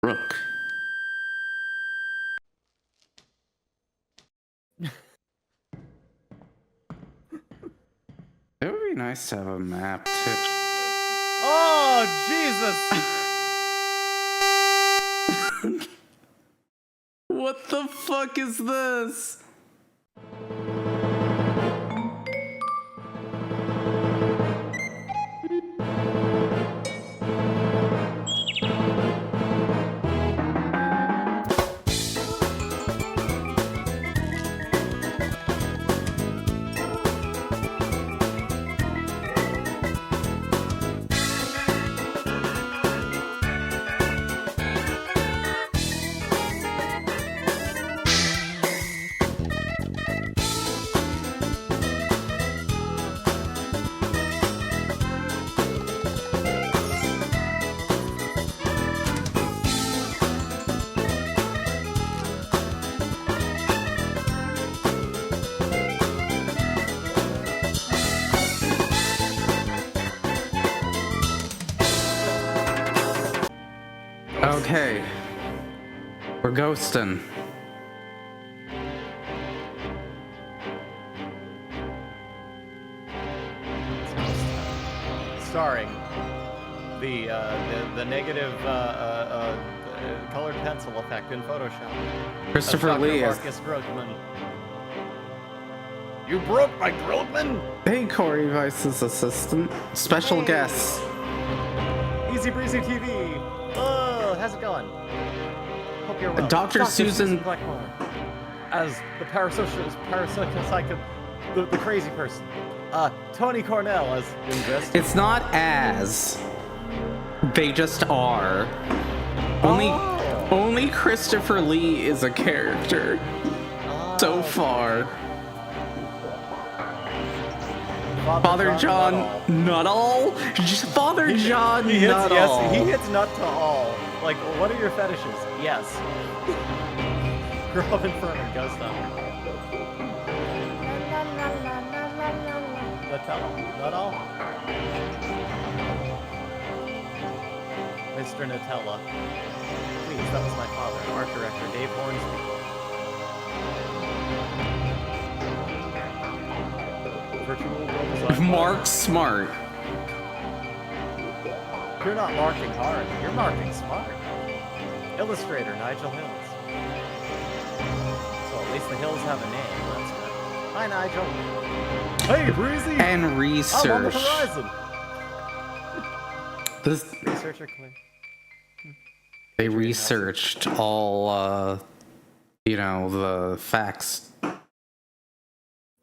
Rook. It would be nice to have a map too. Oh, Jesus! What the fuck is this? Okay. We're ghosting. Starring the negative colored pencil effect in Photoshop. Christopher Lee is... Marcus Grotman. You broke my Grotman! Hey, Corey Vice's assistant. Special guests. Easy Breezy TV. Oh, how's it going? Hope you're well. Dr. Susan Blackmore. As the parapsycho, the crazy person. Tony Cornell as Investor. It's not as. They just are. Only Christopher Lee is a character. So far. Father John Nuttall? Father John Nuttall. Yes, he hits nut to all. Like, what are your fetishes? Yes. Grow up in Furman, Ghost Hunter. Nuttall? Mr. Nutella. Please, that was my father, art director Dave Hornsby. Mark Smart. You're not marking hard, you're marking smart. Illustrator Nigel Hills. So at least the Hills have a name, that's good. Hi, Nigel. Hey, Breezy! And research. I'm on the horizon! This... Researcher Clay. They researched all, the facts.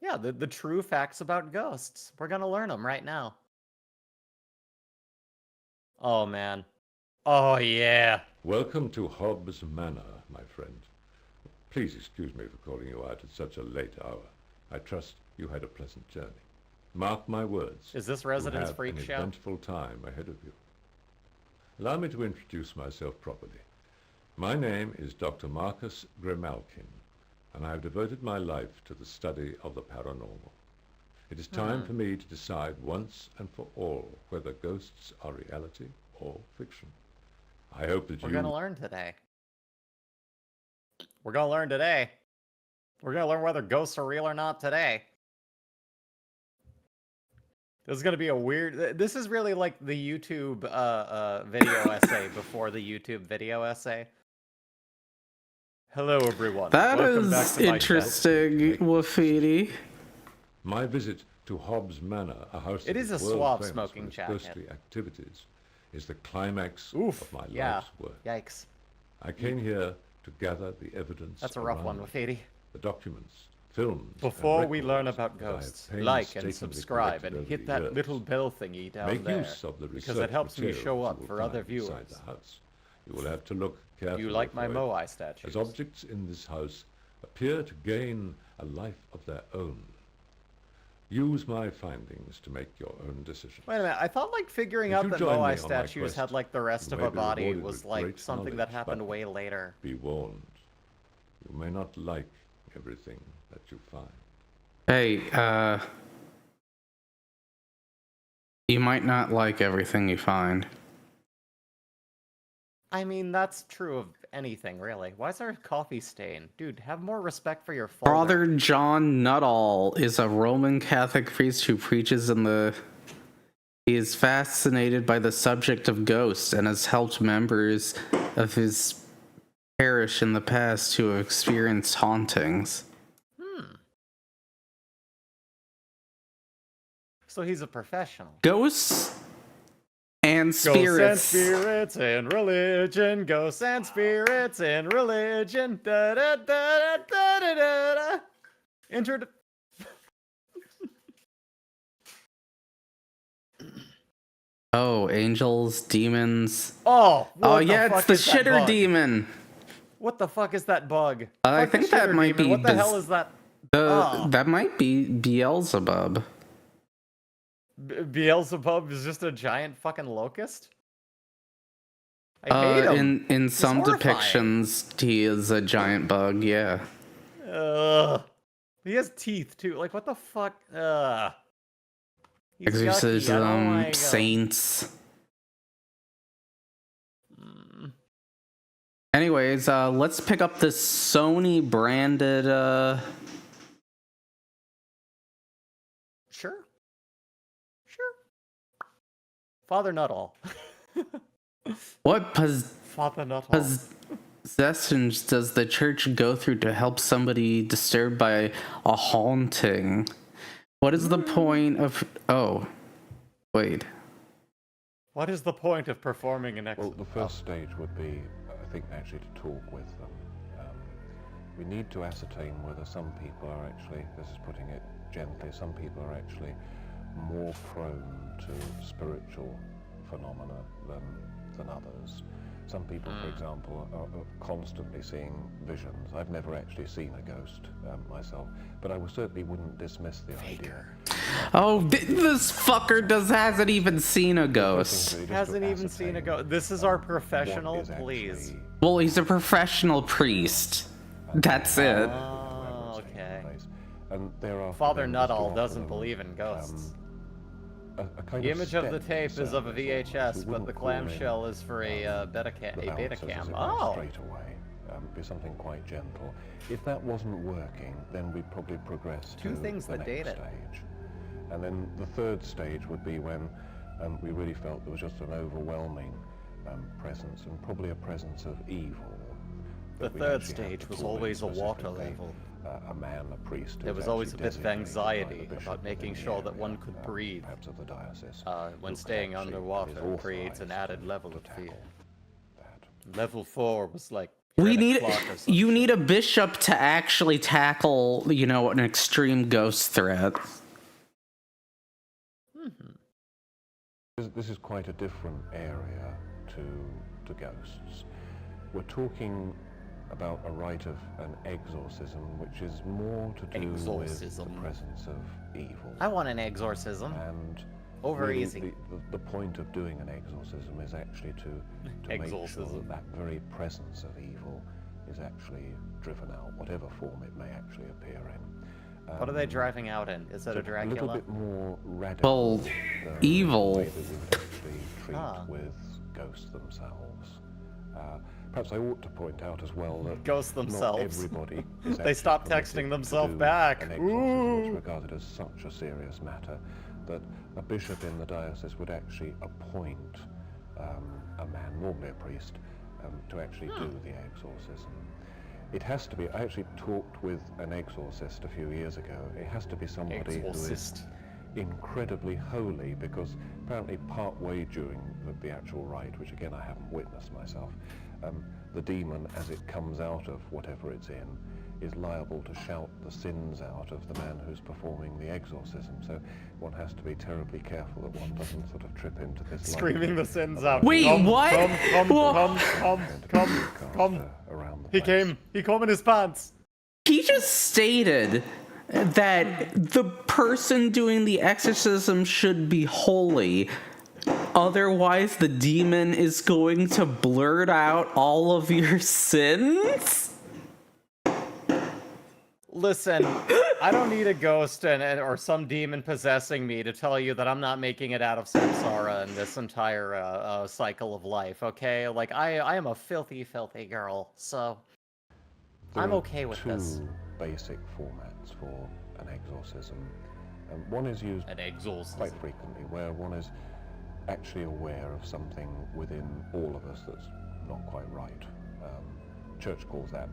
Yeah, the true facts about ghosts. We're gonna learn them right now. Oh, man. Oh, yeah. Welcome to Hobbs Manor, my friend. Please excuse me for calling you out at such a late hour. I trust you had a pleasant journey. Mark my words. Is this Residence Freak an Show? eventful time ahead of you. Allow me to introduce myself properly. My name is Dr. Marcus Grimalkin, and I have devoted my life to the study of the paranormal. It is time for me to decide once and for all whether ghosts are reality or fiction. I hope that We're gonna learn today. We're gonna learn today. We're gonna learn whether ghosts are real or not today. This is gonna be a weird... This is really like the YouTube video essay before the YouTube video essay. Hello, everyone. That Welcome back is to my interesting, Wafidi. My visit to Hobbs Manor, a house It that is a world suave famous smoking for its jacket. ghostly activities, is the climax Oof, of my yeah. life's work. Yikes. I came here to gather the evidence. That's a rough one, around Wafidi. the documents, films. Before and we learn records about that I have ghosts, like and painstakingly subscribe collected and over hit the that years. little bell thingy down Make there, use of the because research it helps me materials show you up will for find other inside viewers. the house. You will have to look Do carefully. you like my for it, Moai statues? as objects in this house appear to gain a life of their own. Use my findings to make your own decisions. Wait a minute, I thought like figuring If out you that join me Moai on my statues quest, had like the rest you of may a be body rewarded was with like great something that knowledge, happened but way later. Be warned. You may not like everything that you find. Hey, you might not like everything you find. I mean, that's true of anything, really. Why is there a coffee stain? Dude, have more respect for your folder. Father John Nuttall is a Roman Catholic priest who preaches in the... He is fascinated by the subject of ghosts and has helped members of his parish in the past who have experienced hauntings. So he's a professional. Ghosts and spirits. Ghosts and spirits and religion. Ghosts and spirits and religion. Da da da da da da da da. Entered. Oh, angels, demons. Oh. Oh yeah, it's the shitter demon. What the fuck is that bug? I think that might be. What the hell is that? That might be Beelzebub. Beelzebub is just a giant fucking locust? I hate him. In He's some horrifying. depictions, he is a giant bug, yeah. He has teeth, too. Like, what the fuck? He's yucky. I don't Exorcism, like him. saints. Anyways, let's pick up this Sony branded, Sure. Father Nuttall. What Father Nuttall. possessions does the church go through to help somebody disturbed by a haunting? What is the point of... Oh, wait. What is the point of performing an Well, the first stage would be, I think, actually to talk with them. We need to ascertain whether some people are actually, this is putting it gently, some people are actually more prone to spiritual phenomena than others. Some people, for example, are constantly seeing visions. I've never actually seen a ghost myself, but I certainly wouldn't dismiss the idea. Oh, this fucker hasn't even seen a ghost. Hasn't even seen a ghost. This is our professional, please. Well, he's a professional priest. That's it. Oh, okay. And Father Nuttall doesn't believe in ghosts. The image of the tape is of a VHS, but the clamshell is for a Betacam. Oh! Straight away, be something quite gentle. If that wasn't working, then we'd probably progress to Two things the that next date it. stage. And then the third stage would be when we really felt there was just an overwhelming presence, and probably a presence of evil. The third stage was always a water level. A man, a priest. There was always a bit of anxiety about making sure that one could breathe. Perhaps of the diocese. When staying underwater creates an added level of fear. That. Level 4 was like... You need a bishop to actually tackle, an extreme ghost threat. This is quite a different area to ghosts. We're talking about a rite of an exorcism, which is more to do with the presence of evil. I want an exorcism. And Over really easy. The point of doing an exorcism is actually to make sure that very presence of evil is actually driven out, whatever form it may actually appear in. What are they driving out in? Is it a Dracula? A little bit more radical. Well, evil. The way that we would actually treat with ghosts themselves. Perhaps I ought to point out as well that ghosts themselves. Not everybody is they stopped texting themselves back. An exorcism is regarded as such a serious matter that a bishop in the diocese would actually appoint a man, normally a priest, to actually do the exorcism. It has to be, I actually talked with an exorcist a few years ago. It has to be somebody who is incredibly holy, because apparently part way during the actual rite, which again I haven't witnessed myself, the demon, as it comes out of whatever it's in, is liable to shout the sins out of the man who's performing the exorcism. So one has to be terribly careful that one doesn't sort of trip into this screaming the sins out. Wait, what? Come. He came in his pants. He just stated that the person doing the exorcism should be holy. Otherwise, the demon is going to blurt out all of your sins? Listen, I don't need a ghost or some demon possessing me to tell you that I'm not making it out of samsara in this entire cycle of life, okay? Like, I am a filthy, filthy girl, so I'm okay with this. There are two basic formats for an exorcism. One is used quite frequently, where one is actually aware of something within all of us that's not quite right. Church calls that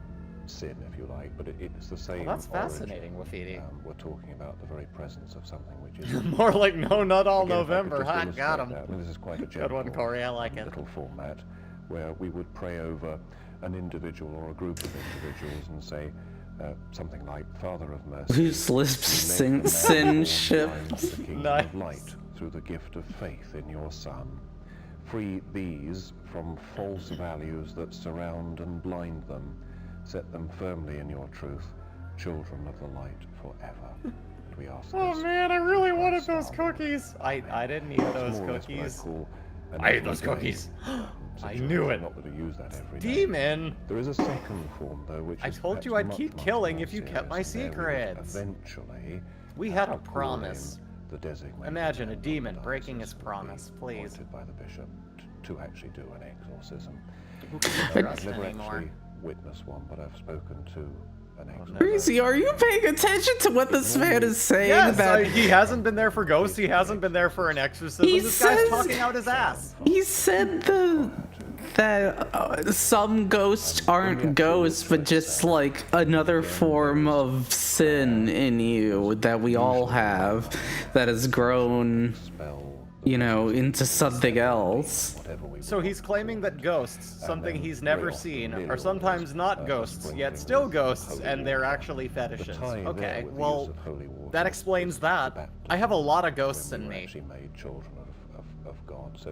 sin, if you like, but it's the same. Well, that's fascinating, Wafidi. We're talking about the very presence of something which is more like no, not all again, November. Ha, got him. That, this is quite a good one, Corey. I like it. Little format where we would pray over an individual or a group of individuals and say something like, "Father of mercy, whose lips sin ships. The kingdom of light through the gift of faith in your Son. Free these from false values that surround and blind them. Set them firmly in your truth, children of the light forever." And we ask oh man, I really wanted those cookies. I didn't eat those cookies. I ate those cookies. I knew it. Not going to use that every day. Demon. There is a second form though, which I told you I'd keep killing if you kept my secrets. Eventually, we had a promise. The designated Imagine a demon breaking his promise, please. By the bishop to actually do an exorcism. Who can I've never anymore? actually witnessed one, but I've spoken to an exorcism. Breezy, are you paying attention to what this man is saying? Yes, that he hasn't been there for ghosts. He hasn't been there for an exorcism. This guy's talking out his ass. He said that some ghosts aren't ghosts, but just like another form of sin in you that we all have that has grown, you know, into something else. So he's claiming that ghosts, something he's never seen, are sometimes not ghosts, yet still ghosts, and they're actually fetishes. Okay, well, that explains that. I have a lot of ghosts in me.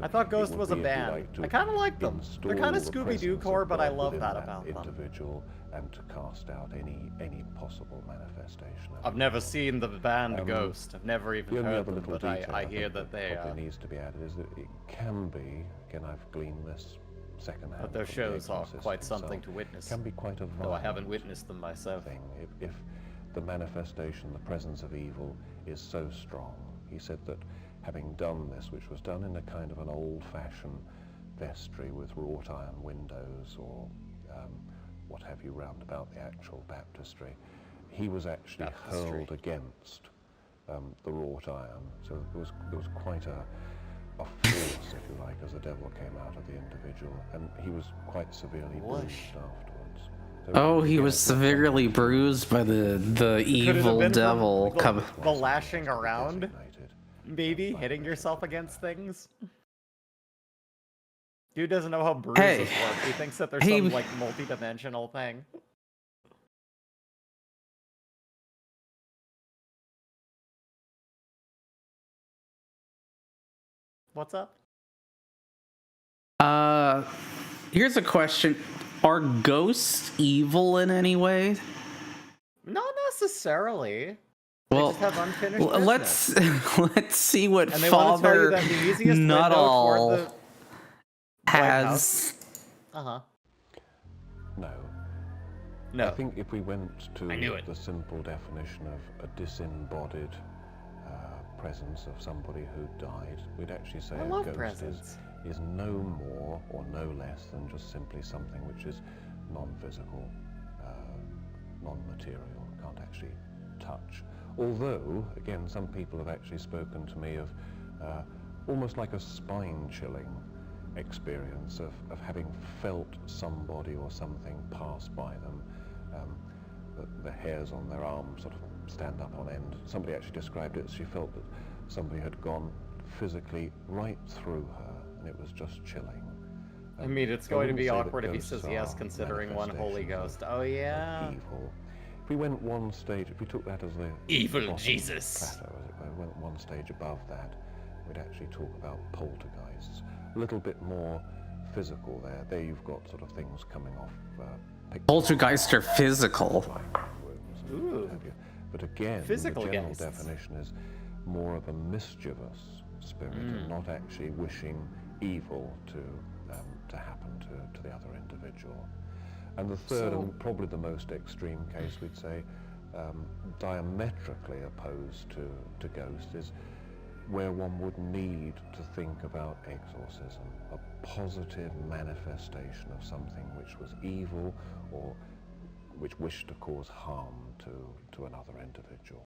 I thought Ghost was a band. I kind of like them. They're kind of Scooby-Doo core, but I love that about them. And to cast out any possible manifestation. I've never seen the band Ghost. I've never even the only heard other them, little but detail I hear that they probably needs to be added is that it can be, again I've gleaned this secondhand. But their shows are quite something to witness. Can be quite a violent though I haven't witnessed them myself. Thing. If the manifestation, the presence of evil is so strong. He said that having done this, which was done in a kind of an old-fashioned vestry with wrought iron windows or what have you round about the actual baptistry, he was actually hurled against the wrought iron. So there was quite a force, if you like, as the devil came out of the individual, and he was quite severely bruised afterwards. So oh, he was severely bruised by the evil devil. The lashing around, maybe hitting yourself against things. Dude doesn't know how bruises work. He thinks that there's some like multi-dimensional thing. What's up? Here's a question. Are ghosts evil in any way? Not necessarily. Well, they just have unfinished let's see what and they Father want to tell you that the easiest not window all toward the has. No. No. I think if we went to the simple definition of a disembodied presence of somebody who died, we'd actually say a ghost is no more or no less than just simply something which is non-physical, non-material, can't actually touch. Although, again, some people have actually spoken to me of almost like a spine-chilling experience of having felt somebody or something pass by them. The hairs on their arms sort of stand up on end. Somebody actually described it as she felt that somebody had gone physically right through her, and it was just chilling. I mean, it's going to be awkward if he says yes, considering one Holy Ghost. Oh yeah. Evil. If we went one stage, if we took that as the evil Jesus plateau, as it were, went one stage above that, we'd actually talk about poltergeists. A little bit more physical there. There you've got sort of things coming off. Poltergeists are physical. Ooh. But again, physical the general geists. definition is more of a mischievous spirit and not actually wishing evil to happen to the other individual. And the third and probably the most extreme case, we'd say, diametrically opposed to Ghost is where one would need to think about exorcism, a positive manifestation of something which was evil or which wished to cause harm to another individual.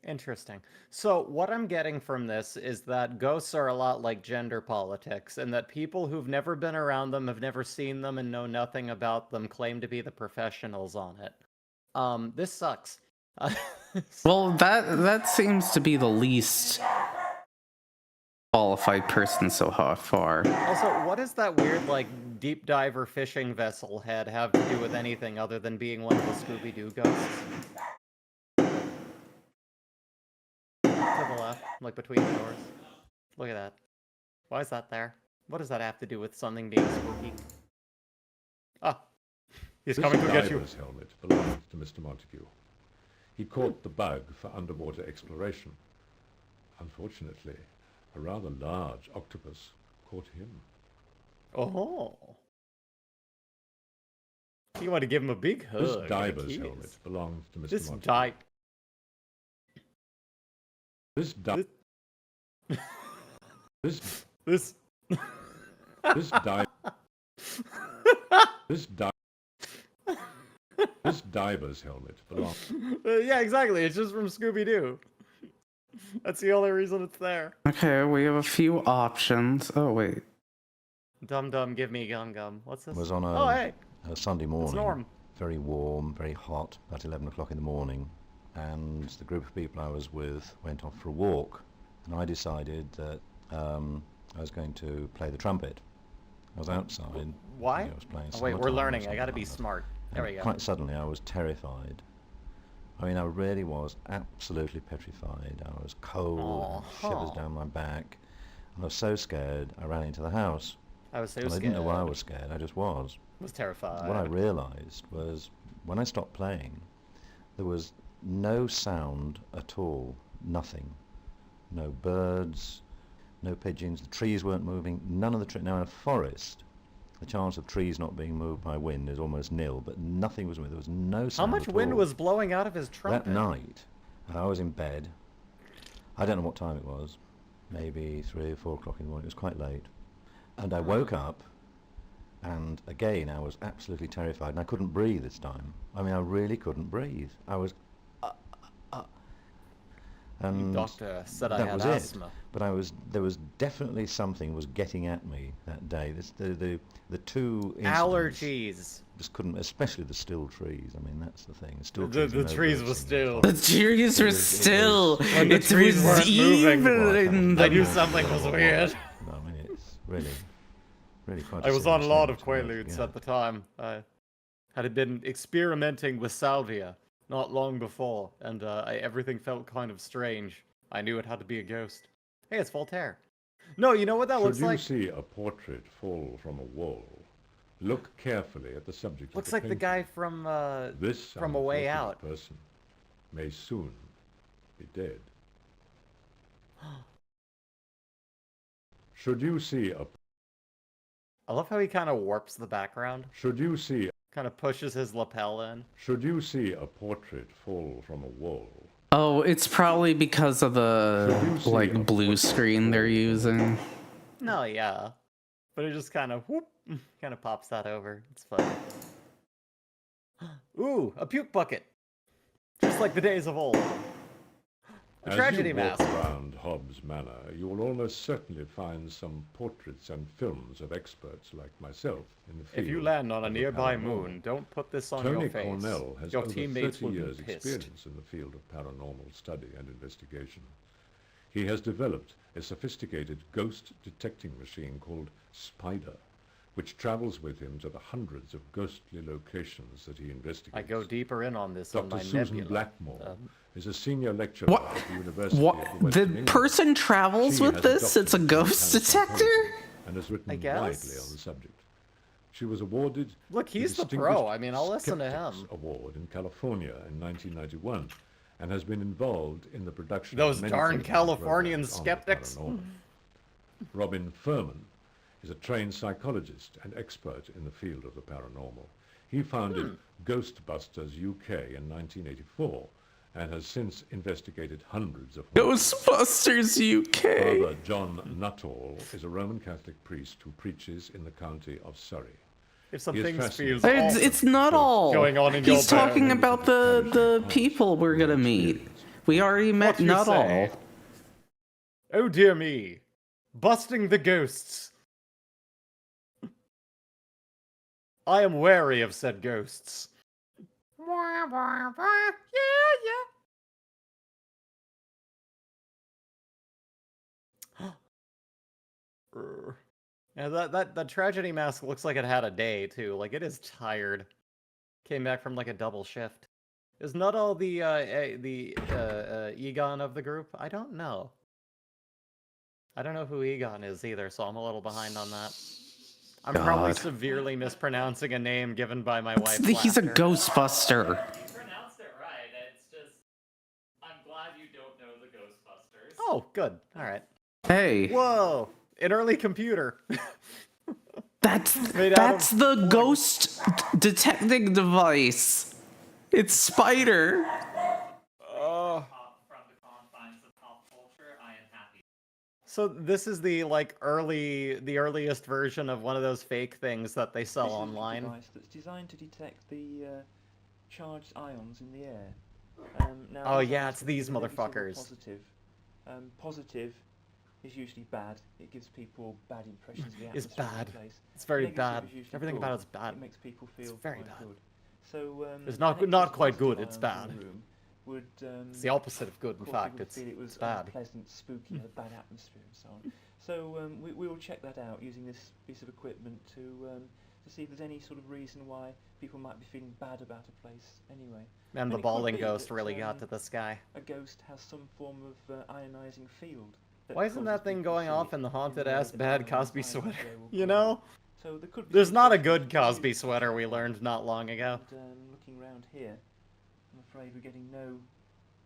Interesting. So what I'm getting from this is that ghosts are a lot like gender politics, and that people who've never been around them, have never seen them, and know nothing about them claim to be the professionals on it. This sucks. Well, that seems to be the least qualified person so far. Also, what does that weird, like, deep diver fishing vessel head have to do with anything other than being one of the Scooby-Doo ghosts? To the left, like between the doors. Look at that. Why is that there? What does that have to do with something being spooky? Ah, he's coming to get you. This diver's helmet belonged to Mr. Montague. He caught the bug for underwater exploration. Unfortunately, a rather large octopus caught him. Oh. You want to give him a big hug. This and a diver's kiss. helmet belonged to Mr. This Montague. This diver's helmet belonged. Yeah, exactly. It's just from Scooby-Doo. That's the only reason it's there. Okay, we have a few options. Oh, wait. Dum Dum, give me Gum Gum. What's this? It was on Oh, hey. a Sunday morning. Norm. Very warm, very hot, about 11 o'clock in the morning. And the group of people I was with went off for a walk. And I decided that I was going to play the trumpet. I was outside. Why? I was playing Oh, wait, we're summertime or learning. I something gotta be like that. smart. There we go. Quite suddenly, I was terrified. I mean, I really was absolutely petrified. I was cold, and shivers down my back. And I was so scared, I ran into the house. I was so And I scared. didn't know why I was scared, I just was. I was terrified. What I realised was, when I stopped playing, there was no sound at all. Nothing. No birds, no pigeons, the trees weren't moving, none of the trees. Now in a forest, the chance of trees not being moved by wind is almost nil, but nothing was moving. There was no sound How much at wind all. was blowing out of his trumpet? That night, I was in bed. I don't know what time it was. Maybe 3 or 4 o'clock in the morning. It was quite late. And I woke up, and again, I was absolutely terrified, and I couldn't breathe this time. I mean, I really couldn't breathe. I was... And Doctor said I that had was asthma. it. But there was definitely something was getting at me that day. The two incidents Allergies. just couldn't, especially the still trees. I mean, that's the thing. Still The trees are no trees good were thing. still. The trees were still. When the It trees was weren't even moving. in I the. knew something was weird. No, I mean, it's really quite. I was on a lot of serious thing to Quaaludes me, at the time. I had been experimenting with salvia not long before, and everything felt kind of strange. I knew it had to be a ghost. Hey, it's Voltaire. No, you know what that Should looks you like? see a portrait fall from a wall, look carefully at the subject Looks of the like the painting. guy from This from A Way unfortunate Out. person may soon be dead. Should you see a I love how he kind of warps the background, should you see kind of pushes his lapel in. should you see a portrait fall from a wall, Oh, it's probably because of the Should you see a like blue portrait screen they're fall using. No, yeah, but it just kind of whoop, kind of pops that over. It's fun. Ooh, a puke bucket, just like the days of old. A As tragedy you mask. walk around Hobbs Manor, you will almost certainly find some portraits and films of experts like myself in the field. If you land on a of the nearby paranormal. moon, don't put this on Tony your face. Cornell has Your over teammates 30 will be years' pissed. experience in the field of paranormal study and investigation. He has developed a sophisticated ghost detecting machine called Spider, which travels with him to the hundreds of ghostly locations that he investigates. I go deeper in on this on Dr. my Susan nebula. Blackmore is a senior lecturer What? at the University What? of the The Western England. person travels She with has this? It's a doctorate in ghost mechanical detector? intelligence and has written I widely on guess. the subject. She was awarded Look, he's the Distinguished pro. I mean, I'll listen to Skeptics him. Award in California in 1991, and has been involved in the production Those of many darn television Californian programs on the skeptics. paranormal. Robin Furman is a trained psychologist and expert in the field of the paranormal. He founded Ghostbusters UK in 1984 and has since investigated hundreds of Ghostbusters UK. Father John Nuttall is a Roman Catholic priest who preaches in the county of Surrey. If some He is things fascinating. feels It's, awesome it's not all. going on in He's your talking band. about the people we're gonna meet. We already met What you not say? all. Oh dear me. Busting the ghosts. I am wary of said ghosts. Yeah, yeah. Yeah, that tragedy mask looks like it had a day too. Like it is tired. Came back from like a double shift. Is not all the Egon of the group? I don't know. I don't know who Egon is either, so I'm a little behind on that. I'm probably God. severely mispronouncing a name given by my wife. He's a laughter. Ghostbuster. You pronounced it right. It's just I'm glad you don't know the Ghostbusters. Oh, good. All right. Hey, Whoa! An early computer. that's Made out of the plugs. ghost detecting device. It's Spider. From the confines of pop culture, I am happy. So this is the earliest version of one of those fake things that they sell This is online. a device that's designed to detect the charged ions in the air. Now Oh, these yeah, ions it's can be these negative or motherfuckers. Positive. Positive is usually bad. It gives people bad impressions of the It's atmosphere of bad. the place. It's very Negative bad. is usually Everything good. about it's bad. It makes people feel very quite bad. good. So It's the not negative quite positive good, it's ions in bad. the room would, It's the opposite of good, in cause fact. people to feel it was It's bad. unpleasant, spooky, had a bad atmosphere and so on. So we will check that out using this piece of equipment to see if there's any sort of reason why people might be feeling bad about a place anyway. And the it could balding be ghost that, really got to this guy. A ghost has some form of ionizing field. Why isn't that causes thing people to going see off it in the in a haunted way ass that bad ions Cosby ionized sweater? air will You cause. know? So there could be There's some not a sort of good Cosby confused sweater we situation. learned not long ago. And, looking around here, I'm afraid we're getting no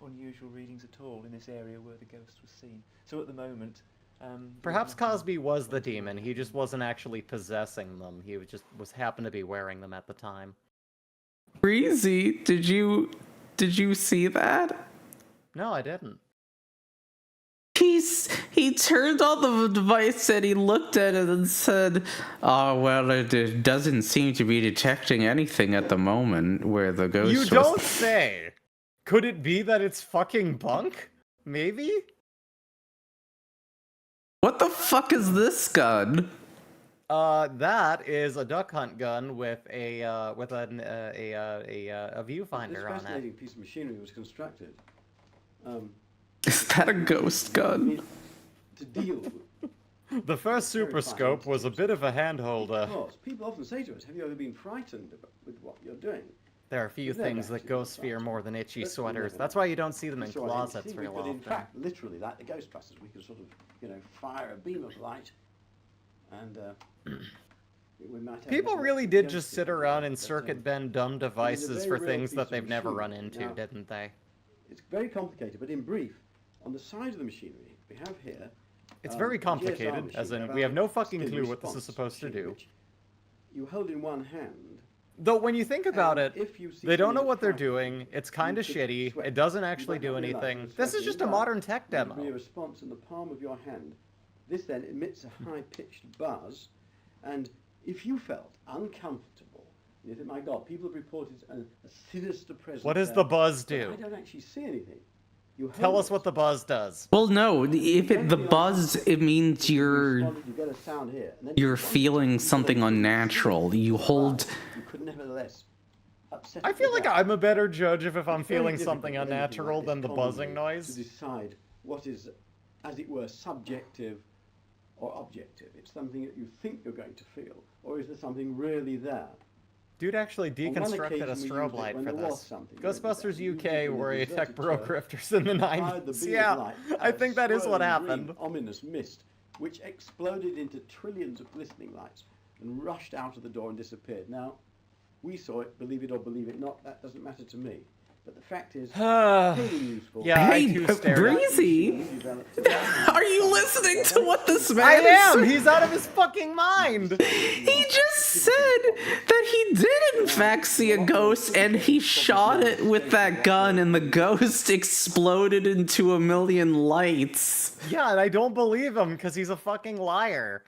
unusual readings at all in this area where the ghost was seen. So at the moment, Perhaps Cosby was the demon. He just wasn't actually possessing them. He was happened to be wearing them at the time. Breezy, did you see that? No, I didn't. He turned on the device and he looked at it and said, "Oh well, it doesn't seem to be detecting anything at the moment." Where the ghost You was. don't say. Could it be that it's fucking bunk? Maybe? What the fuck is this gun? That is a duck hunt gun with a viewfinder This on it. fascinating piece of machinery was constructed Is that a ghost gun? to deal with. The first Super Scope was a bit of a handholder. Because people often say to us, have you ever been frightened with what you're doing? There are a few They're things that actually ghosts frightened. fear more than itchy But we sweaters. never That's know. why you don't see them in So I closets think very we could, in often. fact, literally, like the Ghostbusters, we could sort of, fire a beam of light, and we might have People little really did ghost just sit people around there, and but, circuit bend dumb devices very for real things piece that of they've never run machinery. into, Now- didn't they? It's very complicated, but in brief, on the side of the machinery, we have here... It's very a GSR complicated, machine, as in about we have no fucking still clue what this is response supposed to machine, do. which you hold in one hand. Though when you think about it, And if you see they don't know something what they're that's frightening, doing. It's kind of you could shitty. sweat. It doesn't You actually might do not realise anything. it's This is sweating, just a but modern tech there'll be a demo. response in the palm of your hand. This then emits a high-pitched buzz, and if you felt uncomfortable, you think, my God, people have reported a sinister presence. What does there, the buzz but do? I don't actually see anything. You Tell hold us it. what the buzz does. Well, no. If the buzz, it means You you're responded, you get a sound here, and then you're respond. feeling You something feel a unnatural. sinister You buzz. hold. You could nevertheless upset I it feel with like that. I'm a better judge of if I'm It's very feeling difficult something with anything unnatural like than this the buzzing commonly noise. to decide what is, as it were, subjective or objective. It's something that you think you're going to feel, or is there something really there? Dude actually On one deconstructed a occasion we used strobe it light when for there was this. something really Ghostbusters there. We used it UK in a were a deserted tech bro church, grifters in the fired the 90s. beam Yeah, of light, I think that is what swirling happened. green, ominous mist, which exploded into trillions of glistening lights and rushed out of the door and disappeared. Now, we saw it, believe it or believe it not, that doesn't matter to me. But the fact is, Yeah, proving useful. I Hey, too stared at Breezy, are you listening to what this man I is am! saying? He's out of his fucking mind! He just said that he did in fact see a ghost and he shot it with that gun and the ghost exploded into a million lights. Yeah, and I don't believe him because he's a fucking liar.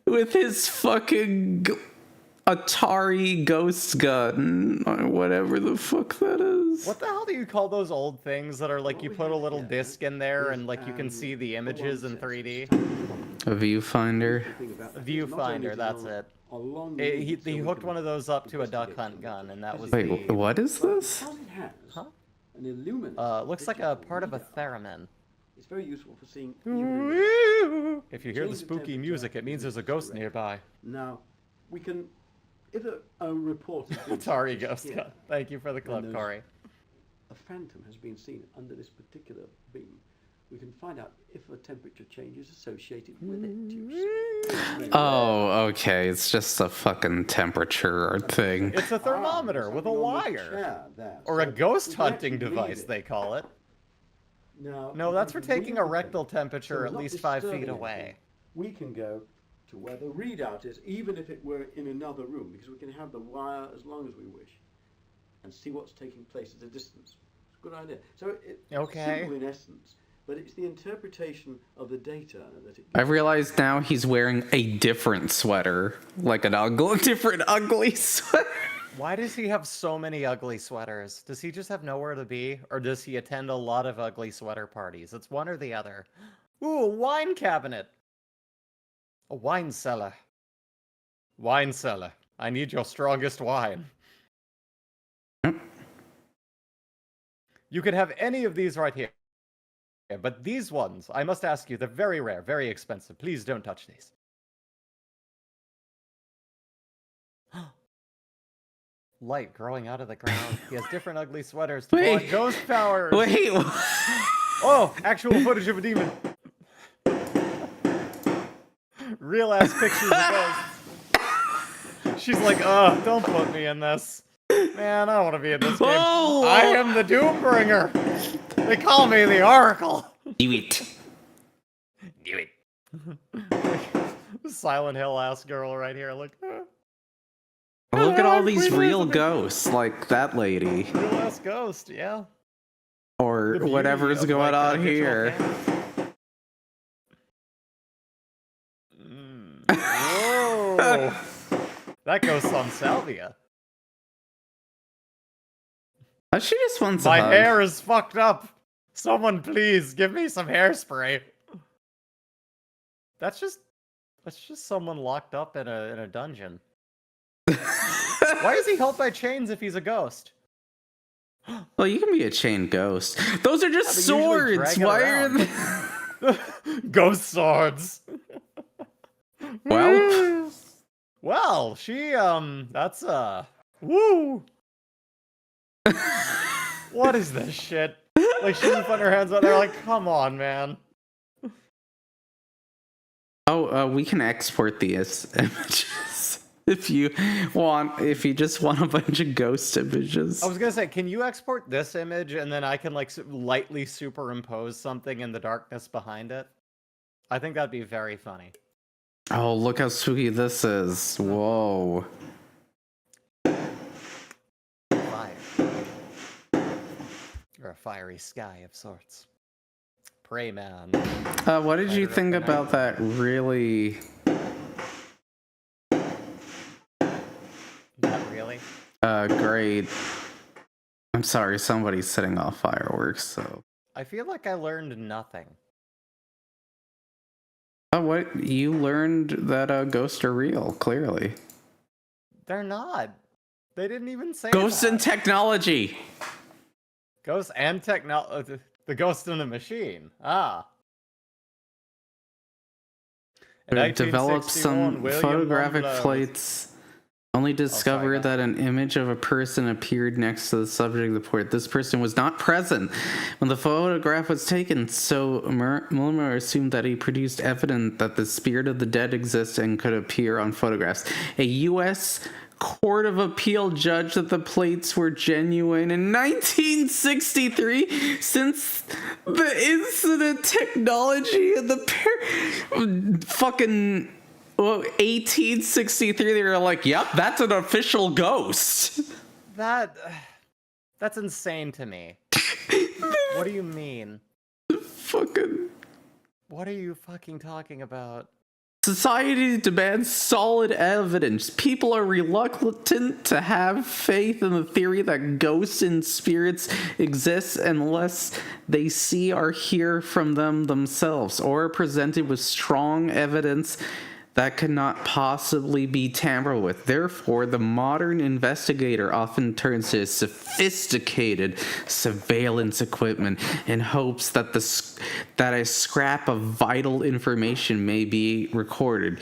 With his fucking Atari ghost gun or whatever the fuck that is. What the hell do you call those old things that are like you put a little disc in there and like you can see the images in 3D? A viewfinder. A viewfinder, that's it. He hooked one of those up to a duck hunt gun, and that was Wait, the... what is this? Because it has Huh? an illuminant. looks like a part of a theremin. It's very useful for seeing. If you hear the spooky music, it means there's a ghost nearby. Now, we can, if a report has been Atari published ghost here, gun. Thank you for the clip, there's- Corey. a phantom has been seen under this particular beam, we can find out if a temperature change is associated with it. you see. Oh, okay. It's just a fucking temperature thing. It's a thermometer there's with a something on the wire. chair there. Or a So ghost we can hunting actually read device, it. they call it. Now, No, if that's we for can taking read a the rectal temperature, temperature so at we're not least 5 feet disturbing away. anything, we can go to where the readout is, even if it were in another room, because we can have the wire as long as we wish and see what's taking place at a distance. It's a good idea. So it's Okay. simple in essence, but it's the interpretation of the data that it I gives. realize now he's wearing a different sweater, like an ugly, different ugly sweater. Why does he have so many ugly sweaters? Does he just have nowhere to be? Or does he attend a lot of ugly sweater parties? It's one or the other. Ooh, a wine cabinet! A wine cellar. Wine cellar. I need your strongest wine. You could have any of these right here. But these ones, I must ask you, they're very rare, very expensive. Please don't touch these. Light growing out of the ground. He has different ugly sweaters to Wait. block ghost powers. Wait, Oh, actual footage of a demon. Real ass pictures of ghosts. She's like, don't put me in this. Man, I don't want to be in this game. Whoa! I am the Doombringer. They call me the Oracle. do it. Do it. Silent Hill ass girl right here. Look. Look at all these Queen real Elizabeth. ghosts, like that lady, Real ass ghost, yeah. or The beauty whatever's of, going like, on habitual here. cannabis. Whoa. That ghost on salvia. She just wants a My hug. hair is fucked up. Someone please give me some hairspray. That's just someone locked up in a dungeon. Why is he held by chains if he's a ghost? Well, you can be a chained ghost. Those are just Yeah, but usually swords. drag it Why are around. they? Ghost swords. Well, Well, she that's woo. What is this shit? Like she's putting her hands out there like, come on, man. we can export these images if you want. If you just want a bunch of ghost images. I was gonna say, can you export this image and then I can like lightly superimpose something in the darkness behind it? I think that'd be very funny. Oh, look how spooky this is! Whoa. Fire. Or a fiery sky of sorts. Prey man. What did you Light it up think the night. about that really? Not really. Great. I'm sorry, somebody's setting off fireworks. So. I feel like I learned nothing. Oh, what? You learned that ghosts are real, clearly. They're not. They didn't even say Ghosts that. and technology! Ghosts and technology. The ghost in the machine. Ah. In We've developed 1961, some William photographic Mundell was- plates Only discovered that an image of a person appeared next to the subject of the report. This person was not present when the photograph was taken, so Mulmer assumed that he produced evidence that the spirit of the dead exists and could appear on photographs. A U.S. Court of Appeal judged that the plates were genuine in 1963. Since the incident, technology and the fucking... Well, 1863, they were like, yep, that's an official ghost. That's insane to me. What do you mean? What are you fucking talking about? Society demands solid evidence. People are reluctant to have faith in the theory that ghosts and spirits exist unless they see or hear from them themselves, or are presented with strong evidence that cannot possibly be tampered with. Therefore, the modern investigator often turns to sophisticated surveillance equipment in hopes that a scrap of vital information may be recorded.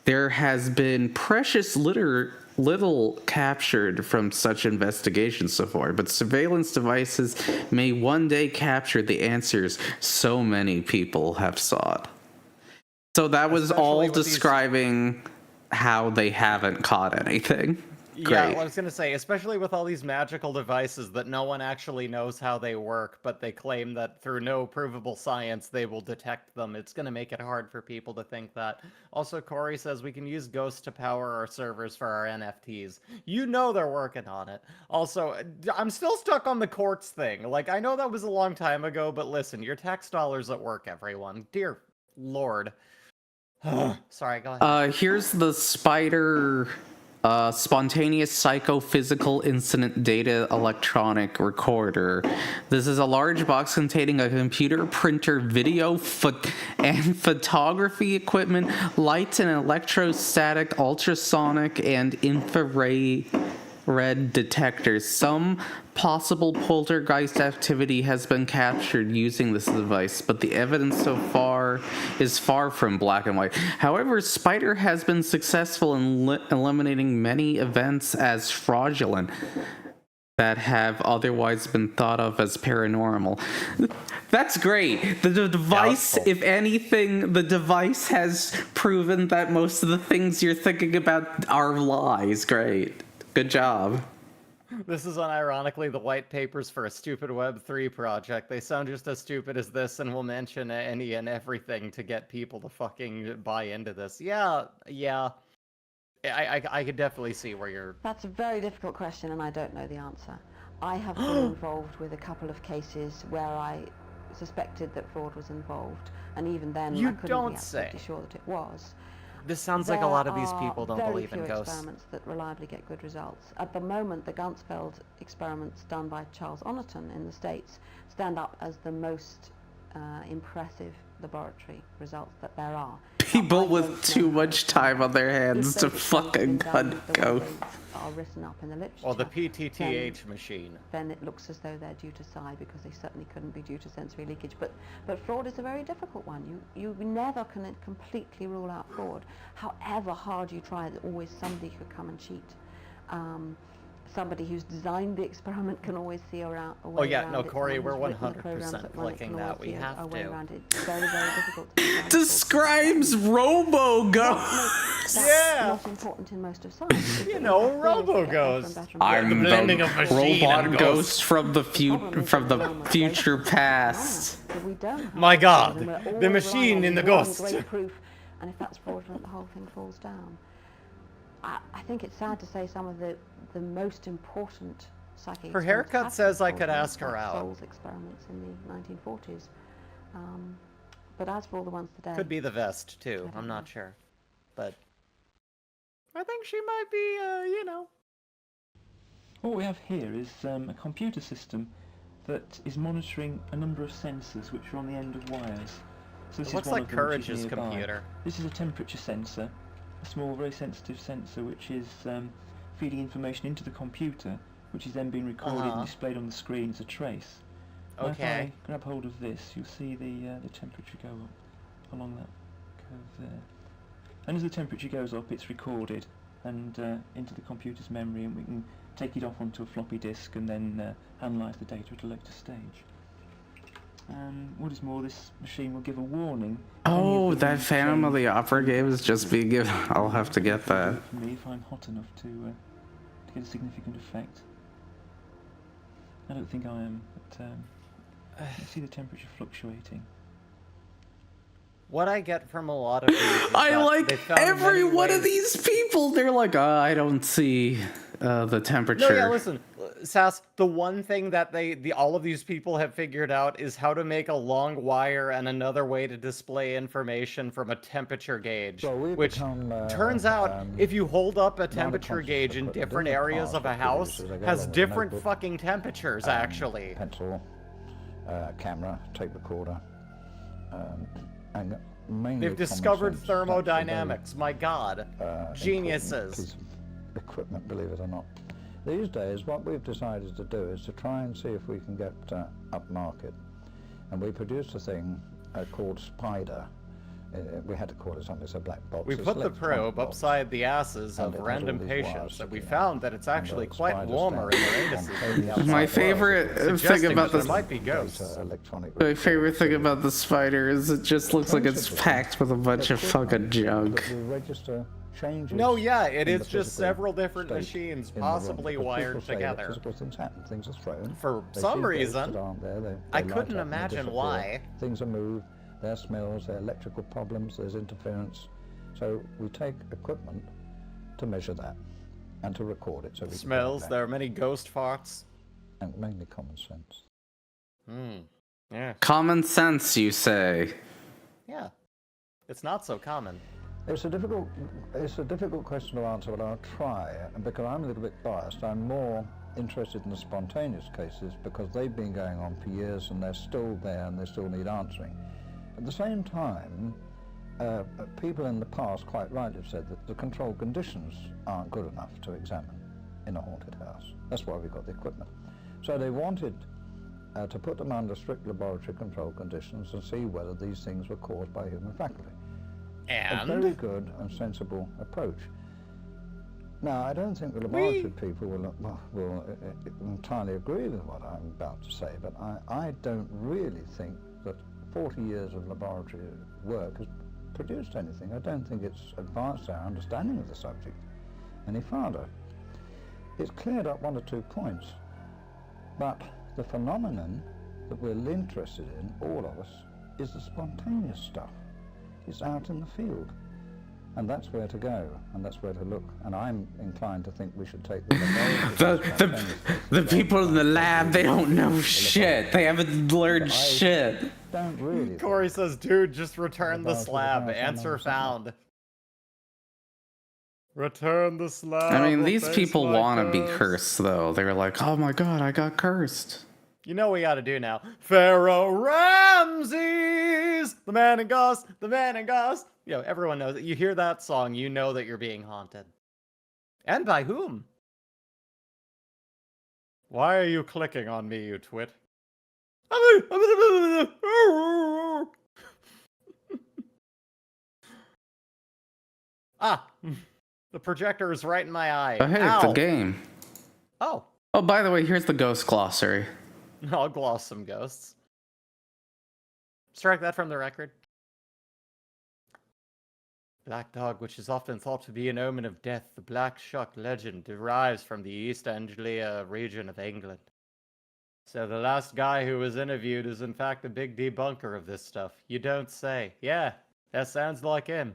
There has been precious little captured from such investigations so far, but surveillance devices may one day capture the answers so many people have sought. So that was all describing how they haven't caught anything. Great. Yeah, well, I was going to say, especially with all these magical devices that no one actually knows how they work, but they claim that through no provable science they will detect them. It's going to make it hard for people to think that. Also, Corey says we can use ghosts to power our servers for our NFTs. You know they're working on it. Also, I'm still stuck on the courts thing. Like, I know that was a long time ago, but listen, your tax dollars at work, everyone. Dear Lord. Sorry, go ahead. Here's the spider spontaneous psychophysical incident data electronic recorder. This is a large box containing a computer, printer, video, and photography equipment, lights and electrostatic, ultrasonic, and infrared detectors. Some possible poltergeist activity has been captured using this device, but the evidence so far is far from black and white. However, Spider has been successful in eliminating many events as fraudulent that have otherwise been thought of as paranormal. That's great. The device, if anything, the device has proven that most of the things you're thinking about are lies. Great. Good job. This is unironically the white papers for a stupid Web3 project. They sound just as stupid as this and will mention any and everything to get people to fucking buy into this. Yeah. I could definitely see where you're... That's a very difficult question and I don't know the answer. I have been involved with a couple of cases where I suspected that fraud was involved, and even then I couldn't be absolutely sure that it was. This sounds like a lot of these people don't believe in ghosts. There are very few experiments that reliably get good results. At the moment, the Ganzfeld experiments done by Charles Oniton in the States stand up as the most impressive laboratory results that there are. People with too much time on their hands to fucking hunt ghosts. Are written up in the literature. Or the PTTH machine. Then it looks as though they're due to psi, because they certainly couldn't be due to sensory leakage. But fraud is a very difficult one. You never can completely rule out fraud. However hard you try, there's always somebody who could come and cheat. Somebody who's designed the experiment can always see a way around it. Oh yeah, no, Corey, we're 100% clicking that. We have to. It's very, very difficult. Describes robo-ghosts. Yeah. Not important in most of science. You know, robo-ghost. I'm the blending of machine robot and ghost from the future past. My God, the machine in the ghost. And if that's fraudulent, the whole thing falls down. I think it's sad to say some of the most important psychic Her haircut says I could ask her out. Souls experiments in the 1940s. But as for all the ones today... Could be the vest, too. I'm not sure. But I think she might be, you know... What we have here is a computer system that is monitoring a number of sensors which are on the end of wires. So this looks is one like of them, Courage's which is nearby. computer. This is a temperature sensor, a small, very sensitive sensor which is feeding information into the computer, which is then being recorded and displayed on the screen as a trace. Now if I grab hold of this, you'll see the temperature go up along that curve there. And as the temperature goes up, it's recorded, and into the computer's memory, and we can take it off onto a floppy disk and then analyse the data at a later stage. And what is more, this machine will give a warning. Oh, that Phantom of the Opera game is just being given. I'll have to get that. For me, if I'm hot enough to get a significant effect. I don't think I am, but you see the temperature fluctuating. What I get from a lot of these is I that like they found every many one of ways- these people. They're like, I don't see the temperature. No, yeah, listen, Sass, the one thing that all of these people have figured out is how to make a long wire and another way to display information from a temperature gauge, So we've which become, turns out if you hold up a temperature conscious gauge of in the different different areas parts of a that house, produces, they go has along with a different notebook, fucking temperatures, actually. Pencil, camera, tape recorder, and mainly They've common discovered sense. That's a very, thermodynamics, my god. important Geniuses. piece of equipment, believe it or not. These days, what we've decided to do is to try and see if we can get upmarket. And we produced a thing called Spider. We had to call it something, it's a black box. We It's put the electronic probe box. upside the asses And of it has random all these wires patients, and we sticking found out. that it's And actually the quite spider warmer in stands their on anuses than the tables. outside My world, favorite thing suggesting about that this there might be ghosts. My favorite thing about the spider is it just looks like it's packed with a bunch of fucking junk. We register changes. No, yeah, it in is the just physical several different state machines, in the room, possibly because wired people say that together. Physical things happen, things are thrown. For They some see ghosts reason, that aren't there, they I light couldn't up and they imagine disappear. why. Things are moved, there are smells, there are electrical problems, there's interference. So we take equipment to measure that and to record it. So we can Smells, play it there are many ghost farts. back. And mainly common sense. Yeah. Common sense, you say? Yeah. It's not so common. It's a difficult question to answer, but I'll try. And because I'm a little bit biased, I'm more interested in the spontaneous cases because they've been going on for years and they're still there and they still need answering. At the same time, people in the past quite rightly have said that the control conditions aren't good enough to examine in a haunted house. That's why we got the equipment. So they wanted to put them under strict laboratory control conditions and see whether these things were caused by human faculty. A very And? good and sensible approach. Now, I don't think the laboratory people will entirely agree with what I'm about to say, but I don't really think that 40 years of laboratory work has produced anything. I don't think it's advanced our understanding of the subject any farther. It's cleared up one or two points, but the phenomenon that we're interested in, all of us, is the spontaneous stuff. It's out in the field. And that's where to go, and that's where to look. And I'm inclined to think we should take the The people in the lab, they don't know shit. They haven't learned shit. Don't really. Corey says, dude, just return the About slab. 1,000 Answer or something. found. Return the slab. I mean, or these face people my want to be curse. cursed, though. They're like, oh my god, I got cursed. You know what we gotta do now. Pharaoh Ramses! The man in ghost, the man in ghost. Yo, everyone knows it. You hear that song, you know that you're being haunted. And by whom? Why are you clicking on me, you twit? Ah! The projector is right in my eye. Oh, hey, Ow. it's a game. Oh. Oh, by the way, here's the ghost glossary. I'll gloss some ghosts. Strike that from the record. Black dog, which is often thought to be an omen of death, the Black Shuck legend derives from the East Anglia region of England. So the last guy who was interviewed is in fact a big debunker of this stuff. You don't say. Yeah, that sounds like him.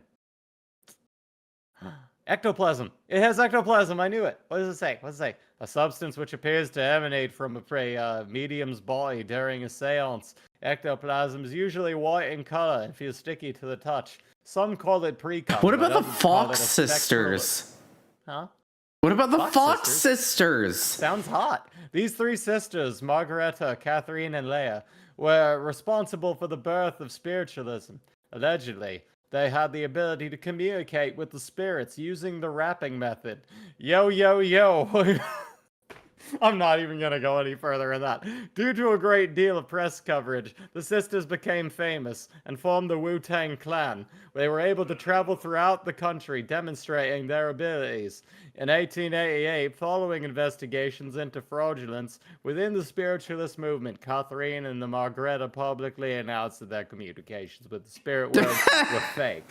Ectoplasm. It has ectoplasm. I knew it. What does it say? What does it say? A substance which appears to emanate from a medium's body during a seance. Ectoplasm is usually white in color and feels sticky to the touch. Some call it pre-cum. What about the others call it Fox a spectral- sisters? Huh? What about the Fox Fox sisters? sisters? Sounds hot. These three sisters, Margareta, Catherine, and Leah, were responsible for the birth of spiritualism. Allegedly, they had the ability to communicate with the spirits using the rapping method. Yo, yo, yo. I'm not even gonna go any further in that. Due to a great deal of press coverage, the sisters became famous and formed the Wu-Tang Clan. They were able to travel throughout the country, demonstrating their abilities. In 1888, following investigations into fraudulence within the spiritualist movement, Catherine and the Margareta publicly announced that their communications with the spirit world were fake.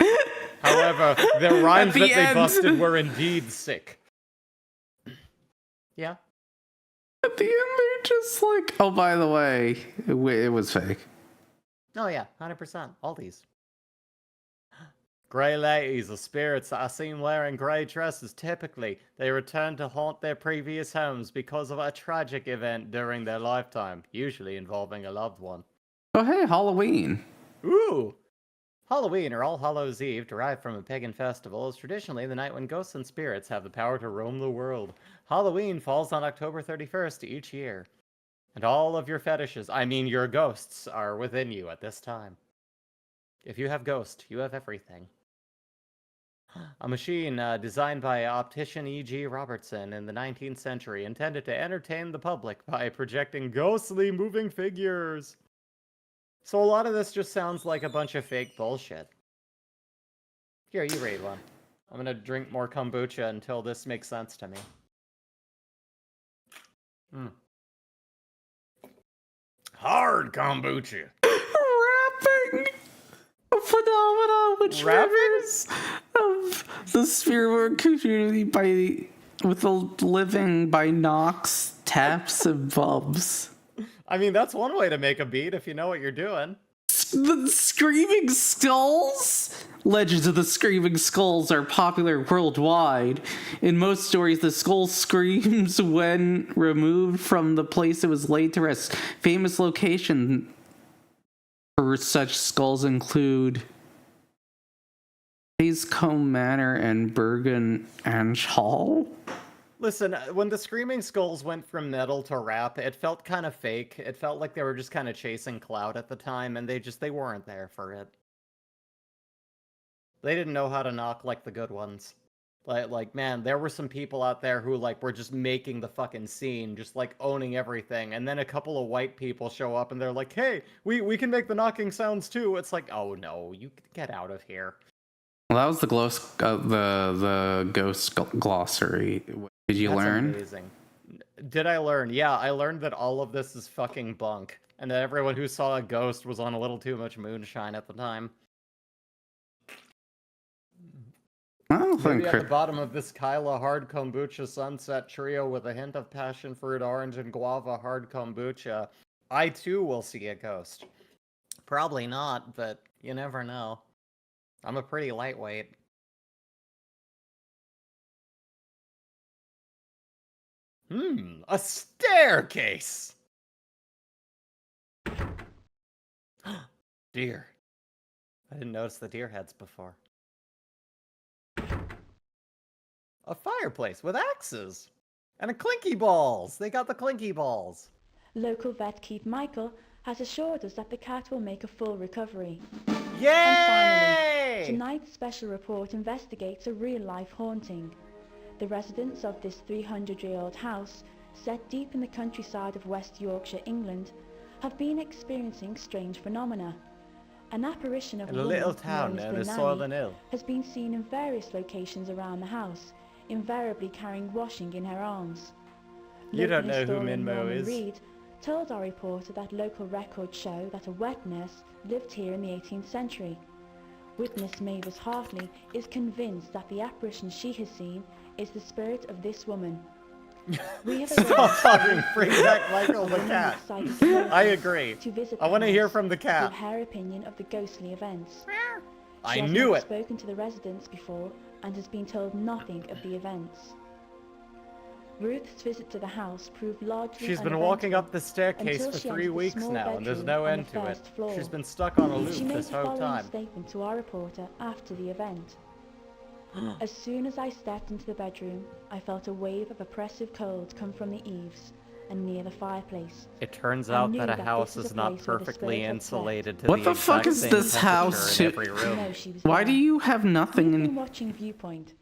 However, the rhymes that they busted were indeed sick. Yeah? At the end, they're just like, oh, by the way, it was fake. Oh yeah, 100%. All these. Grey ladies are spirits that are seen wearing grey dresses. Typically, they return to haunt their previous homes because of a tragic event during their lifetime, usually involving a loved one. Oh, hey, Halloween. Ooh! Halloween, or All Hallows' Eve, derived from a pagan festival, is traditionally the night when ghosts and spirits have the power to roam the world. Halloween falls on October 31st each year. And all of your fetishes, I mean your ghosts, are within you at this time. If you have ghost, you have everything. A machine designed by optician E.G. Robertson in the 19th century, intended to entertain the public by projecting ghostly moving figures. So a lot of this just sounds like a bunch of fake bullshit. Here, you read one. I'm gonna drink more kombucha until this makes sense to me. Hard kombucha. Rapping phenomena which members of the spirit community with a living by knocks, taps, and bumps. I mean, that's one way to make a beat if you know what you're doing. The Screaming Skulls? Legends of the Screaming Skulls are popular worldwide. In most stories, the skull screams when removed from the place it was laid to rest. Famous locations for such skulls include Hayscombe Manor and Bergen and Hall. Listen, when the Screaming Skulls went from metal to rap, it felt kind of fake. It felt like they were just kind of chasing clout at the time, and they weren't there for it. They didn't know how to knock like the good ones. Like, man, there were some people out there who, like, were just making the fucking scene, just, like, owning everything, and then a couple of white people show up, and they're like, hey, we can make the knocking sounds, too. It's like, oh, no, you get out of here. Well, that was the ghost glossary. Did you learn? Amazing. Did I learn? Yeah, I learned that all of this is fucking bunk, and that everyone who saw a ghost was on a little too much moonshine at the time. I don't think Maybe at the bottom of this Kyla hard kombucha sunset trio with a hint of passion fruit, orange, and guava hard kombucha, I too will see a ghost. Probably not, but you never know. I'm a pretty lightweight. A staircase! Deer. I didn't notice the deer heads before. A fireplace with axes! And a clinky balls! They got the clinky balls! Local vet Keith Michael has assured us that the cat will make a full recovery. Yay! And finally, tonight's special report investigates a real-life haunting. The residents of this 300-year-old house, set deep in the countryside of West Yorkshire, England, have been experiencing strange phenomena. An apparition of in a little town known as Soilen Hill has been seen in various locations around the house, invariably carrying washing in her arms. You don't know who Minmo is. Reed told our reporter that local records show that a wet nurse lived here in the 18th century. Witness Mavis Hartley is convinced that the apparition she has seen is the spirit of this woman. We have Stop talking, bring back Michael the cat. I agree. I want to hear from the cat. Give her opinion of the ghostly events. I knew it. She has not spoken to the residents before and has been told nothing of the events. Ruth's visit to the house proved largely She's been walking up the staircase for 3 weeks now, and there's no end to it. She's been stuck on a loop this whole time. She made the following statement to our reporter after the event. As soon as I stepped into the bedroom, I felt a wave of oppressive cold come from the eaves and near the fireplace. It turns out that a house is not perfectly insulated to what the fuck is this house? Why do you have nothing in watching Viewpoint?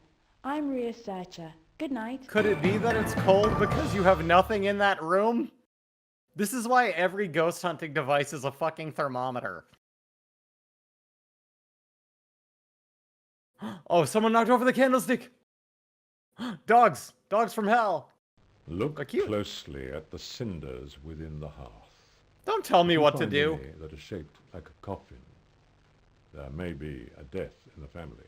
I'm Rhea Searcher, Good night. Could it be that it's cold because you have nothing in that room? This is why every ghost hunting device is a fucking thermometer. Oh, someone knocked over the candlestick! Dogs! Dogs from hell! Look closely at the cinders within the hearth. Don't tell me what to Find do. any that are shaped like a coffin. There may be a death in the family.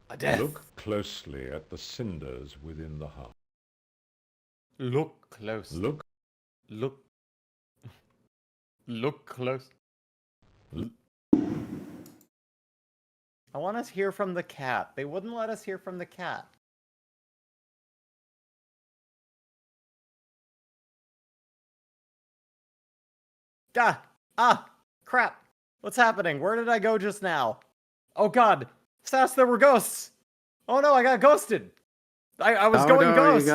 A death. Look closely at the cinders within the hearth. Look close. Look. Look. Look close. I want us to hear from the cat. They wouldn't let us hear from the cat. Crap. What's happening? Where did I go just now? Oh god. Sass, there were ghosts. Oh no, I got ghosted. I was going ghost.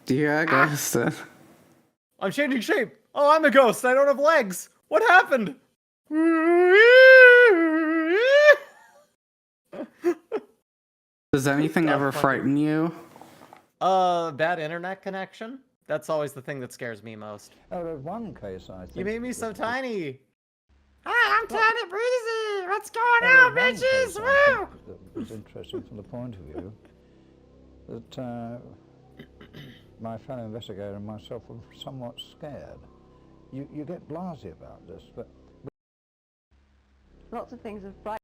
You got ghosted. I'm changing shape. Oh, I'm a ghost. I don't have legs. What happened? Does anything ever frighten you? Bad internet connection? That's always the thing that scares me most. Oh, there's one case, I think. You made me so tiny. Hi, I'm Tiny Breezy. What's going on, bitches? Woo! It was interesting from the point of view that my fellow investigator and myself were somewhat scared. You get blasé about this, but... Lots of things have frightened.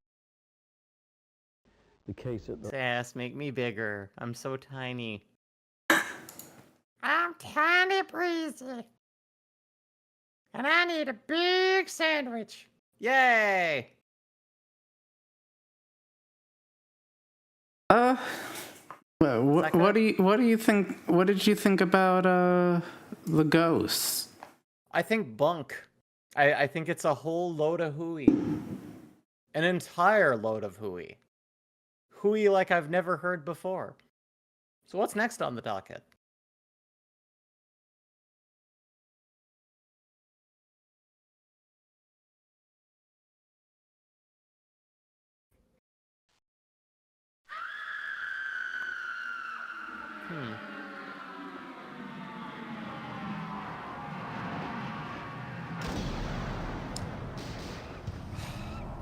The case at the... Sass, make me bigger. I'm so tiny. I'm Tiny Breezy. And I need a big sandwich. Yay! What do you think? What did you think about the ghosts? I think bunk. I think it's a whole load of hooey. An entire load of hooey. Hooey like I've never heard before. So what's next on the docket?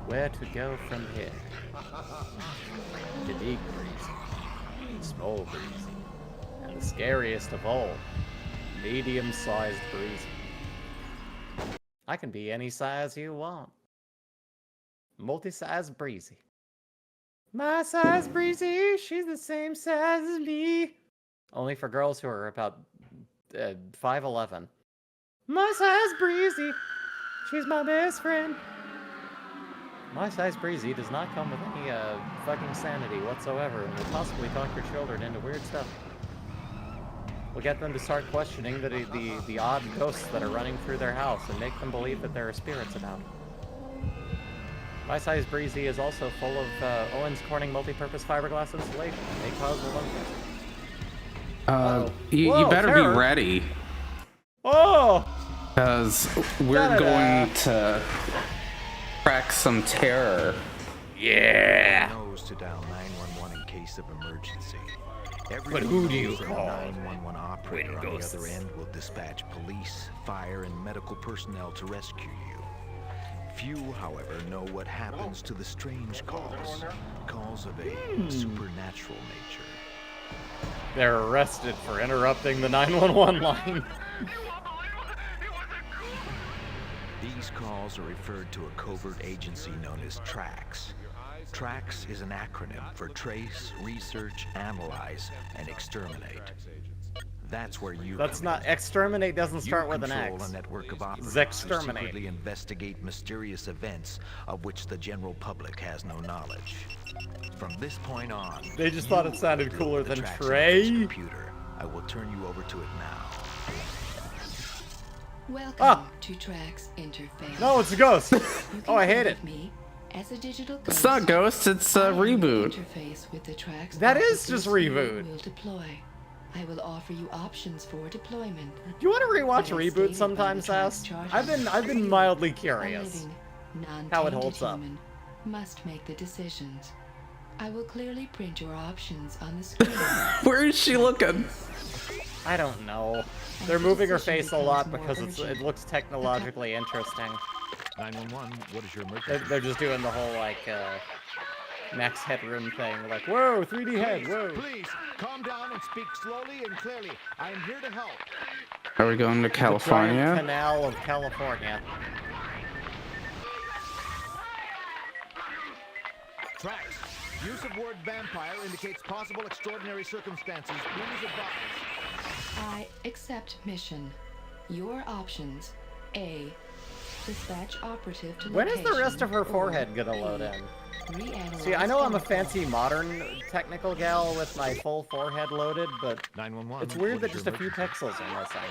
Where to go from here? The big breezy, small breezy, and the scariest of all, medium-sized breezy. I can be any size you want. Multi-size breezy. My size breezy, she's the same size as me. Only for girls who are about 5'11". My size breezy, she's my best friend. My size breezy does not come with any fucking sanity whatsoever, and will possibly talk your children into weird stuff. We'll get them to start questioning the odd ghosts that are running through their house and make them believe that there are spirits about. My size breezy is also full of Owens Corning multi-purpose fiberglass insulation. May cause lung cancer. You better terror. be ready. Oh! Because we're going to crack some terror. Yeah! Knows to dial 911 in case of emergency. But who do you call? 911 operator on the other end will dispatch police, fire, and medical personnel to rescue you. Few, however, know what happens to the strange calls. Calls of a supernatural nature. They're arrested for interrupting the 911 line. These calls are referred to a covert agency known as Traxx. Traxx is an acronym for Trace, Research, Analyze, and Exterminate. That's where you That's not... Exterminate doesn't start with an X. You control a network of operatives Zexterminate. who secretly investigate mysterious events of which the general public has no knowledge. From this point on... They just thought it sounded cooler than Traxx Trey. computer. I will turn you over to it now. Welcome to Traxx Interface. No, it's a ghost. Oh, I hate it. Me as a digital ghost. It's not Ghost, it's a reboot. Interface with the Traxx That is just reboot. will deploy. I will offer you options for deployment. Do you want to rewatch Reboot sometime, Sass? I've been mildly curious how it holds up. Must make the decisions. I will clearly print your options on the screen. Where is she looking? I don't know. They're moving her face a lot because it looks technologically interesting. 911, what is your emergency? They're just doing the whole, like, max headroom thing. Like, whoa, 3D head, whoa. Please, calm down and speak slowly and clearly. I am here to help. Are we going to The California? giant canal of California. Traxx, use of word vampire indicates possible extraordinary circumstances. Please advise. I accept mission. Your options. A. Dispatch operative to When is location. the rest of her or forehead gonna B, load in? reanalyze See, I know I'm a phone fancy calls. modern technical gal with my full forehead loaded, but 911. it's weird what that is just your a few emergency? pixels are missing.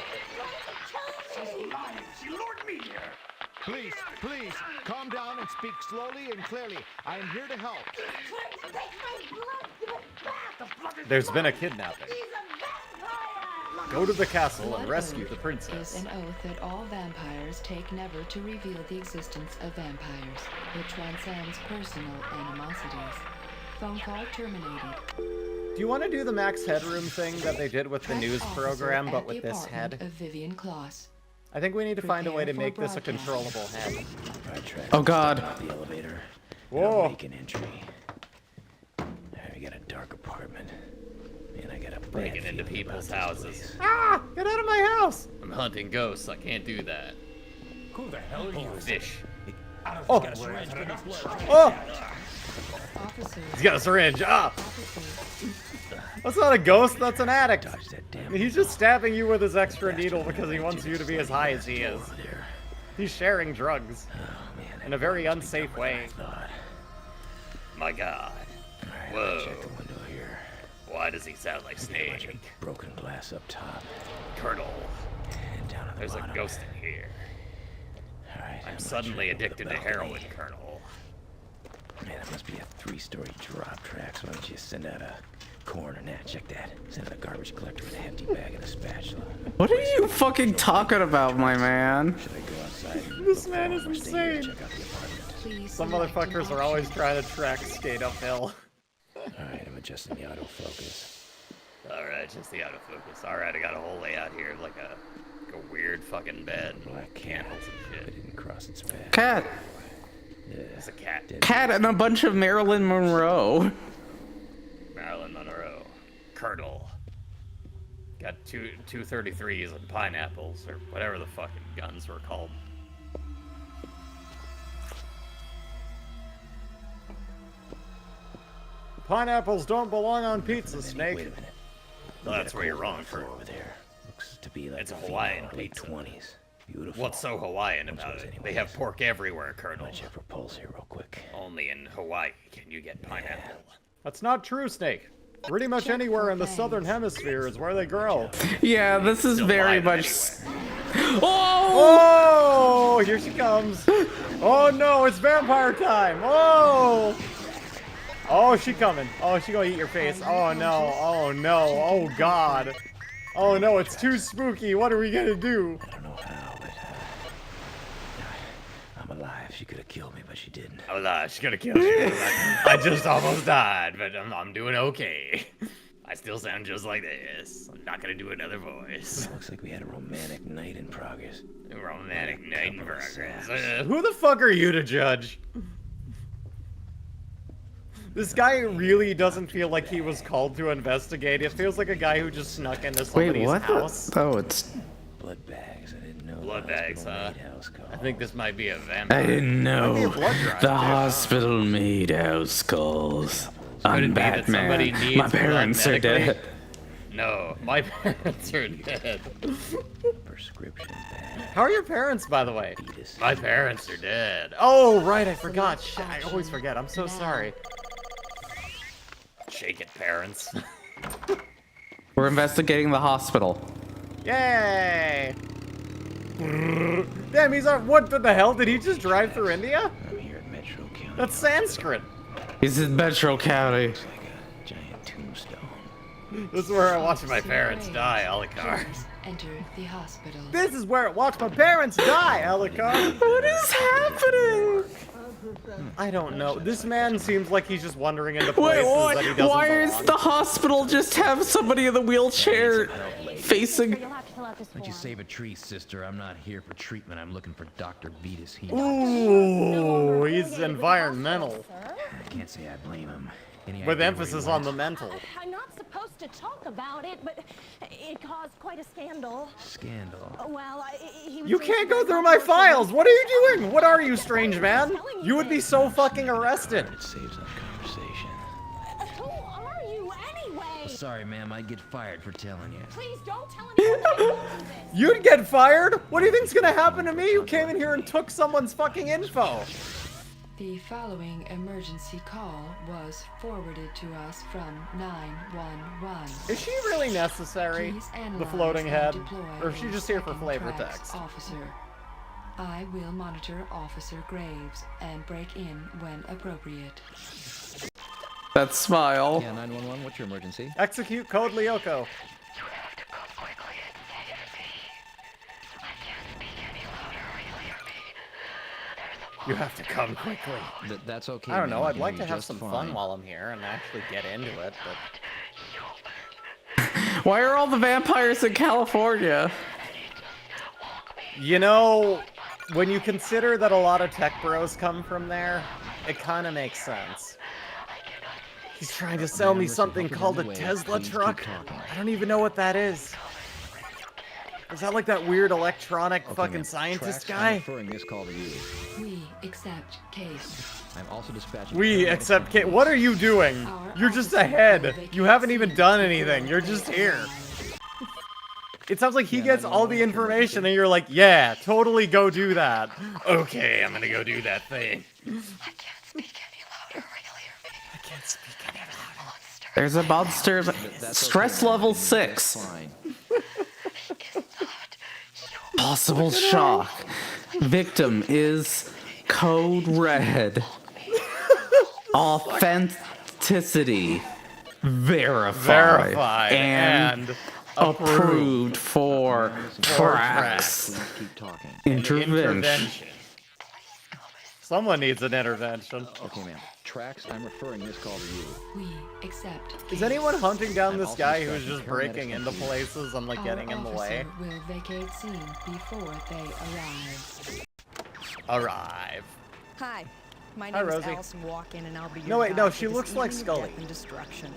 Please, calm down and speak slowly and clearly. I am here to help. There's been a kidnapping. Go to the castle and Blood rescue oath the princess. is an oath that all vampires take never to reveal the existence of vampires. It transcends personal animosities. Phone call terminated. Do you want to do the max headroom thing that they did with the Track news officer program, at but the with this apartment head? Of Vivian Kloss. I think we need to find a way to Prepare make for this a broadcast. controllable head. Oh God. The elevator. Whoa. Make an entry. I got a dark apartment. And I got a Breaking bad into feeling people's about this houses. place. Ah! Get out of my house! I'm hunting ghosts. I can't do that. Who the hell are you? Fish. Oh! Oh! Officers. He's got a syringe. Ah! Officers. That's not a ghost. That's an addict. Dodge that damn He's just stabbing you with his extra needle because he wants you to be as high as he is. over there. He's sharing drugs Oh man. in a very unsafe way. Thought. My God. Alright, Whoa. check the window here. Why does he sound like Bunch Snake? of broken glass up top. Colonel, And down on the there's a bottom. ghost in here. Alright. I'm not suddenly sure over the addicted to balcony. heroin, Colonel. Man, that must be a 3-story drop track. So why don't you send out a coroner? Nah, check that. Send out a garbage collector with a hefty bag and a spatula. What are you fucking talking about, my man? Should I go outside? And This look man for is him or stay here and insane. check out the apartment? Please Some select an motherfuckers are always option. trying to track skate uphill. Alright, I'm adjusting the autofocus. Alright, just the autofocus. Alright, I got a whole layout here, like a weird fucking bed. Black Candles and It shit. didn't cross its path. Cat. Yeah. There's a cat. Cat and a bunch of Marilyn Monroe. Marilyn Monroe. Colonel. Got two 33s and pineapples, or whatever the fucking guns were called. Pineapples don't belong on pizza, Snake. Wait a minute. Well, that's where you're wrong, for Colonel. over there. Looks to be like It's a female Hawaiian late pizza. 20s. Beautiful. What's so Hawaiian Don't about suppose it? anyone They have is. pork everywhere, Colonel. I'm gonna check for pulse here real quick. Only in Hawaii can you get pineapple. That's not true, Snake. Pretty much Check anywhere for in the fangs. southern hemisphere is where they grow. Yeah, this is Still very live much. anywhere. Oh! Oh, here she comes. Oh no, it's vampire time. Oh. Oh, she coming. Oh, she gonna eat your face. Oh no. Oh no. Oh God. Oh no, it's too spooky. What are we gonna do? I don't know how, but I'm alive. She could have killed me, but she didn't. I'm alive. She's gonna kill you. I just almost died, but I'm doing okay. I still sound just like this. I'm not gonna do another voice. Looks like we had a romantic night in progress. Romantic night in Couple of progress. saps. Who the fuck are you to judge? This guy really doesn't feel like he was called to investigate. It feels like a guy who just snuck into somebody's Wait, what? house. Oh, it's. Blood bags. I didn't know. Blood the bags, hospital huh? maid house call. I think this might be a vampire. I didn't Might be a know. blood drive, The too, huh? hospital made house calls. Could I'm it be that somebody Batman. needs My parents blood are dead. medically? No, my parents are dead. Prescription bag. How are your parents, by the way? Fetus. My parents are dead. Oh, right, I forgot. Shit, I always forget. I'm so sorry. Shake it, parents. We're investigating the hospital. Yay! Damn, he's on. What the hell? Did he just drive through India? I'm here at Metro County. That's Sanskrit. He's in Metro County. Looks like a giant tombstone. This is where I watched my parents die, Alucard. Please enter the hospital. This is where I watched my parents die, Alucard. What is happening? I don't know. This man seems like he's just wandering into places that he doesn't Why belong. does the hospital just have somebody in the wheelchair facing? Don't you save a tree, sister? I'm not here for treatment. I'm looking for Dr. Vetus. Ooh, he's environmental. I can't say I blame him. With emphasis on the mental. I'm not supposed to talk about it, but it caused quite a scandal. Scandal? Well, he was You can't go through my files! What are you doing? What are you, strange man? You would be so fucking arrested. It saves that conversation. Who are you anyway? Well, sorry, ma'am. I'd get fired for telling you. Please don't tell anyone I told you this. You'd get fired? What do you think's gonna happen to me? You came in here and took someone's fucking info. The following emergency call was forwarded to us from 911. Is she really necessary? Please The analyze floating and head? deploy Or is she a just here for second flavor Traxx text? Officer. I will monitor Officer Graves and break in when appropriate. That smile. Yeah, 911, what's your emergency? Execute Code Lyoko. You have to come quickly. That's okay. I don't know, ma'am. I'd I'll like hear to you have just some fine. fun while I'm here and actually get into it, but... Why are all the vampires in California? You know, when you consider that a lot of tech bros come from there, it kind of makes sense. He's trying to sell me something called a Tesla truck. I don't even know what that is. Is that like that weird electronic fucking scientist Traxx, guy? I'm referring this call to you. We accept case. I'm also dispatching... We accept Kate. What are you doing? You're just ahead. You haven't even done anything. You're just here. It sounds like he gets all the information and you're like, yeah, totally go do that. Okay, I'm gonna go do that thing. There's a monster. Stress level 6. Possible shock. Victim is code red. Authenticity verified. And approved for Traxx. Keep talking. Intervention. Someone needs an intervention. Okay, ma'am. Traxx, I'm referring this call to you. We accept Is anyone hunting down this also guy who's dispatching just breaking paramedics into and places and like getting in the way? Our officer will vacate scene before they arrive. Arrive. Hi, my Hi, name is Rosie. Allison Walken, and I'll be your No, wait, no, guide she for this looks like evening of Scully. death and destruction.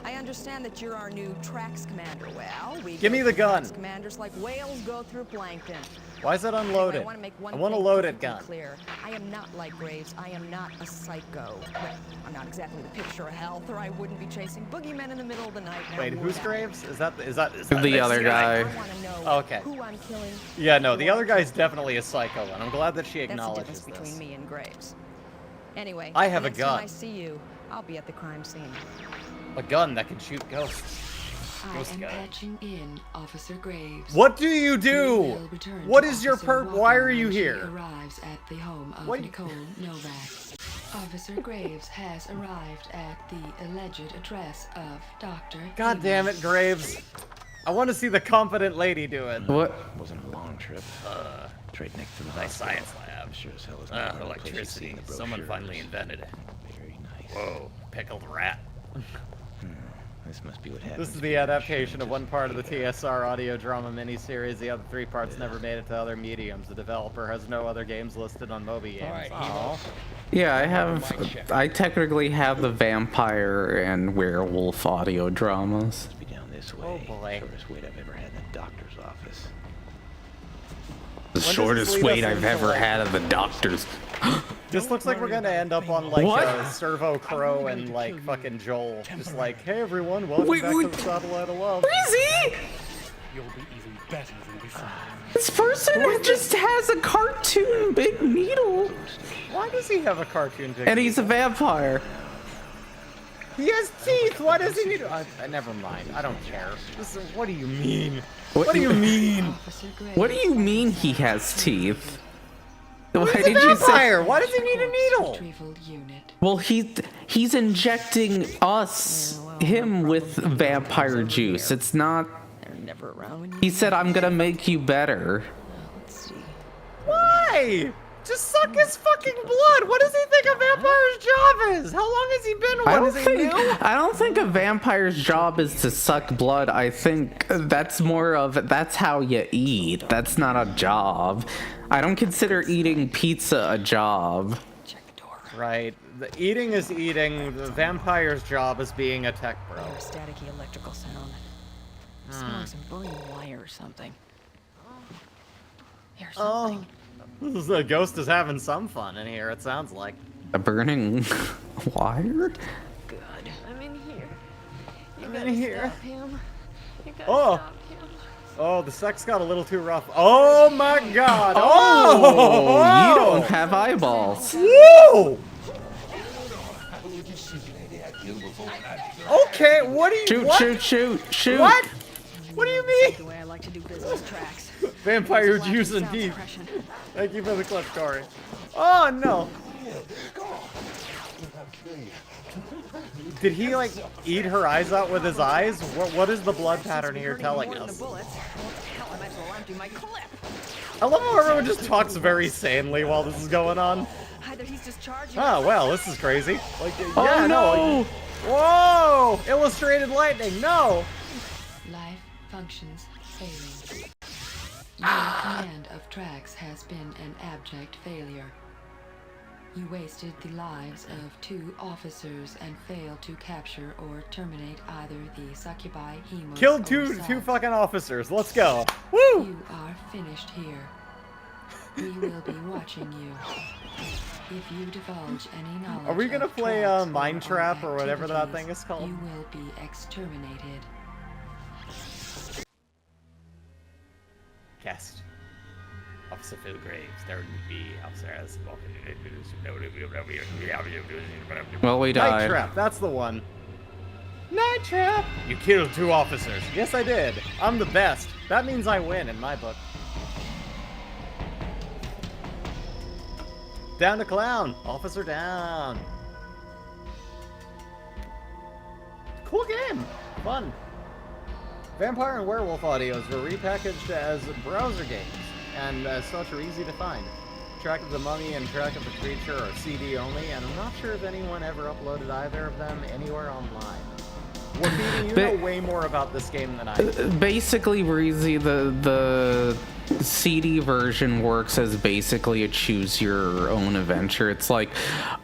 I understand that you're our new Traxx commander. Well, we Give go me the through gun. Traxx commanders like whales go through plankton. Why is that Anyway, unloaded? I want to make one I want a thing loaded perfectly gun. clear. I am not like Graves. I am not a psycho. Well, I'm not exactly the picture of health, or I wouldn't be chasing boogeymen in the middle of the night. Now, Wait, more who's down. Graves? Is that The this other guy. I want to know Okay. who I'm killing. Yeah, no, the who other I'm guy's definitely a psycho, and I'm glad that she That's the acknowledges difference this. between me and Graves. Anyway, I have a next time gun. I see you, I'll be at the crime scene. A gun that can shoot ghosts. I Ghost am gun. patching in Officer Graves. What do you We do? will return What to is your Officer Why are Walken you when she here? Arrives at the home of What- Nicole Novak. Officer Graves has arrived at the alleged address of Dr. God damn it, Graves. I want to see the competent lady do it. What? Wasn't a long trip. It's right next to the Nice hospital. science lab. Sure as hell is not the place you see Electricity. in the Someone brochures. finally invented it. Very nice. Whoa, pickled rat. This must be what happens. This is the adaptation of one part of the TSR audio drama miniseries. The other 3 parts never made it to other mediums. The developer has no other games listed on Moby Games. Aw. Yeah, I technically have the vampire and werewolf audio dramas. Must be down this way. Oh boy. Shortest wait I've ever had in the doctor's office. The does this shortest lead wait us I've into, ever like- had at the doctor's. This looks like we're gonna end up on like What? Servo Crow and like fucking Joel. Just like, hey everyone, welcome Wait, back wait. to the Satellite of Love. Breezy! You'll be even better than before. This person just has a cartoon big needle. Why does he have a cartoon picture? And he's a vampire. He has teeth! Why does he need... never mind. I don't care. What do you mean? What do you mean? Officer Graves What do you mean he has teeth? Why He's a did you say? vampire! Why does he need a needle? retrieval unit. Well, he's injecting him with vampire juice. It's not. They're never around when you He said, "I'm gonna make you better." Let's see. Why? Just suck his fucking blood. What does he think a vampire's job is? How long has he been one? Is he new? I don't think a vampire's job is to suck blood. I think that's more of that's how you eat. That's not a job. I don't consider eating pizza a job. Right. The eating is eating. The vampire's job is being a tech bro. Or a staticky electrical sound. Smelling some burning wire or something. Here's something. The ghost is having some fun in here, it sounds like. A burning wire? Good. I'm in here. I'm in here. Stop him. You gotta Oh! stop him. Oh, the sex got a little too rough. Oh my god! Oh! You don't have eyeballs. Woo! Okay, what do you Shoot! What? What do you mean? The way I like to do business, Traxx. Vampire juice and teeth. Thank you for the clip, Corey. Oh no! Did he like eat her eyes out with his eyes? What is the blood pattern here telling us? I love how everyone just talks very sanely while this is going on. Oh well, this is crazy. Like, yeah, no. Whoa! Illustrated lightning, no! Life functions failing. Your command of Traxx has been an abject failure. You wasted the lives of 2 officers and failed to capture or terminate either the succubi hemos. Killed or two fucking officers. Let's go. Woo! You are finished here. We will be watching you. If you divulge any knowledge Are we gonna of play Traxx Mind or Trap or whatever that activities, thing is called? You will be exterminated. Cast. Officer Phil Graves. There would be Officer as Well, we died. Night Trap. That's the one. Night Trap. You killed 2 officers. Yes, I did. I'm the best. That means I win in my book. Down to clown. Officer down. Cool game. Fun. Vampire and Werewolf audios were repackaged as browser games, and as such are easy to find. Track of the Mummy and Track of the Creature are CD only, and I'm not sure if anyone ever uploaded either of them anywhere online. Wafidi, you know way more about this game than I do. Basically, Breezy, the CD version works as basically a choose your own adventure. It's like,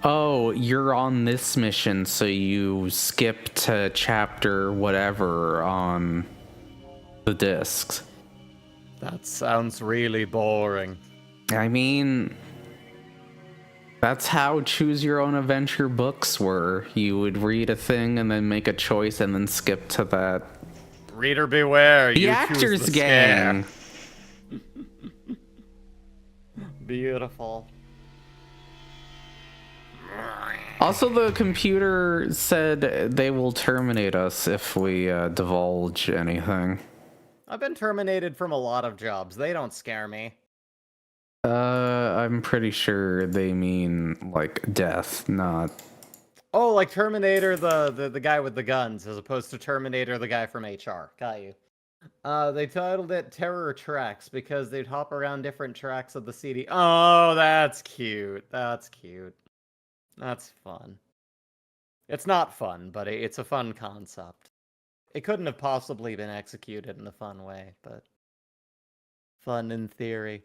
oh, you're on this mission, so you skip to chapter whatever on the discs. That sounds really boring. I mean, that's how choose your own adventure books were. You would read a thing and then make a choice and then skip to that. Reader beware. The you Actors choose the Gang. scare. Beautiful. Also, the computer said they will terminate us if we divulge anything. I've been terminated from a lot of jobs. They don't scare me. I'm pretty sure they mean like death, not. Oh, like Terminator, the guy with the guns, as opposed to Terminator, the guy from HR. Got you. They titled it Terror Tracks because they'd hop around different tracks of the CD. Oh, that's cute. That's cute. That's fun. It's not fun, but it's a fun concept. It couldn't have possibly been executed in a fun way, but fun in theory.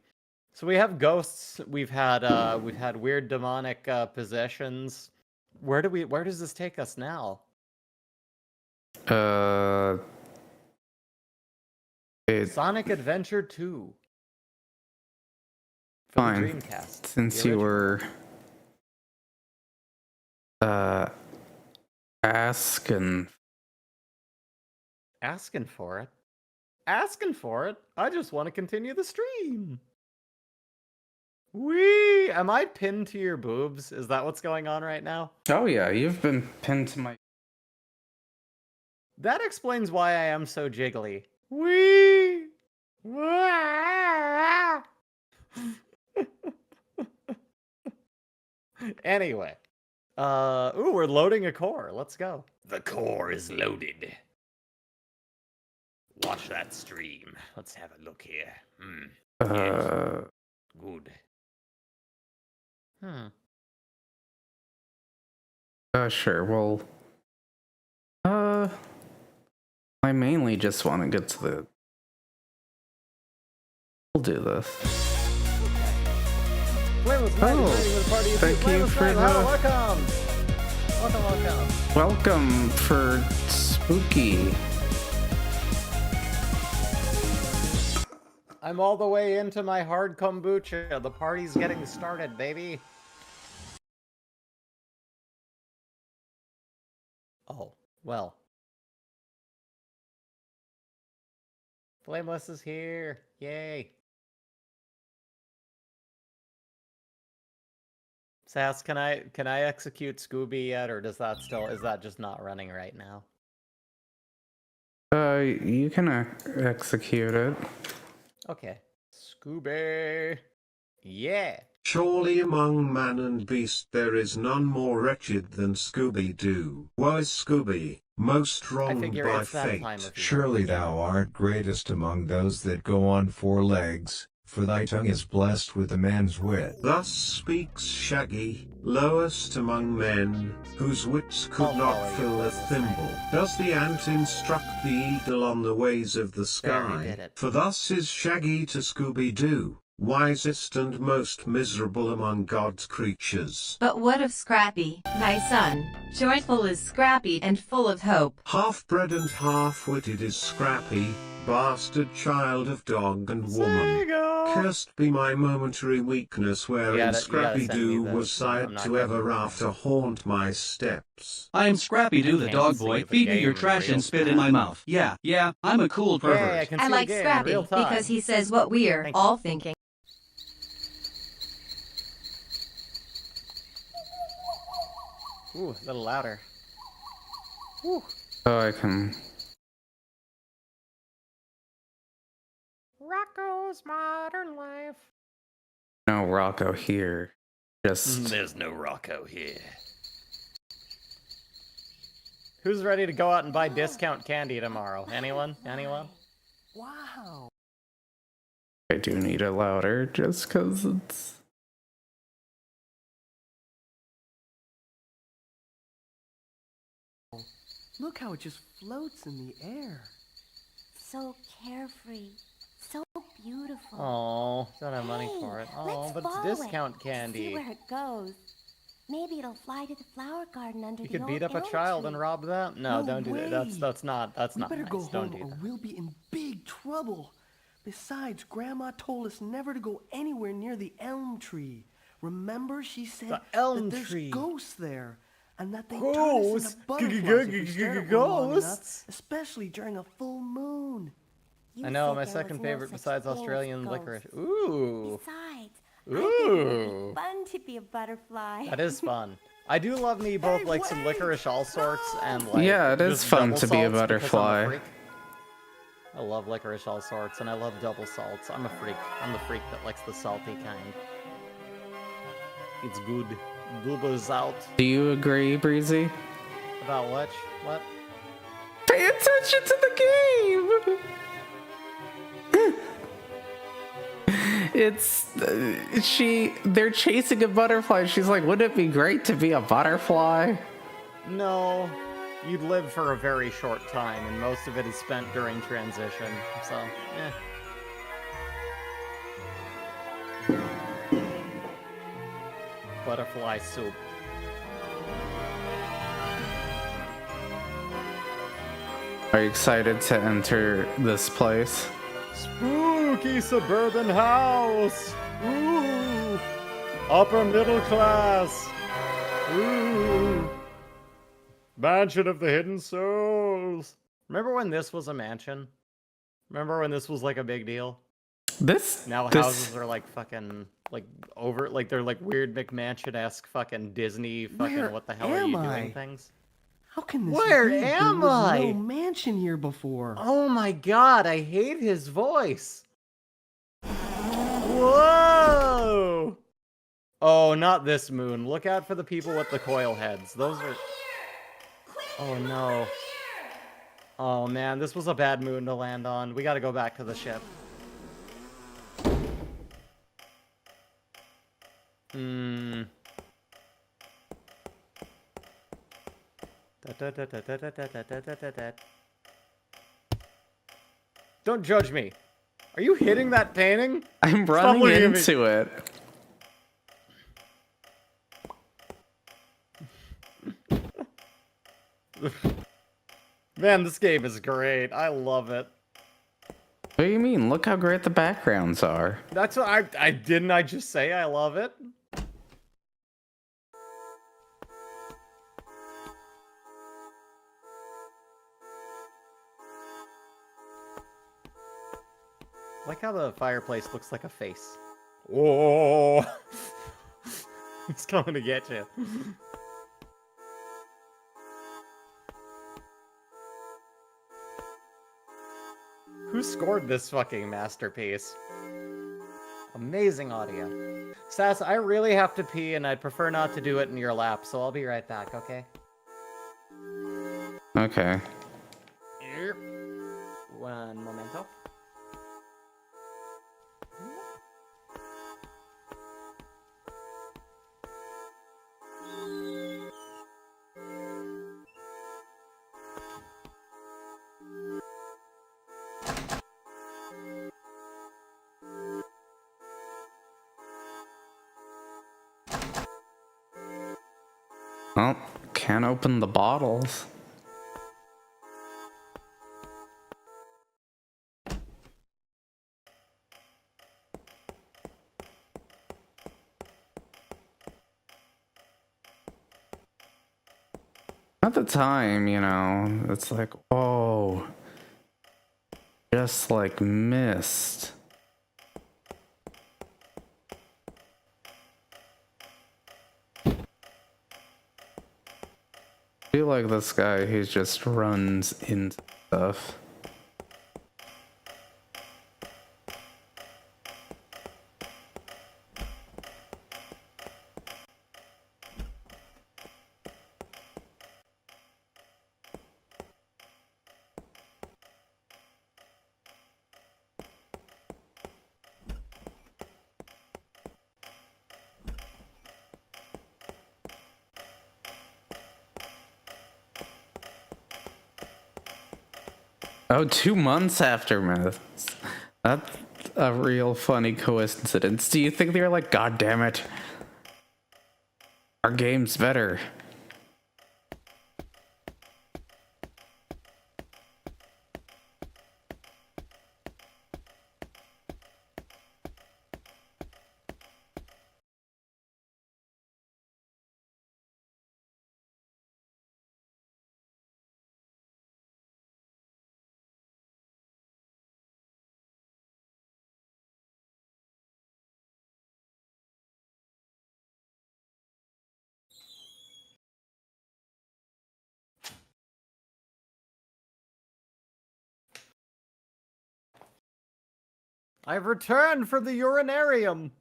So we have ghosts. We've had weird demonic possessions. Where does this take us now? Sonic Adventure 2. For Fine. the Dreamcast. Since you were asking for it. Asking for it? I just want to continue the stream. Wee! Am I pinned to your boobs? Is that what's going on right now? Oh yeah, you've been pinned to my. That explains why I am so jiggly. Wee! Anyway. Ooh, we're loading a core. Let's go. The core is loaded. Watch that stream. Let's have a look here. Yes. Good. Sure. Well, I mainly just want to get to the. We'll do this. Flameless Knight is joining the party. Thank you Flameless for Knight, the. welcome. Welcome for spooky. I'm all the way into my hard kombucha. The party's getting started, baby. Oh, well. Flameless is here. Yay. Sass, can I execute Scooby yet, or is that just not running right now? You can execute it. Okay. Scooby. Yeah. Surely among man and beast there is none more wretched than Scooby-Doo. Wise Scooby, most wronged by fate. Surely thou art greatest among those that go on 4 legs, for thy tongue is blessed with a man's wit. Thus speaks Shaggy, lowest among men, whose wits could not fill a thimble. Does the ant instruct the eagle on the ways of the sky? For thus is Shaggy to Scooby-Doo, wisest and most miserable among God's creatures. But what of Scrappy, thy son? Joyful is Scrappy and full of hope. Half-bred and half-witted is Scrappy, bastard child of dog and woman. Sega! Cursed be my momentary weakness wherein Scrappy-Doo was sired to ever after haunt my steps. I am Scrappy-Doo the dog boy. Feed me your trash and spit in my mouth. Yeah, I'm a cool pervert. I like Scrappy because he says what we're all thinking. Ooh, a little louder. Ooh. Oh, I can. Rocco's Modern Life. No Rocco here. Just. There's no Rocco here. Who's ready to go out and buy discount candy tomorrow? Anyone? Anyone? Wow. I do need it louder just because it's. Look how it just floats in the air. So carefree. So beautiful. Oh, don't have money for it. Oh, but it's discount candy. See where it goes. Maybe it'll fly to the flower garden under You the could old beat up a elm child tree. and rob them? No, don't do that. That's not We better nice. go home Don't do or that. we'll be in big trouble. Besides, Grandma told us never to go anywhere near the elm tree. Remember, she said The elm that there's tree. ghosts there, and that they turn us into butterflies if we stare at one long enough, Ghosts? especially during a full moon. I know, my second favorite besides Australian licorice. Ooh. Besides, Ooh. fun to be a butterfly. That is fun. I do love me both like some licorice all sorts and like Yeah, it is just fun double to be a salts because I'm butterfly. freak. I love licorice all sorts and I love double salts. I'm a freak. I'm the freak that likes the salty kind. It's good. Double salt. Do you agree, Breezy? About what? What? Pay attention to the game! It's they're chasing a butterfly. She's like, wouldn't it be great to be a butterfly? No. You'd live for a very short time, and most of it is spent during transition, so, Butterfly soup. Are you excited to enter this place? Spooky suburban house! Ooh! Upper middle class! Ooh! Mansion of the Hidden Souls! Remember when this was a mansion? Remember when this was like a big deal? Now houses are like fucking, like over, like they're like weird McMansion-esque fucking Disney fucking Where what the hell are you am doing I? things? How can this Where be? am There was I? no mansion here before. Oh my god, I hate his voice! Whoa! Oh, not this moon. Look out for the people with the coil heads. Those are... Oh no. Oh man, this was a bad moon to land on. We gotta go back to the ship. Don't judge me. Are you hitting that painting? I'm running into it. Man, this game is great. I love it. What do you mean? Look how great the backgrounds are. That's what I didn't I just say I love it? Like how the fireplace looks like a face. Whoa! It's coming to get you. Who scored this fucking masterpiece? Amazing audio. Sass, I really have to pee and I'd prefer not to do it in your lap, so I'll be right back, okay? Okay. Yep. One momento. Well, can't open the bottles. At the time, you know, it's like, whoa, just like missed. I feel like this guy who just runs into stuff. Oh, 2 months after myths. That's a real funny coincidence. Do you think they're like, God damn it, our game's better? I've returned from the urinarium.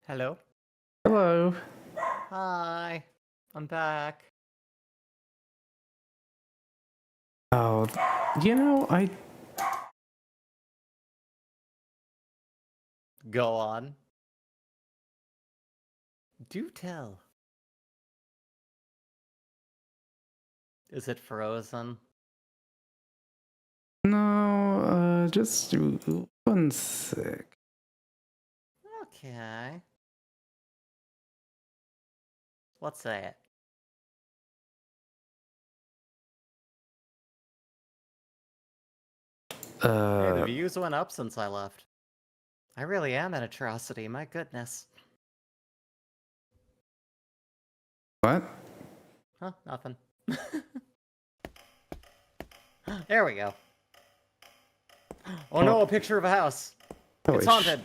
Hello? Hello. Hi. I'm back. Oh, you know, Go on. Do tell. Is it frozen? No, just 1 sec. Okay. Let's say it. Hey, the views went up since I left. I really am an atrocity, my goodness. What? Huh, nothing. There we go. Oh no, a picture of a house. Holy It's haunted.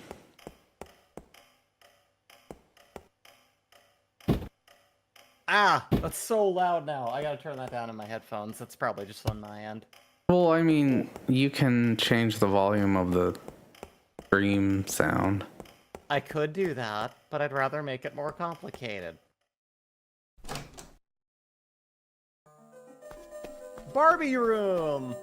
Ah, that's so loud now. I gotta turn that down in my headphones. That's probably just on my end. Well, I mean, you can change the volume of the stream sound. I could do that, but I'd rather make it more complicated. Barbie room!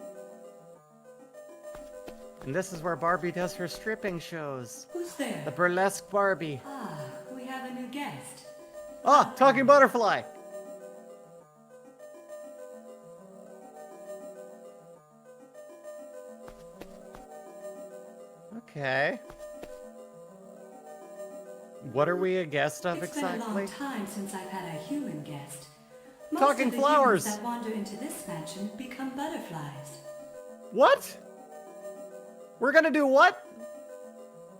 And this is where Barbie does her stripping shows. Who's there? The burlesque Barbie. Ah, we have a new guest. Ah, talking butterfly. Okay. What are we a guest of exactly? It's been a long time since I've had a human guest. Most Talking of the flowers. humans that wander into this mansion become butterflies. What? We're gonna do what?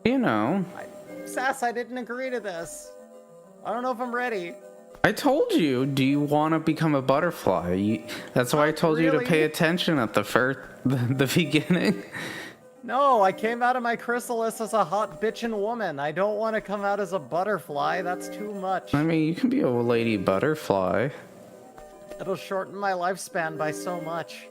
You know. Sass, I didn't agree to this. I don't know if I'm ready. I told you, do you want to become a butterfly? That's why I told you to pay attention at the beginning. No, I came out of my chrysalis as a hot bitchin' woman. I don't want to come out as a butterfly. That's too much. I mean, you can be a lady butterfly. It'll shorten my lifespan by so much.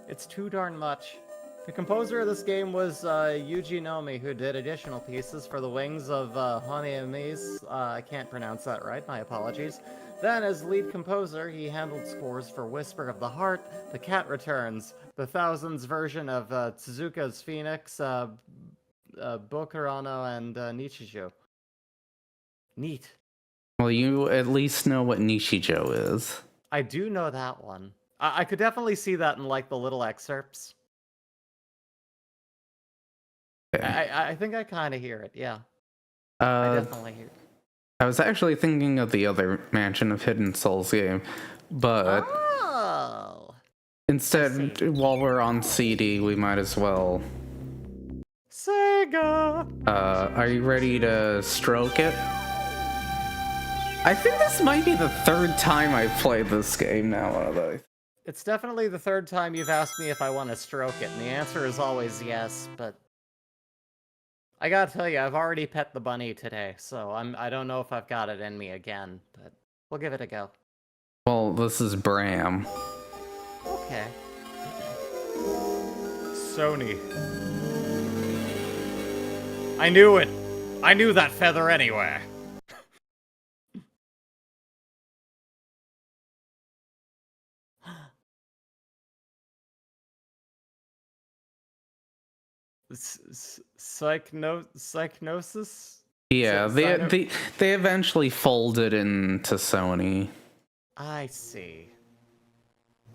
It's too darn much. The composer of this game was Yuji Nomi, who did additional pieces for the wings of Honeyami's. I can't pronounce that right, my apologies. Then, as lead composer, he handled scores for Whisper of the Heart, The Cat Returns, the Thousands version of Tsuzuka's Phoenix, Bokurano, and Nichijou. Neat. Well, you at least know what Nichijou is. I do know that one. I could definitely see that in, like, the little excerpts. Okay. I think I kind of hear it, yeah. I definitely hear it. I was actually thinking of the other Mansion of Hidden Souls game, but instead, while we're on CD, we might as well. Sega! Are you ready to stroke it? I think this might be the third time I've played this game now, although. It's definitely the third time you've asked me if I want to stroke it, and the answer is always yes, but I gotta tell you, I've already pet the bunny today, so I don't know if I've got it in me again, but we'll give it a go. Well, this is Bram. Okay. Sony. I knew it! I knew that feather anywhere! Psychnosis? Yeah, they eventually folded into Sony. I see.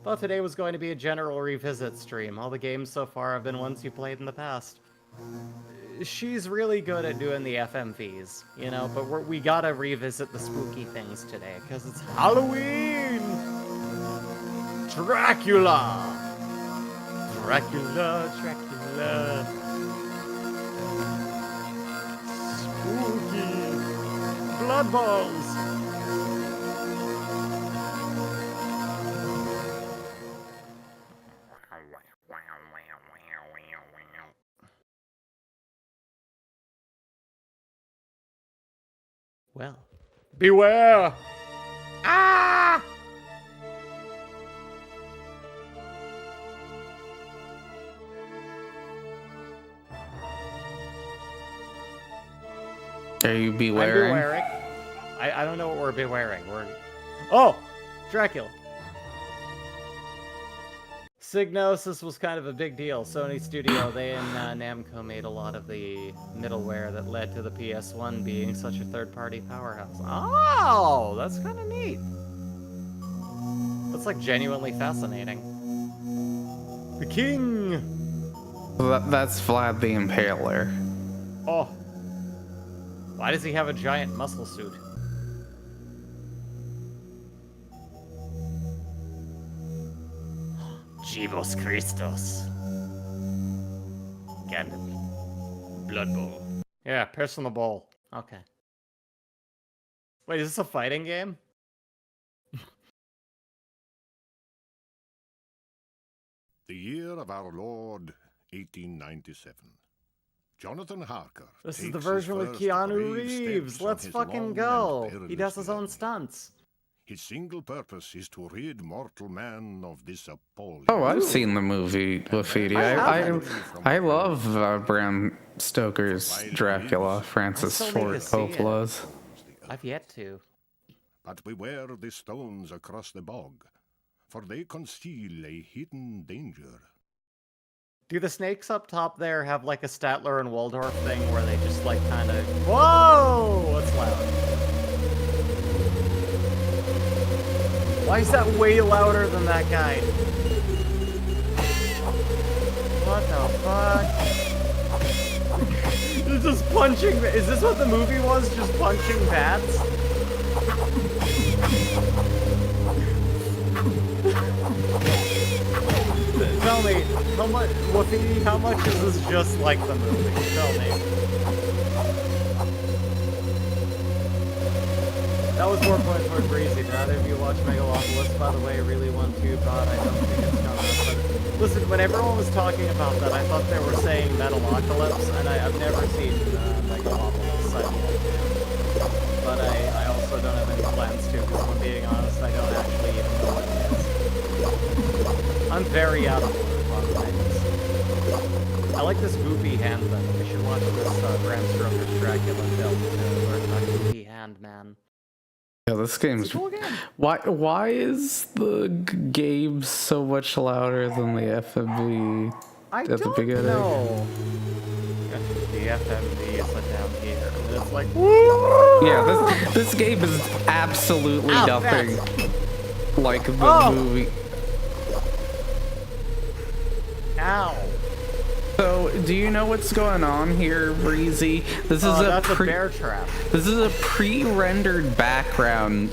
Thought today was going to be a general revisit stream. All the games so far have been ones you played in the past. She's really good at doing the FMVs, you know, but we gotta revisit the spooky things today, because it's Halloween! Dracula! Dracula, Dracula. Spooky. Blood balls. Well, beware! Ah! Are you I'm bewaring? bewaring. I don't know what we're bewaring. Oh! Dracula. Psygnosis was kind of a big deal. Sony Studio, they and Namco made a lot of the middleware that led to the PS1 being such a third-party powerhouse. Oh! That's kind of neat. That's like genuinely fascinating. The King! That's Vlad the Impaler. Oh. Why does he have a giant muscle suit? Jivos Christos. Gandalf. Blood Bowl. Yeah, personal bowl. Okay. Wait, is this a fighting game? The year of our Lord, 1897. Jonathan Harker. This is takes the his version with first Keanu brave Reeves. steps on Let's his fucking long go. and He does perilous his own journey. stunts. His single purpose is to rid mortal man of this appalling. Oh, I've seen the movie Graffiti. I love Bram Stoker's Dracula, Francis Ford Coppola's. I've yet to. But beware the stones across the bog, for they conceal a hidden danger. Do the snakes up top there have like a Statler and Waldorf thing where they just like kind of... Whoa! That's loud. Why is that way louder than that guy? What the fuck? It's just punching... Is this what the movie was? Just punching bats? Tell me, how much, Woofy, how much is this just like the movie? Tell me. That was more point for Breezy. Did either of you watch Megalopolis, by the way? Really want to, but I don't think it's coming up. But listen, when everyone was talking about that, I thought they were saying Metalocalypse, and I've never seen Megalopolis. But I also don't have any plans to, because if I'm being honest, I don't actually even know what it is. I'm very out of order on things. I like this goopy hand thing. We should watch this Bram Stoker's Dracula film to learn about goopy hand, man. Yeah, this game's... It's a cool game. Why is the game so much louder than the FMV I at the don't beginning? know. The FMV is down here, and it's like... Yeah, this game is absolutely nothing like the movie. Ow. So, do you know what's going on here, Breezy? This is that's a bear trap. This is a pre-rendered background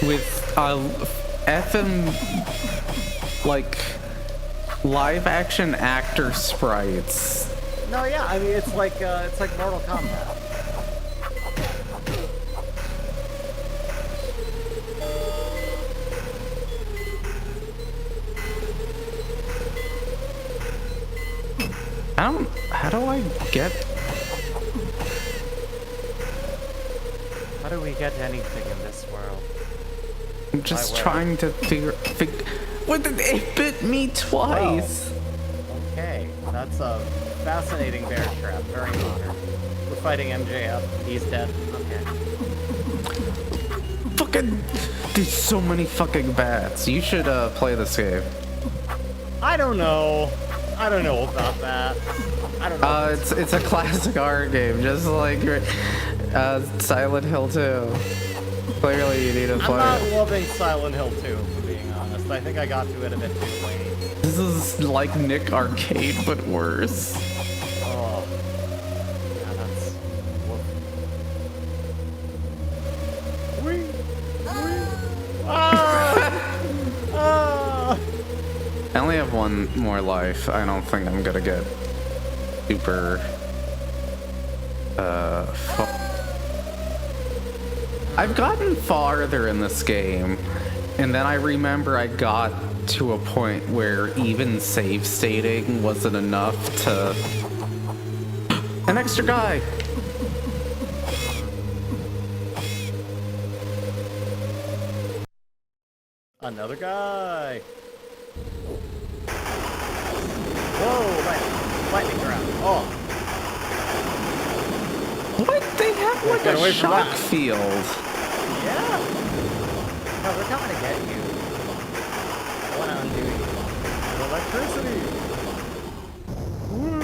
with like live-action actor sprites. No, yeah, I mean it's like Mortal Kombat. How do I get... How do we get anything in this world? I'm just trying to figure... What did it bit me twice? Well, okay, that's a fascinating bear trap, very modern. We're fighting MJF, he's dead, okay. Fucking... There's so many fucking bats. You should play this game. I don't know. I don't know about that. I don't know. It's a classic horror game, just like Silent Hill 2. Clearly, you need to play I'm not it. loving Silent Hill 2, if I'm being honest. I think I got to it a bit too late. This is like Nick Arcade, but worse. Oh. Yeah, that's... Whee! Ah! Ah! I only have one more life. I don't think I'm gonna get super... I've gotten farther in this game, and then I remember I got to a point where even save stating wasn't enough to... An extra guy! Another guy! Whoa, lightning round. Oh. What? They have like a shock field. Yeah. No, they're coming to get you. I want to undo you. With electricity. Woo.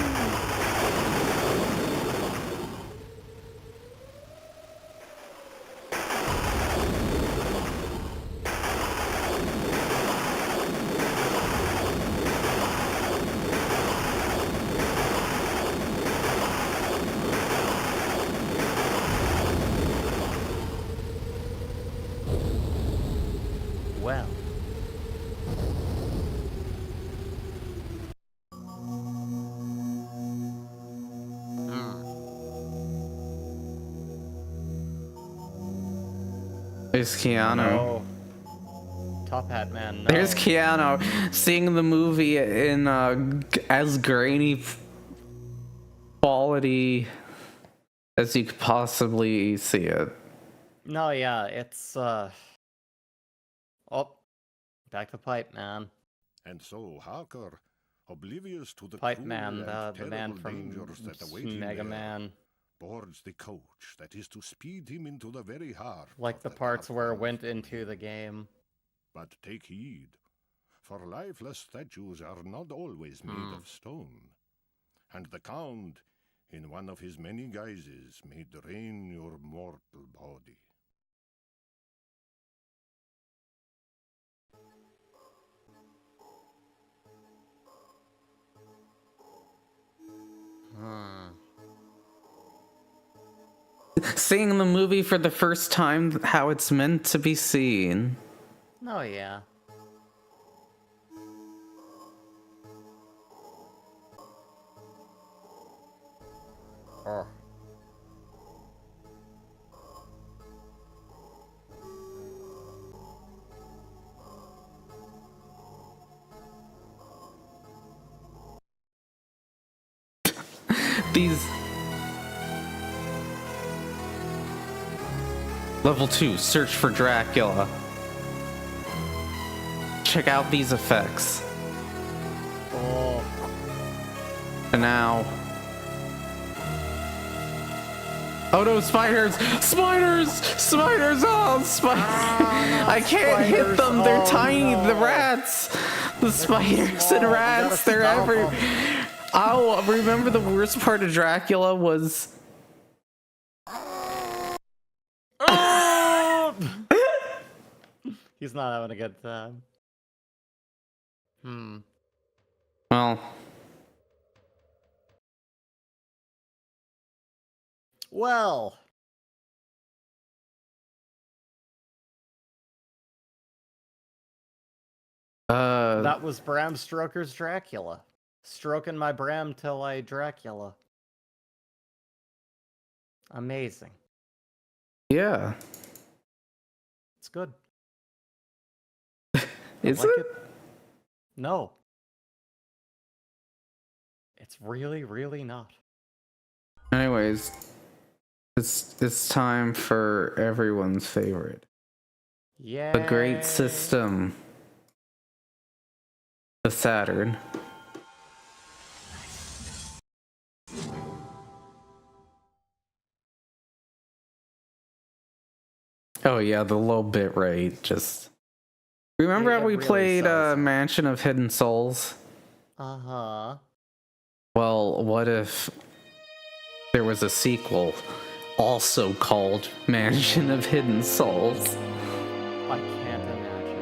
Well. There's Keanu. No. Top Hat Man. No. There's Keanu seeing the movie in as grainy quality as you could possibly see it. No, yeah, it's Oh, back to Pipe Man. And so Harker, oblivious to the Pipe cruel Man, and the man terrible from dangers that await him Mega there, Man. boards the coach that is to speed him into the very heart. Like the parts where it went into the game. But take heed, for lifeless statues are not always made of stone. And the Count, in one of his many guises, may drain your mortal body. Seeing the movie for the first time how it's meant to be seen. Oh, yeah. Oh. These... Level 2, search for Dracula. Check out these effects. Oh. And now... Oh no, spiders! Spiders! Spiders! Oh, spiders! I can't hit them, they're tiny, the rats! The spiders and rats, they're everywhere. Oh, remember the worst part of Dracula was... He's not having a good time. Well... Well... That was Bram Stoker's Dracula. Stroking my Bram till I Dracula. Amazing. Yeah. It's good. Is like it? No. It's really, really not. Anyways, it's time for everyone's favorite. Yeah. The great system. The Saturn. Oh yeah, the low bit rate, just... Remember how we really played sucks. Mansion of Hidden Souls? Uh-huh. Well, what if there was a sequel also called Mansion of Hidden Souls? I can't imagine.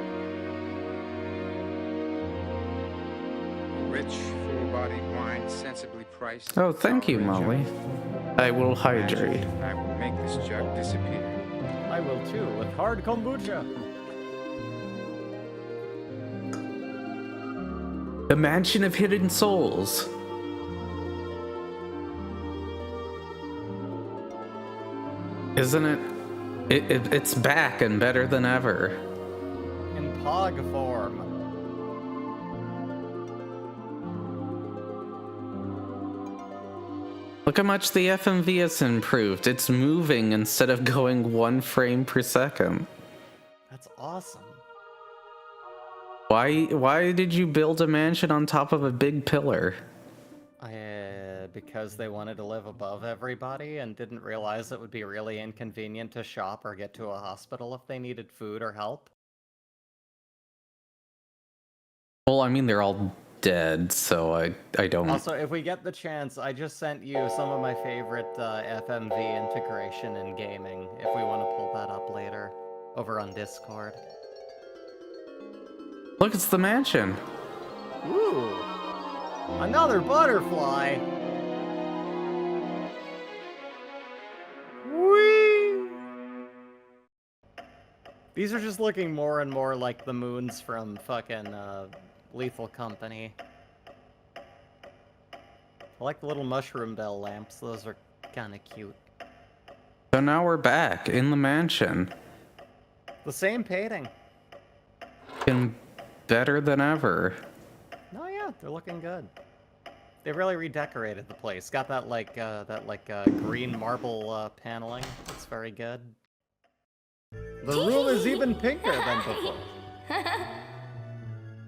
Rich, full-bodied wine, sensibly priced. Oh, thank you, Molly. I will hydrate. I will make this jug disappear. I will too, with hard kombucha. The Mansion of Hidden Souls. Isn't it? It's back and better than ever. In POG form. Look how much the FMV has improved. It's moving instead of going 1 frame per second. That's awesome. Why did you build a mansion on top of a big pillar? Because they wanted to live above everybody and didn't realize it would be really inconvenient to shop or get to a hospital if they needed food or help. Well, I mean, they're all dead, so I don't... Also, if we get the chance, I just sent you some of my favorite FMV integration in gaming, if we want to pull that up later, over on Discord. Look, it's the mansion. Ooh! Another butterfly! Whee! These are just looking more and more like the moons from fucking Lethal Company. I like the little mushroom bell lamps, those are kind of cute. So now we're back in the mansion. The same painting. And better than ever. Oh yeah, they're looking good. They really redecorated the place. Got that green marble paneling. It's very good. The room is even pinker than before.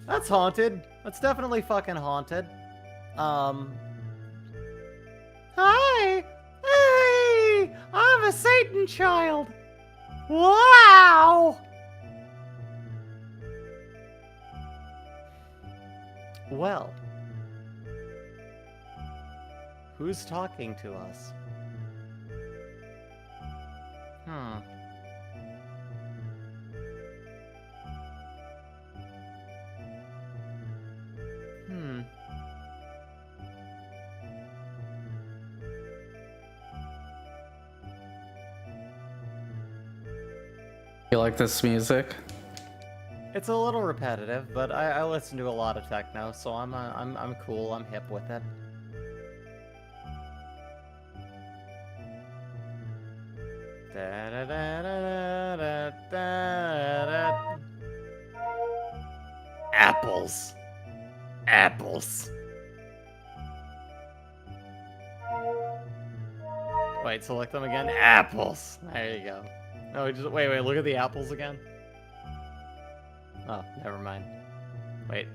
That's haunted. That's definitely fucking haunted. Hi! Hey! I'm a Satan child! Wow! Well. Who's talking to us? You like this music? It's a little repetitive, but I listen to a lot of techno, so I'm cool. I'm hip with it. Apples. Apples. Wait, select them again. Apples. There you go. No, just wait. Look at the apples again. Oh, never mind. Wait.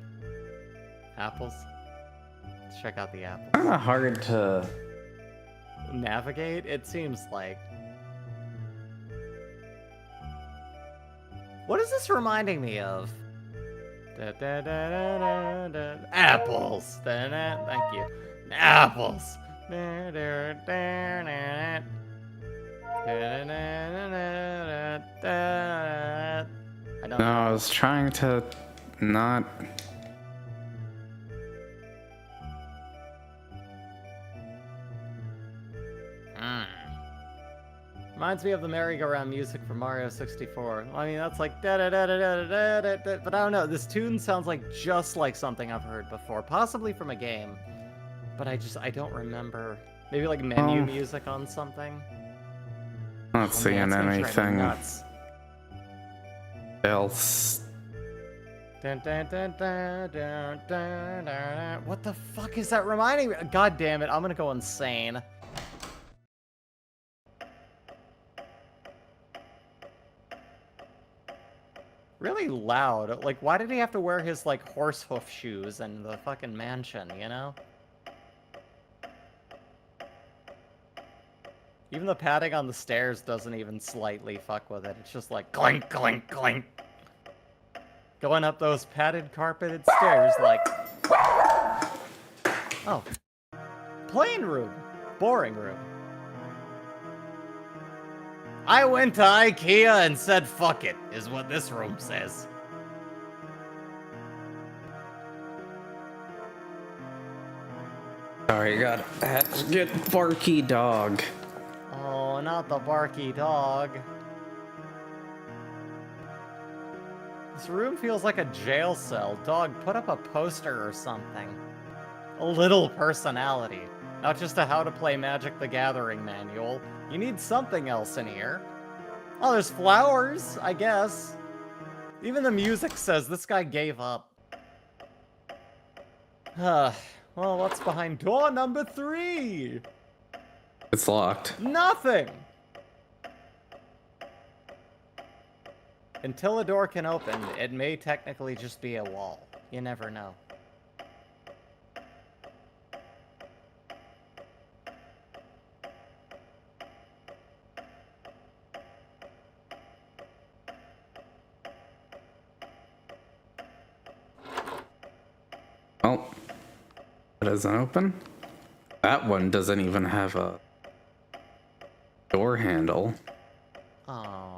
Apples. Let's check out the apples. Kind of hard to navigate. It seems like. What is this reminding me of? Apples. Thank you. Apples. I don't know. I was trying to not. Reminds me of the merry-go-round music from Mario 64. I mean, that's like da da da da da da da da. But I don't know. This tune sounds like just like something I've heard before, possibly from a game. But I don't remember. Maybe like menu music on something. Not seeing anything nuts. else. Dun, dun, dun, dun, dun, dun, dun. What the fuck is that reminding me? God damn it! I'm gonna go insane. Really loud. Like, why did he have to wear his, like, horse hoof shoes in the fucking mansion, you know? Even the padding on the stairs doesn't even slightly fuck with it. It's just like, clink, clink, clink. Going up those padded, carpeted stairs like... Oh. Plain room. Boring room. I went to IKEA and said fuck it, is what this room says. Sorry, had to get barky dog. Oh, not the barky dog. This room feels like a jail cell. Dog, put up a poster or something. A little personality. Not just a How to Play Magic the Gathering manual. You need something else in here. Oh, there's flowers, I guess. Even the music says this guy gave up. Well, what's behind door number 3? It's locked. Nothing! Until a door can open, it may technically just be a wall. You never know. Oh, it doesn't open. That one doesn't even have a door handle. Aww.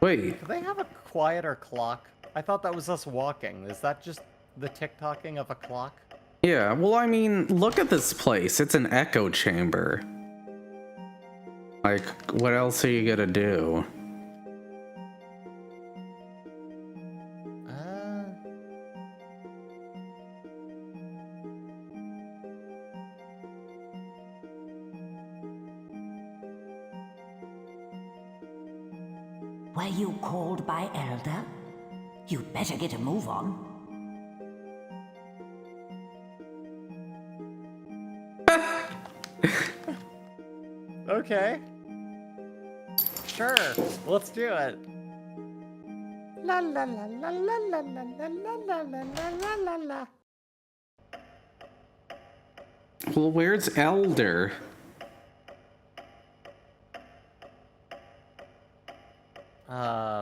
Wait. Do they have a quieter clock? I thought that was us walking. Is that just the tick-tocking of a clock? Yeah, well, I mean, look at this place. It's an echo chamber. Like, what else are you gonna do? Were you called by Elder? You'd better get a move on. Okay. Sure, let's do it. La la la la la la la la la la la la la. Well, where's Elder?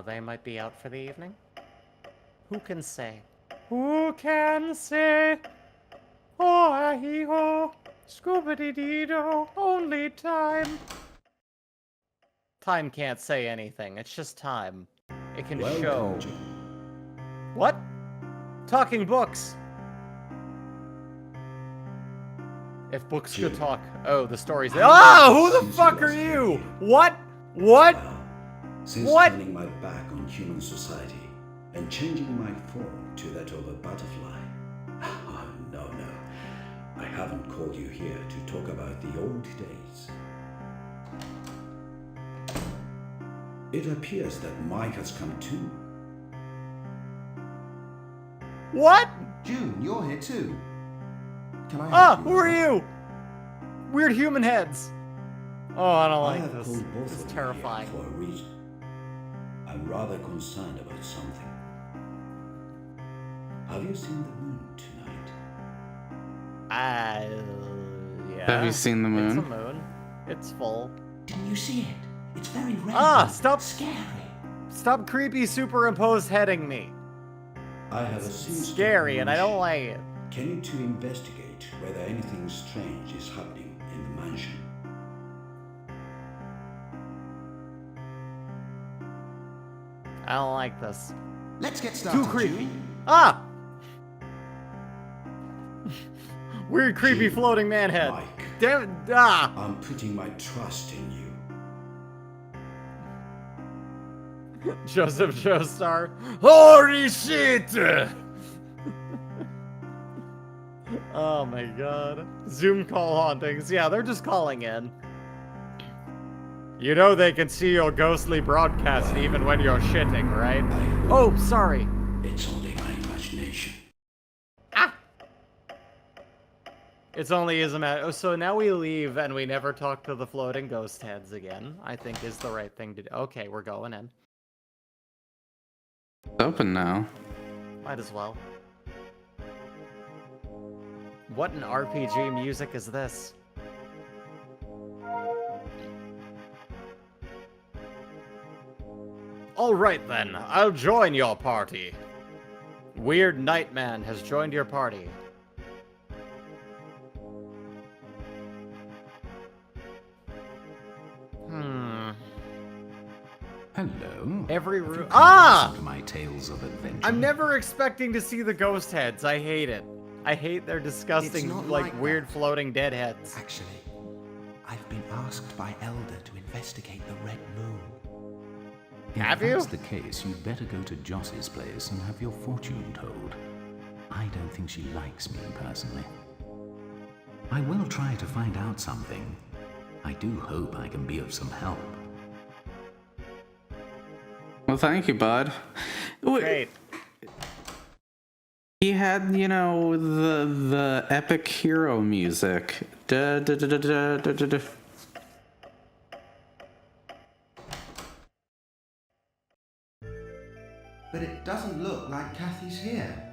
They might be out for the evening. Who can say? Who can say? Oh, ah, hee ho, scoobity-dee-do, only time. Time can't say anything, it's just time. It can show. What? Talking books! If books could talk. Oh, the stories. Ah! Who the fuck are you? What? What? Since What? turning my back on human society and changing my form to that of a butterfly. Oh, no. I haven't called you here to talk about the old days. It appears that Mike has come too. What? June, you're here too. Can I help you? Who are you? Weird human heads. Oh, I don't like have this. called both It's of you terrifying. here for a reason. I'm rather concerned about something. Have you seen the moon tonight? Yeah. Have you seen the moon? It's a moon. It's full. Didn't you see it? It's very red. Stop! Scary. Stop creepy superimposed heading me. I have a It's sinister scary and I don't notion. like it. Can you two investigate whether anything strange is happening in the mansion? I don't like this. Let's get started. Too creepy. Ah! Weird, creepy floating man head. Mike. Damn it. Ah! I'm putting my trust in you. Joseph Joestar. Holy shit! Oh my god. Zoom call hauntings. Yeah, they're just calling in. You know they can see your ghostly broadcast even when you're shitting, right? Oh, sorry. It's only my imagination. It's only his imagination. Oh, so now we leave and we never talk to the floating ghost heads again, I think is the right thing to do. Okay, we're going in. It's open now. Might as well. What an RPG music is this? Alright then, I'll join your party. Weird Nightman has joined your party. Hello. Every room. To my tales of adventure. I'm never expecting to see the ghost heads. I hate it. I hate their disgusting, not like like weird floating dead heads. Actually, I've been asked by Elder to investigate the Red Moon. Have If you? that's the case, you'd better go to Joss's place and have your fortune told. I don't think she likes me personally. I will try to find out something. I do hope I can be of some help. Well, thank you, bud. Great. He had, you know, the epic hero music. Da, da, da, da, da, da, da, da. But it doesn't look like Kathy's here.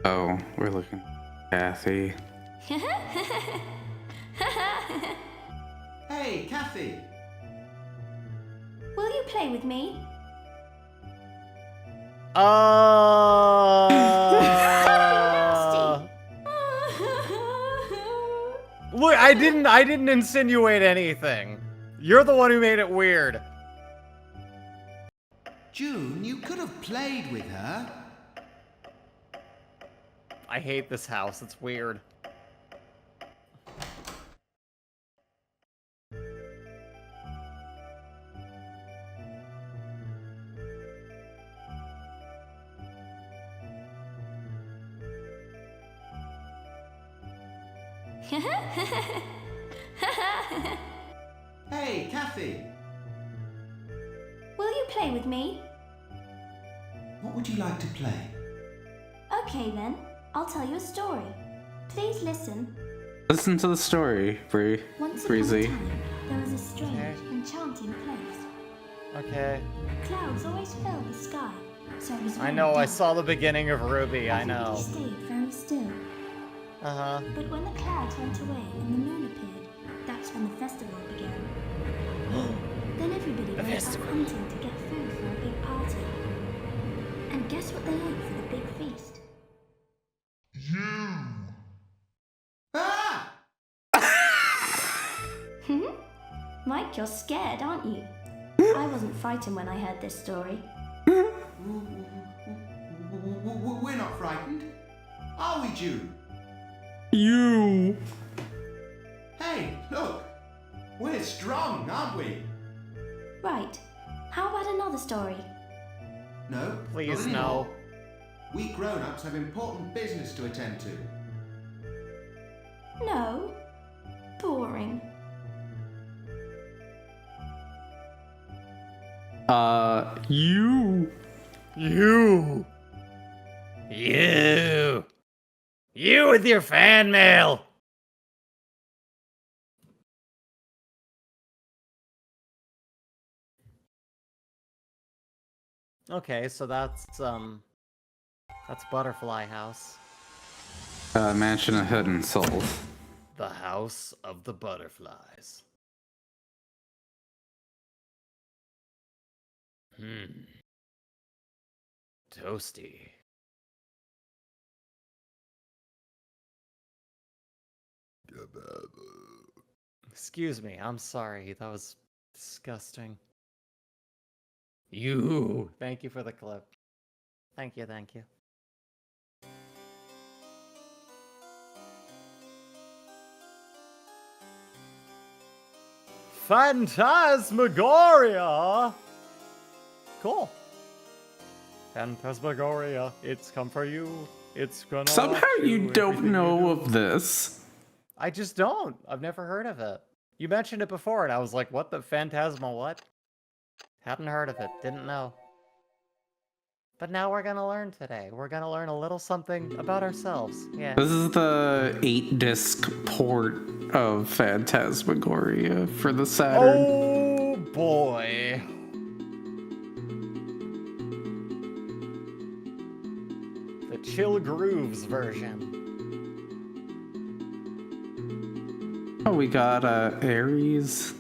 Oh, we're looking at Kathy. Hey, Kathy! Will you play with me? Look, I didn't insinuate anything. You're the one who made it weird. June, you could have played with her. I hate this house. It's weird. Hey, Kathy! Will you play with me? What would you like to play? Okay then, I'll tell you a story. Please listen. Listen to the story, Once upon a Breezy. time, there was a strange, enchanting place. Okay. Clouds always filled the sky, so it was I very know, I dark. saw the beginning of Ruby, I know. Everybody stayed very still. Uh-huh. But when the clouds went away and the moon appeared, that's when the festival began. Then everybody went off hunting to get food for a big party. And guess what they ate for the big feast? Mike, you're scared, aren't you? I wasn't frightened when I heard this story. We're not frightened. Are we, June? You. Hey, look. We're strong, aren't we? Right. How about another story? No. Please, not no. anymore. We grown-ups have important business to attend to. No. Boring. You. You with your fan mail. Okay, so that's Butterfly House. Mansion of Hidden Souls. The House of the Butterflies. Toasty. Excuse me, I'm sorry. That was disgusting. You. Thank you for the clip. Thank you, thank you. Phantasmagoria! Cool. Phantasmagoria, it's come for you. It's gonna Somehow watch you don't everything know you of this. I just don't. I've never heard of it. You mentioned it before, and I was like, what the Phantasma what? Hadn't heard of it. Didn't know. But now we're gonna learn today. We're gonna learn a little something about ourselves. Yeah. This is the 8-disc port of Phantasmagoria for the Saturn. Oh boy. The Chill Grooves version. Oh, we got Ares.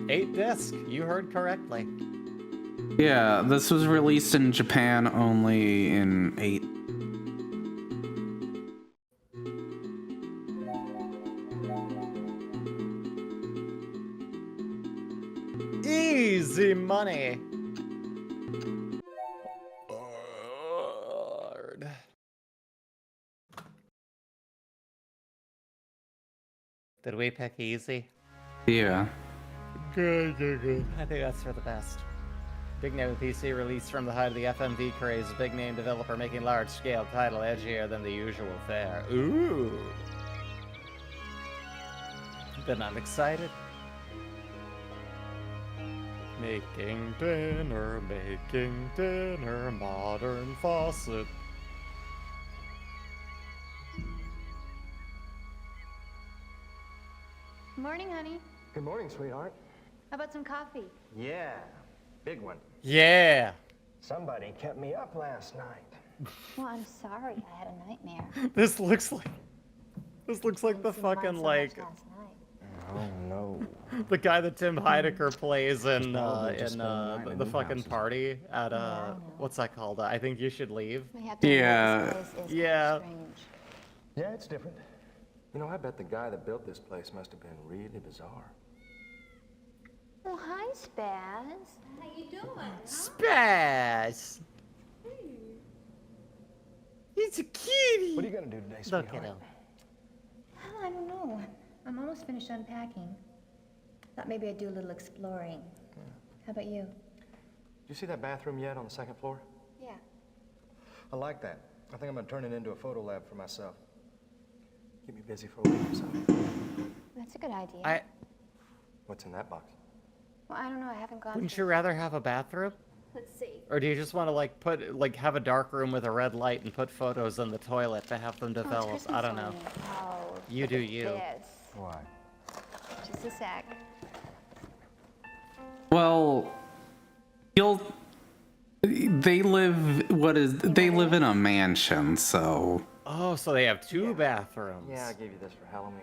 8-disc. You heard correctly. Yeah, this was released in Japan only in 8. Easy money. Did we pick easy? Yeah. Good. I think that's for the best. Big name PC released from the height of the FMV craze. Big name developer making large-scale title edgier than the usual fare. Ooh. Then I'm excited. Making dinner, modern faucet. Morning, honey. Good morning, sweetheart. How about some coffee? Yeah, big one. Yeah. Somebody kept me up last night. Well, I'm sorry. I had a nightmare. This looks like the fucking like Oh no. the guy that Tim Heidecker plays in the fucking party at what's that called? I Think You Should Leave. Yeah. Yeah. Yeah, it's different. You know, I bet the guy that built this place must have been really bizarre. Oh, hi, Spaz. How you doing? Spaz. He's a kitty. What are you gonna do today, Look sweetheart? at him. Oh, I don't know. I'm almost finished unpacking. Thought maybe I'd do a little exploring. How about you? Did you see that bathroom yet on the second floor? Yeah. I like that. I think I'm gonna turn it into a photo lab for myself. Keep me busy for a week or so. That's a good idea. What's in that box? Well, I don't know. I haven't gone Wouldn't through. you rather have a bathroom? Let's see. Or do you just want to like have a dark room with a red light and put photos in the toilet to have them develop? I don't know. Oh, You do you. this. Why? Just a sec. Well, they live in a mansion, so. Oh, so they have two bathrooms. Yeah, I gave you this for Halloween.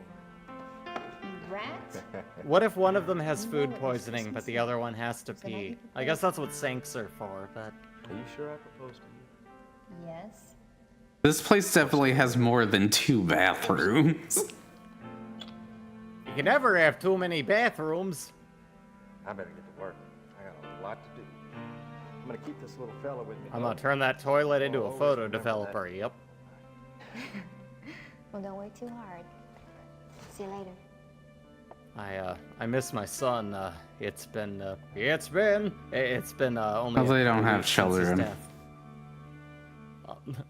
Rats? What if one of them has food poisoning, but the other one has to pee? I guess that's what sinks are for, but... Are you sure I proposed to you? Yes. This place definitely has more than 2 bathrooms. You can never have too many bathrooms. I better get to work. I got a lot to do. I'm gonna keep this little fella with me. I'm gonna turn that toilet into a photo developer, yep. Well, don't work too hard. See you later. I miss my son. It's been only. Well, they don't have since his children. death.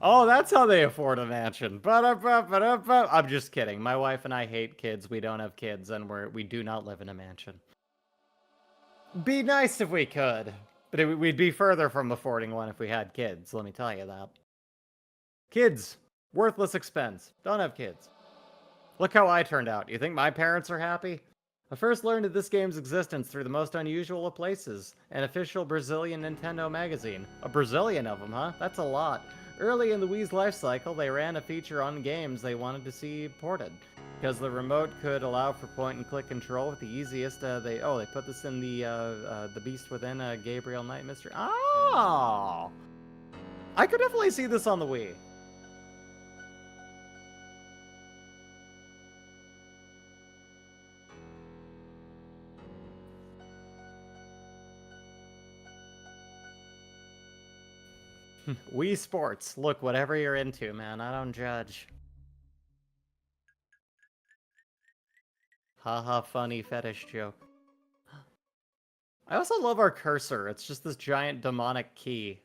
Oh, that's how they afford a mansion. I'm just kidding. My wife and I hate kids. We don't have kids, and we do not live in a mansion. Be nice if we could, but we'd be further from affording one if we had kids. Let me tell you that. Kids, worthless expense. Don't have kids. Look how I turned out. You think my parents are happy? I first learned of this game's existence through the most unusual of places, an official Brazilian Nintendo magazine. A Brazilian of them, huh? That's a lot. Early in the Wii's life cycle, they ran a feature on games they wanted to see ported. Because the remote could allow for point-and-click control with the easiest, they put this in the Beast Within, Gabriel Knight Mystery. Oh! I could definitely see this on the Wii. Wii Sports. Look, whatever you're into, man. I don't judge. Haha, funny fetish joke. I also love our cursor. It's just this giant demonic key.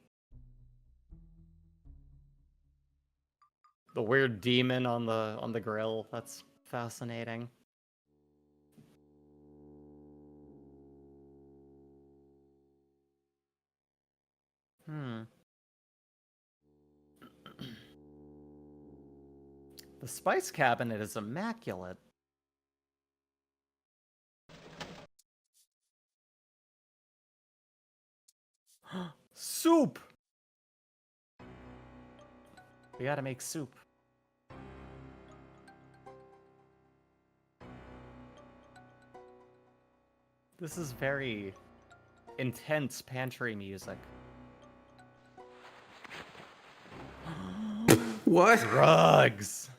The weird demon on the grill. That's fascinating. The spice cabinet is immaculate. Soup! We gotta make soup. This is very intense pantry music. What? Drugs!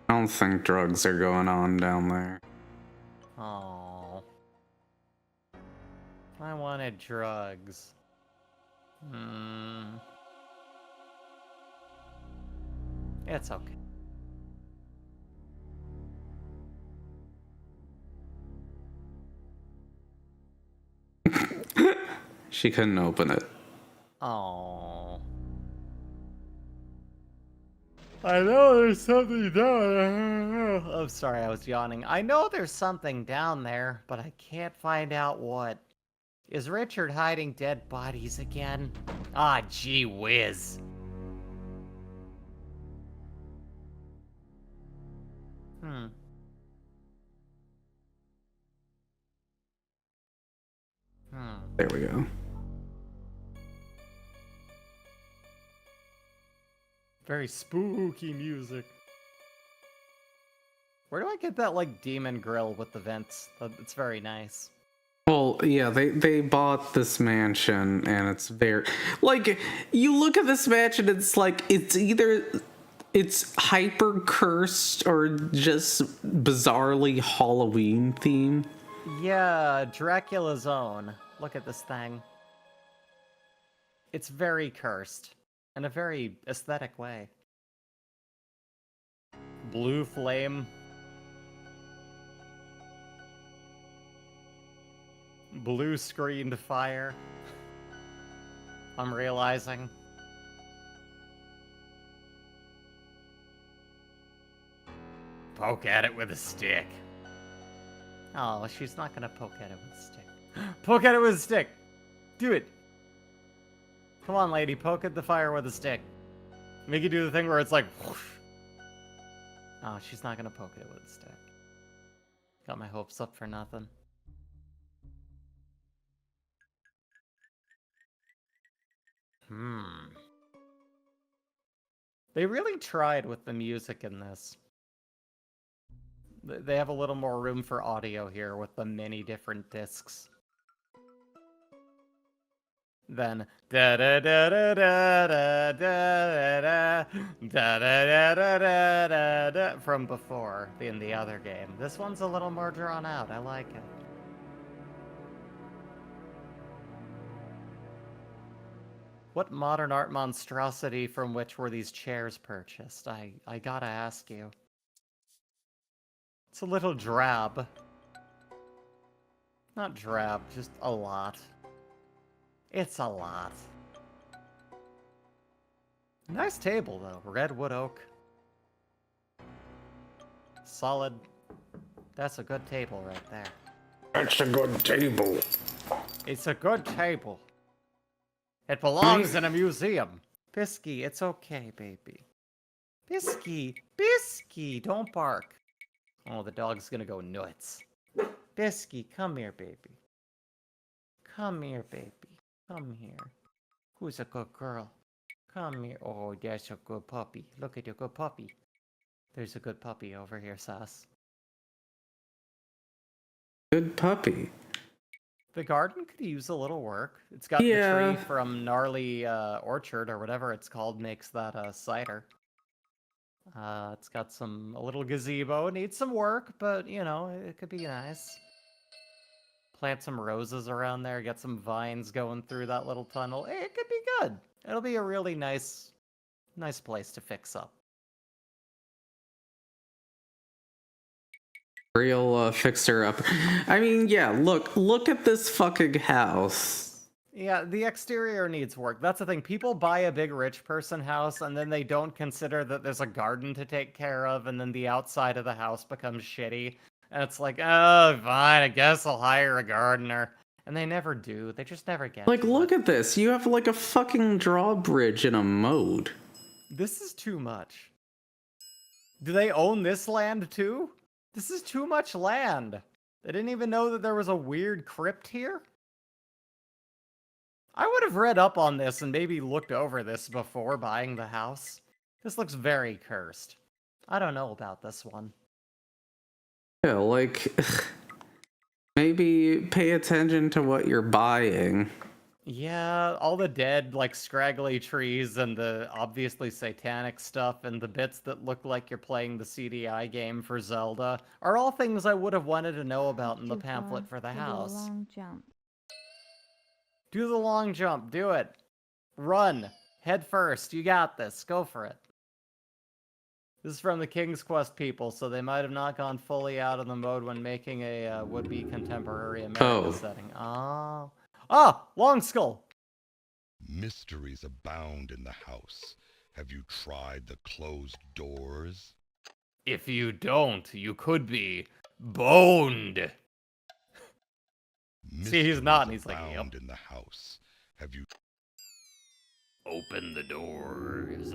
I don't think drugs are going on down there. Oh, I wanted drugs. It's okay. She couldn't open it. Oh. I know there's something down there. I'm sorry, I was yawning. I know there's something down there, but I can't find out what. Is Richard hiding dead bodies again? Ah, gee whiz. There we go. Very spooky music. Where do I get that, like, demon grill with the vents? It's very nice. Well, yeah, they bought this mansion, and it's very... Like, you look at this mansion, it's like, it's either... It's hyper-cursed or just bizarrely Halloween themed. Yeah, Dracula's own. Look at this thing. It's very cursed. In a very aesthetic way. Blue flame. Blue screened fire. I'm realizing. Poke at it with a stick. Oh, she's not gonna poke at it with a stick. Poke at it with a stick! Do it! Come on, lady, poke at the fire with a stick. Make you do the thing where it's like, whoosh. Oh, she's not gonna poke it with a stick. Got my hopes up for nothing. They really tried with the music in this. They have a little more room for audio here with the many different discs. Then da da da da da da da da da da da da from before in the other game. This one's a little more drawn out. I like it. What modern art monstrosity from which were these chairs purchased? I gotta ask you. It's a little drab. Not drab, just a lot. It's a lot. Nice table, though. Redwood oak. Solid. That's a good table right there. That's a good table. It's a good table. It belongs in a museum. Bisky, it's okay, baby. Bisky, Bisky, don't bark. Oh, the dog's gonna go nuts. Bisky, come here, baby. Come here, baby. Come here. Who's a good girl? Come here. Oh, that's a good puppy. Look at your good puppy. There's a good puppy over here, Sass. Good puppy. The garden could use a little work. It's got the tree from Gnarly Orchard, or whatever it's called, makes that cider. It's got a little gazebo. It needs some work, but, you know, it could be nice. Plant some roses around there, get some vines going through that little tunnel. It could be good. It'll be a really nice place to fix up. Real fixer up. I mean, yeah, look at this fucking house. Yeah, the exterior needs work. That's the thing. People buy a big rich person house and then they don't consider that there's a garden to take care of, and then the outside of the house becomes shitty. And it's like, oh, fine, I guess I'll hire a gardener. And they never do. They just never get Like, to look it. at this. You have like a fucking drawbridge in a moat. This is too much. Do they own this land too? This is too much land. They didn't even know that there was a weird crypt here? I would have read up on this and maybe looked over this before buying the house. This looks very cursed. I don't know about this one. Yeah, like, maybe pay attention to what you're buying. Yeah, all the dead, like, scraggly trees and the obviously satanic stuff and the bits that look like you're playing the CDI game for Zelda are all things I would have wanted to know about in the pamphlet for the house. Long jump. Do the long jump. Do it. Run. Head first. You got this. Go for it. This is from the King's Quest people, so they might have not gone fully out of the mode when making a would-be contemporary American setting. Oh. Ah! Long skull! Mysteries abound in the house. Have you tried the closed doors? If you don't, you could be boned. See, he's not, and he's like, yep. In the house. Have you Open the doors.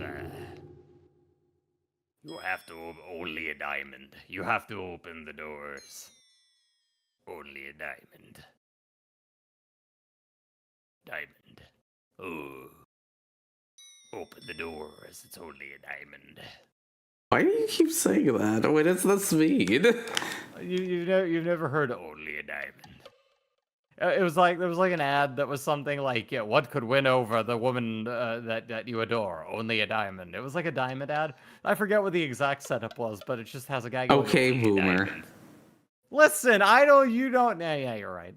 You have to only a diamond. You have to open the doors. Only a diamond. Diamond. Oh. Open the doors. It's only a diamond. Why do you keep saying that? What does this mean? You've never heard only a diamond. It was like there was like an ad that was something like, yeah, what could win over the woman that you adore? Only a diamond. It was like a diamond ad. I forget what the exact setup was, but it just has a guy going, Okay, "Only a boomer." diamond." Listen, you don't. Yeah, you're right.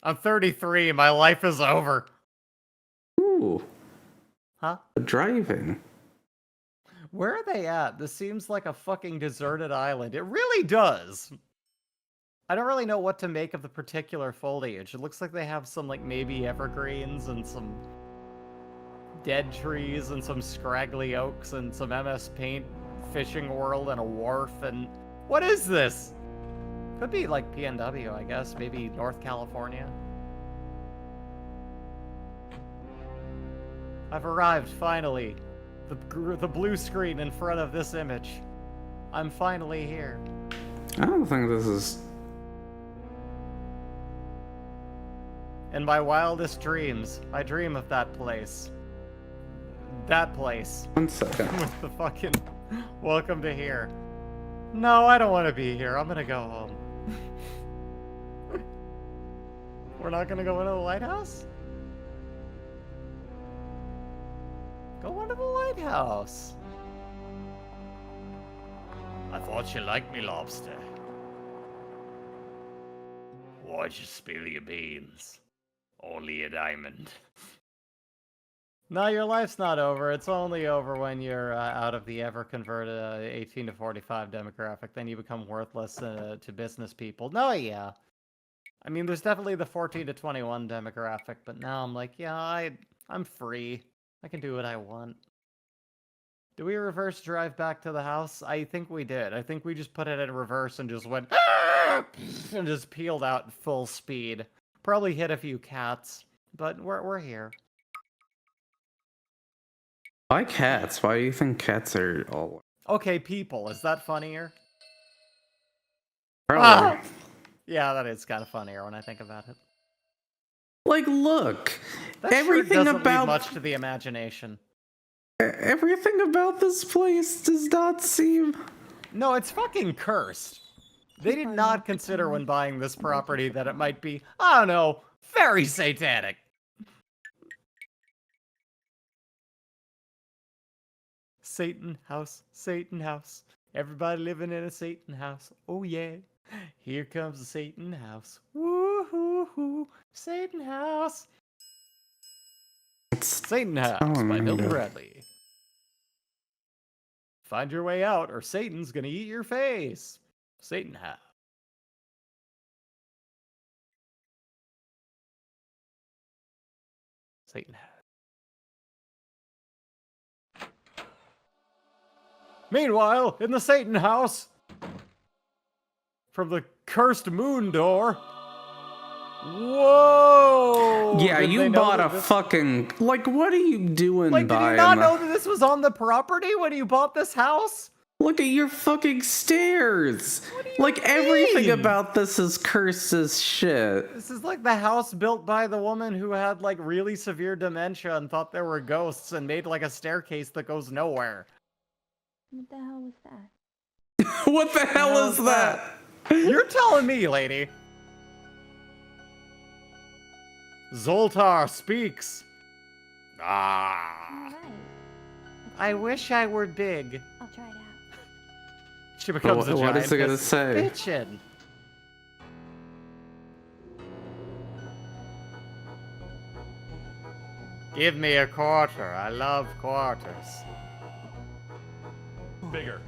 I'm 33. My life is over. Ooh. Huh? Driving. Where are they at? This seems like a fucking deserted island. It really does. I don't really know what to make of the particular foliage. It looks like they have some, like, maybe evergreens and some dead trees and some scraggly oaks and some MS Paint fishing world and a wharf and... What is this? Could be, like, PNW, I guess. Maybe North California. I've arrived, finally. The blue screen in front of this image. I'm finally here. I don't think this is... In my wildest dreams, I dream of that place. That place. 1 second. With the fucking... Welcome to here. No, I don't want to be here. I'm gonna go home. We're not gonna go into the lighthouse? Go into the lighthouse. I thought you liked me, lobster. Why'd you spill your beans? Only a diamond. No, your life's not over. It's only over when you're out of the ever-converted 18 to 45 demographic. Then you become worthless to business people. No, yeah. I mean, there's definitely the 14 to 21 demographic, but now I'm like, yeah, I'm free. I can do what I want. Did we reverse drive back to the house? I think we did. I think we just put it in reverse and just went and just peeled out full speed. Probably hit a few cats, but we're here. Why cats? Why do you think cats are all... Okay, people. Is that funnier? Probably. Yeah, that is kind of funnier when I think about it. Like, look. That everything sure doesn't about... leave much to the imagination. Everything about this place does not seem... No, it's fucking cursed. They did not consider when buying this property that it might be, I don't know, very satanic. Satan house, Satan house. Everybody living in a Satan house. Oh yeah. Here comes the Satan house. Woo-hoo-hoo. Satan house. Satan House by Milton Bradley. Find your way out or Satan's gonna eat your face. Satan House. Satan House. Meanwhile, in the Satan House, from the cursed moon door. Whoa! Yeah, Did you they know bought that a this... fucking... Like, what are you doing Like, did you buying not the... know that this was on the property when you bought this house? Look at your fucking stairs! Like, everything about this is cursed as shit. This is like the house built by the woman who had, like, really severe dementia and thought there were ghosts and made, like, a staircase that goes nowhere. What the hell was that? What the hell is that? You're telling me, lady. Zoltar speaks. Ah. Alright. I wish I were big. I'll try it out. She becomes a giant. What is it gonna say? Bitchin'. Give me a quarter. I love quarters. Bigger.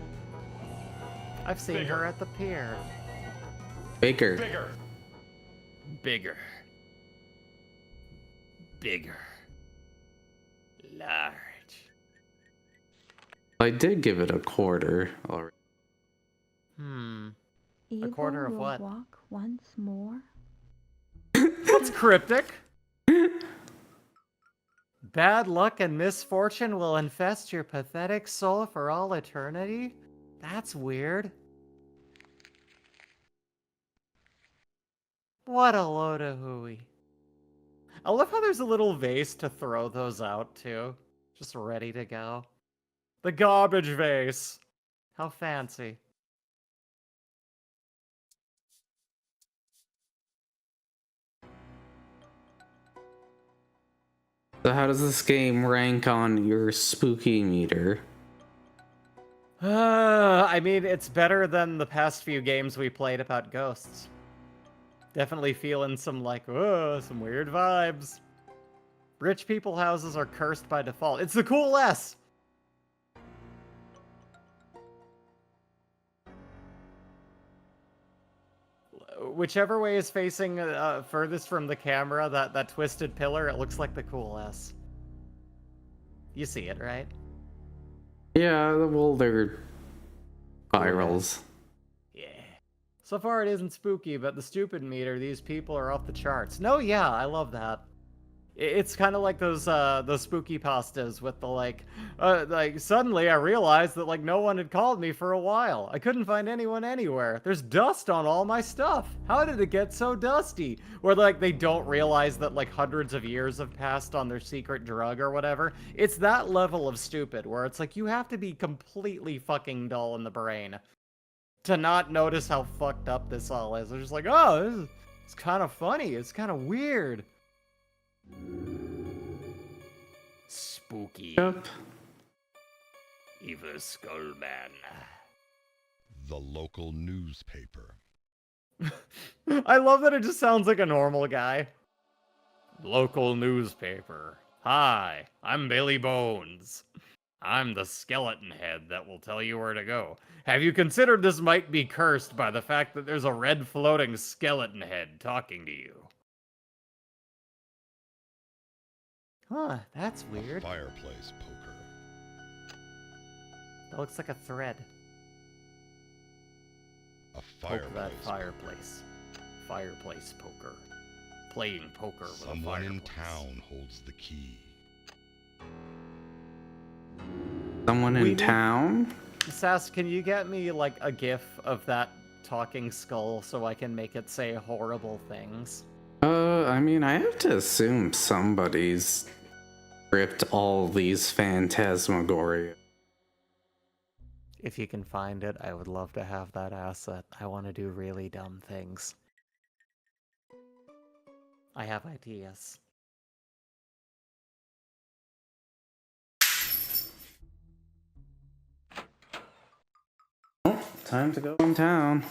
I've seen her at the pier. Bigger. Bigger. Bigger. Bigger. Large. I did give it a quarter already. A quarter of will what? Walk once more. That's cryptic. Bad luck and misfortune will infest your pathetic soul for all eternity? That's weird. What a load of hooey. I love how there's a little vase to throw those out, too. Just ready to go. The garbage vase. How fancy. So how does this game rank on your spooky meter? I mean, it's better than the past few games we played about ghosts. Definitely feeling some, like, some weird vibes. Rich people houses are cursed by default. It's the cool S! Whichever way is facing furthest from the camera, that twisted pillar, it looks like the cool S. You see it, right? Yeah, well, they're spirals. Yeah. So far it isn't spooky, but the stupid meter, these people are off the charts. No, yeah, I love that. It's kind of like those spooky pastas with the like suddenly I realized that like no one had called me for a while. I couldn't find anyone anywhere. There's dust on all my stuff. How did it get so dusty? Where like they don't realize that like hundreds of years have passed on their secret drug or whatever. It's that level of stupid where it's like you have to be completely fucking dull in the brain to not notice how fucked up this all is. They're just like, oh, it's kind of funny. It's kind of weird. Spooky. Yep. Evil Skullman. The local newspaper. I love that it just sounds like a normal guy. Local newspaper. Hi, I'm Billy Bones. I'm the skeleton head that will tell you where to go. Have you considered this might be cursed by the fact that there's a red floating skeleton head talking to you? Huh, that's weird. Fireplace poker. That looks like a thread. A Poke fireplace. that fireplace. Fireplace poker. Playing poker with a Someone fireplace. in town holds the key. Someone in town? Sass, can you get me like a gif of that talking skull so I can make it say horrible things? I mean, I have to assume somebody's ripped all these Phantasmagoria. If you can find it, I would love to have that asset. I want to do really dumb things. I have ideas. Time to go in town.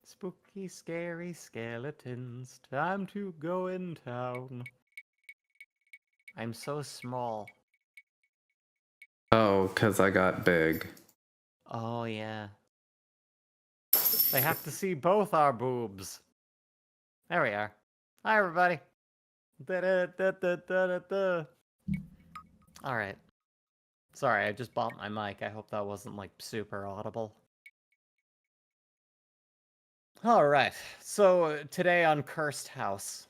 Spooky, scary skeletons. Time to go in town. I'm so small. Oh, 'cause I got big. Oh, yeah. They have to see both our boobs. There we are. Hi, everybody. Da-da-da-da-da-da-da. All right. Sorry, I just bumped my mic. I hope that wasn't, like, super audible. All right. So, today on Cursed House,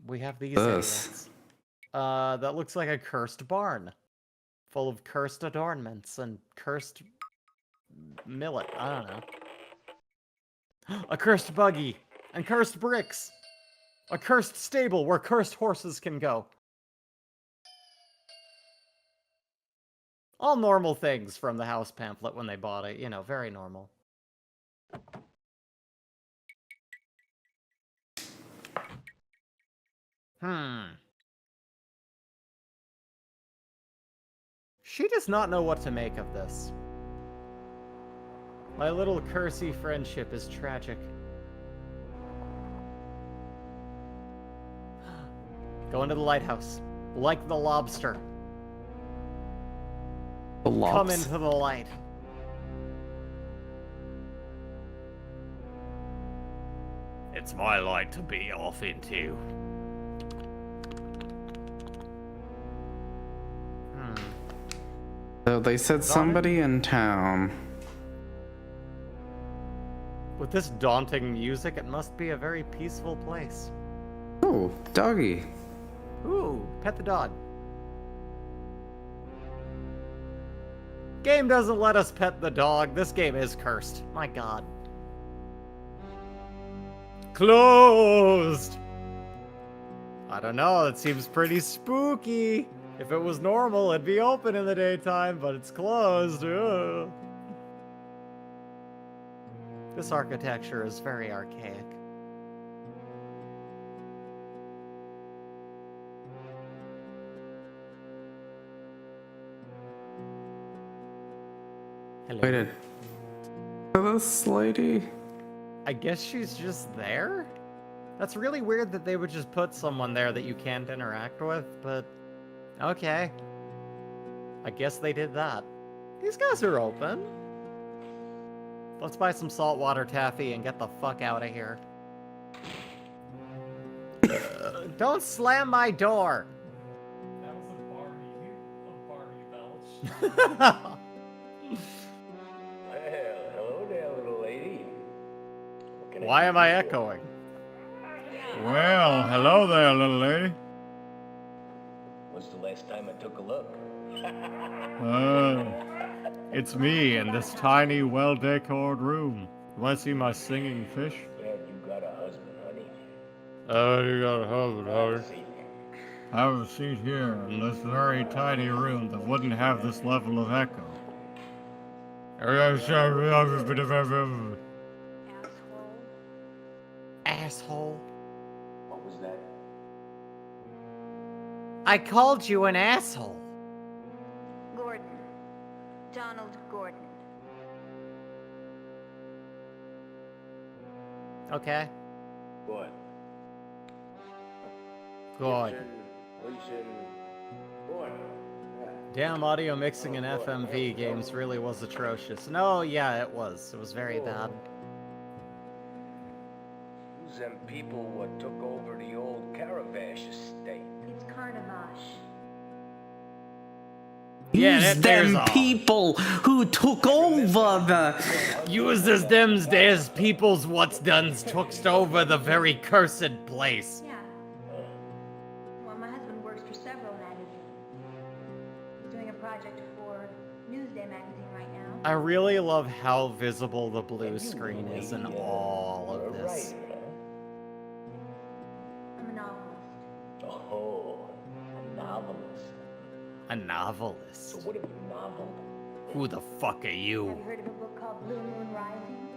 we have these idiots. That looks like a cursed barn. Full of cursed adornments and cursed millet. I don't know. A cursed buggy and cursed bricks. A cursed stable where cursed horses can go. All normal things from the house pamphlet when they bought it. You know, very normal. She does not know what to make of this. My little cursey friendship is tragic. Go into the lighthouse. Like the lobster. The Come lobster. into the light. It's my light to be off into. So they said somebody in town. With this daunting music, it must be a very peaceful place. Oh, doggy. Ooh, pet the dog. Game doesn't let us pet the dog. This game is cursed. My god. Closed! I don't know, it seems pretty spooky. If it was normal, it'd be open in the daytime, but it's closed. Ugh. This architecture is very archaic. Hello. Wait, this lady? I guess she's just there? That's really weird that they would just put someone there that you can't interact with, but okay. I guess they did that. These guys are open. Let's buy some saltwater taffy and get the fuck out of here. Don't slam my door! That was a Barbie belch. Well, hello there, little lady. Why am I echoing? Well, hello there, little lady. When's the last time I took a look? It's me in this tiny, well-decored room. You want to see my singing fish? Glad you got a husband, honey. Oh, you got a husband, honey. I have a seat here in this very tiny room that wouldn't have this level of echo. Asshole. What was that? I called you an asshole. Gordon. Donald Gordon. Okay. What? Good. Listen. What? Damn, audio mixing in FMV games really was atrocious. No, yeah, it was. It was very bad. Who's them people what took over the old Caravash estate? It's Carnavash. Yeah, Use them people who took over the... Use as them's days peoples what's done tooked over the very cursed place. Yeah. Well, my husband works for several magazines. He's doing a project for Newsday magazine right now. I really love how visible the blue screen is in all of this. I'm a novelist. Oh, a novelist. A novelist. So what have you noveled? Who the fuck are you? Have you heard of a book called Blue Moon Rising?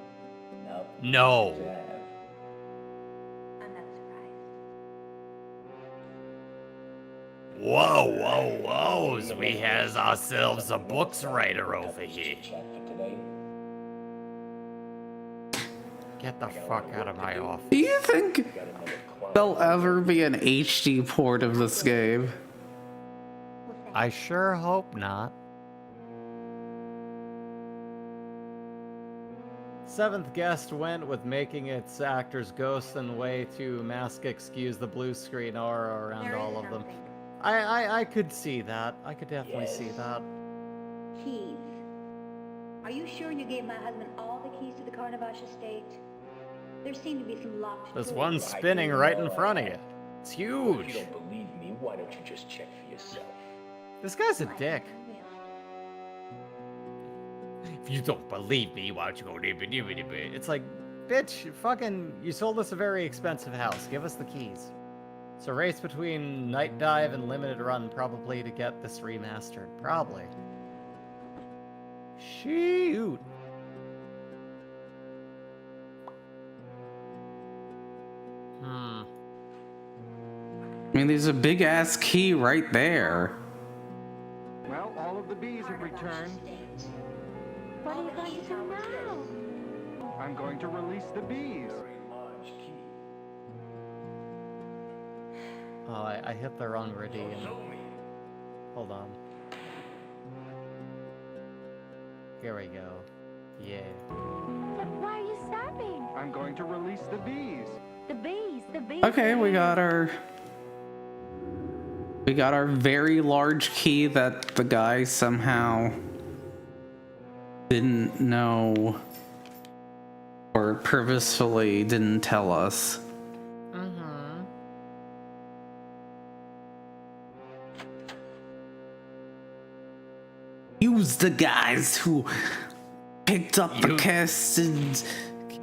No. I'm not surprised. Whoa, whoa, whoa. We has ourselves a books writer over here. Get the fuck out of my office. Do you think there'll ever be an HD port of this game? I sure hope not. Seventh guest went with making its actors ghosts and way to mask excuse the blue screen aura around all of them. I could see that. I could definitely see that. Keys. Are you sure you gave my husband all the keys to the Carnavash estate? There seem to be some locked There's doors. one spinning right in front of you. It's If huge. you don't believe me, why don't you just check for yourself? This guy's a dick. If you don't believe me, why don't you go... It's like, bitch, fucking, you sold us a very expensive house. Give us the keys. It's a race between Night Dive and Limited Run, probably, to get this remastered. Probably. Shoot. I mean, there's a big ass key right there. Well, all of the bees have returned. What are you going to do now? I'm going to release the bees. Oh, I hit the wrong redeem. Hold on. Here we go. Yeah. Why are you stopping? I'm going to release the bees. The bees, the bees. Okay, we got our very large key that the guy somehow didn't know or purposefully didn't tell us. Mm-hmm. Use the guys who picked up the casted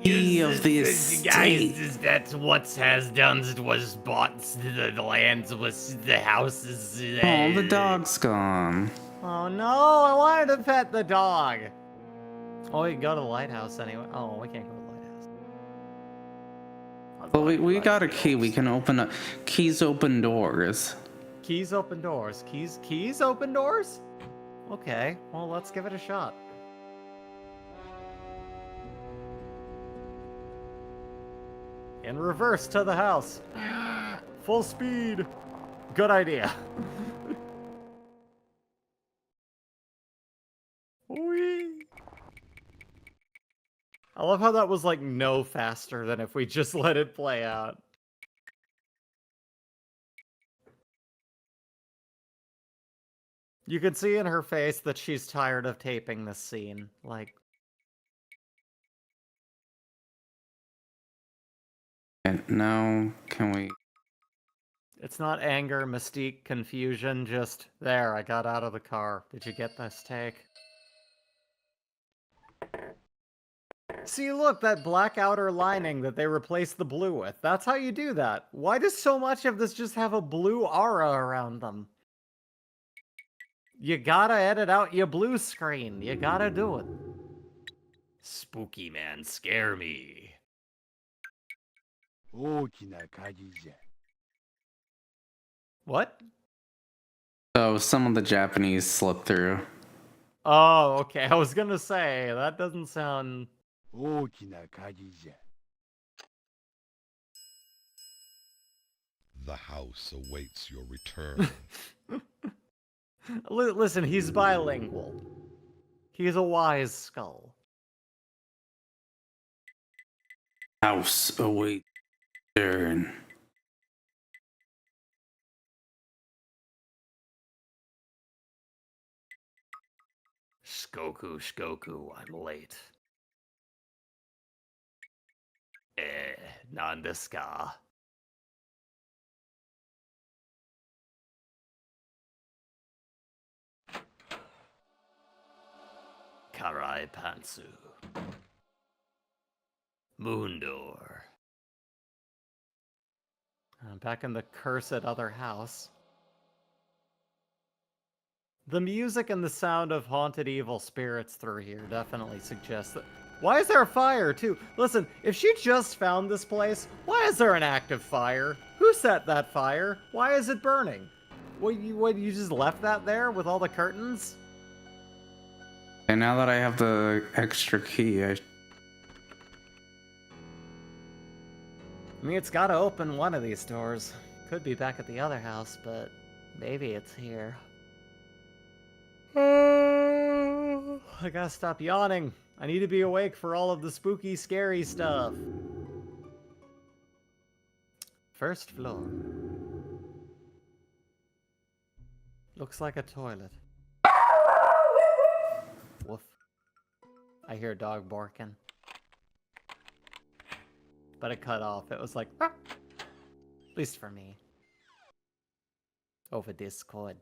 key of the estate. Guys, that's what has done. Was bought the lands, was the houses. Oh, the dog's gone. Oh no! I wanted to pet the dog. Oh, we can go to the lighthouse anyway. Oh, we can't go to the lighthouse. Well, we got a key. We can open up. Keys open doors. Keys open doors. Keys open doors? Okay, well, let's give it a shot. In reverse to the house. Full speed. Good idea. Whee! I love how that was like no faster than if we just let it play out. You can see in her face that she's tired of taping this scene. Like, And now, can we... It's not anger, mystique, confusion, just there, I got out of the car. Did you get this take? See, look, that black outer lining that they replaced the blue with. That's how you do that. Why does so much of this just have a blue aura around them? You gotta edit out your blue screen. You gotta do it. Spooky man, scare me. What? So some of the Japanese slip through. Oh, okay. I was gonna say, that doesn't sound... The house awaits your return. Listen, he's bilingual. He's a wise skull. House await turn. Shkoku, I'm late. Nandeska. Karai Pantsu. Moondor. I'm back in the cursed other house. The music and the sound of haunted evil spirits through here definitely suggests that... Why is there a fire, too? Listen, if she just found this place, why is there an active fire? Who set that fire? Why is it burning? What, you just left that there with all the curtains? And now that I have the extra key, I mean, it's gotta open one of these doors. Could be back at the other house, but maybe it's here. I gotta stop yawning. I need to be awake for all of the spooky, scary stuff. First floor. Looks like a toilet. Woof. I hear a dog barking. But it cut off. It was like... At least for me. Over Discord.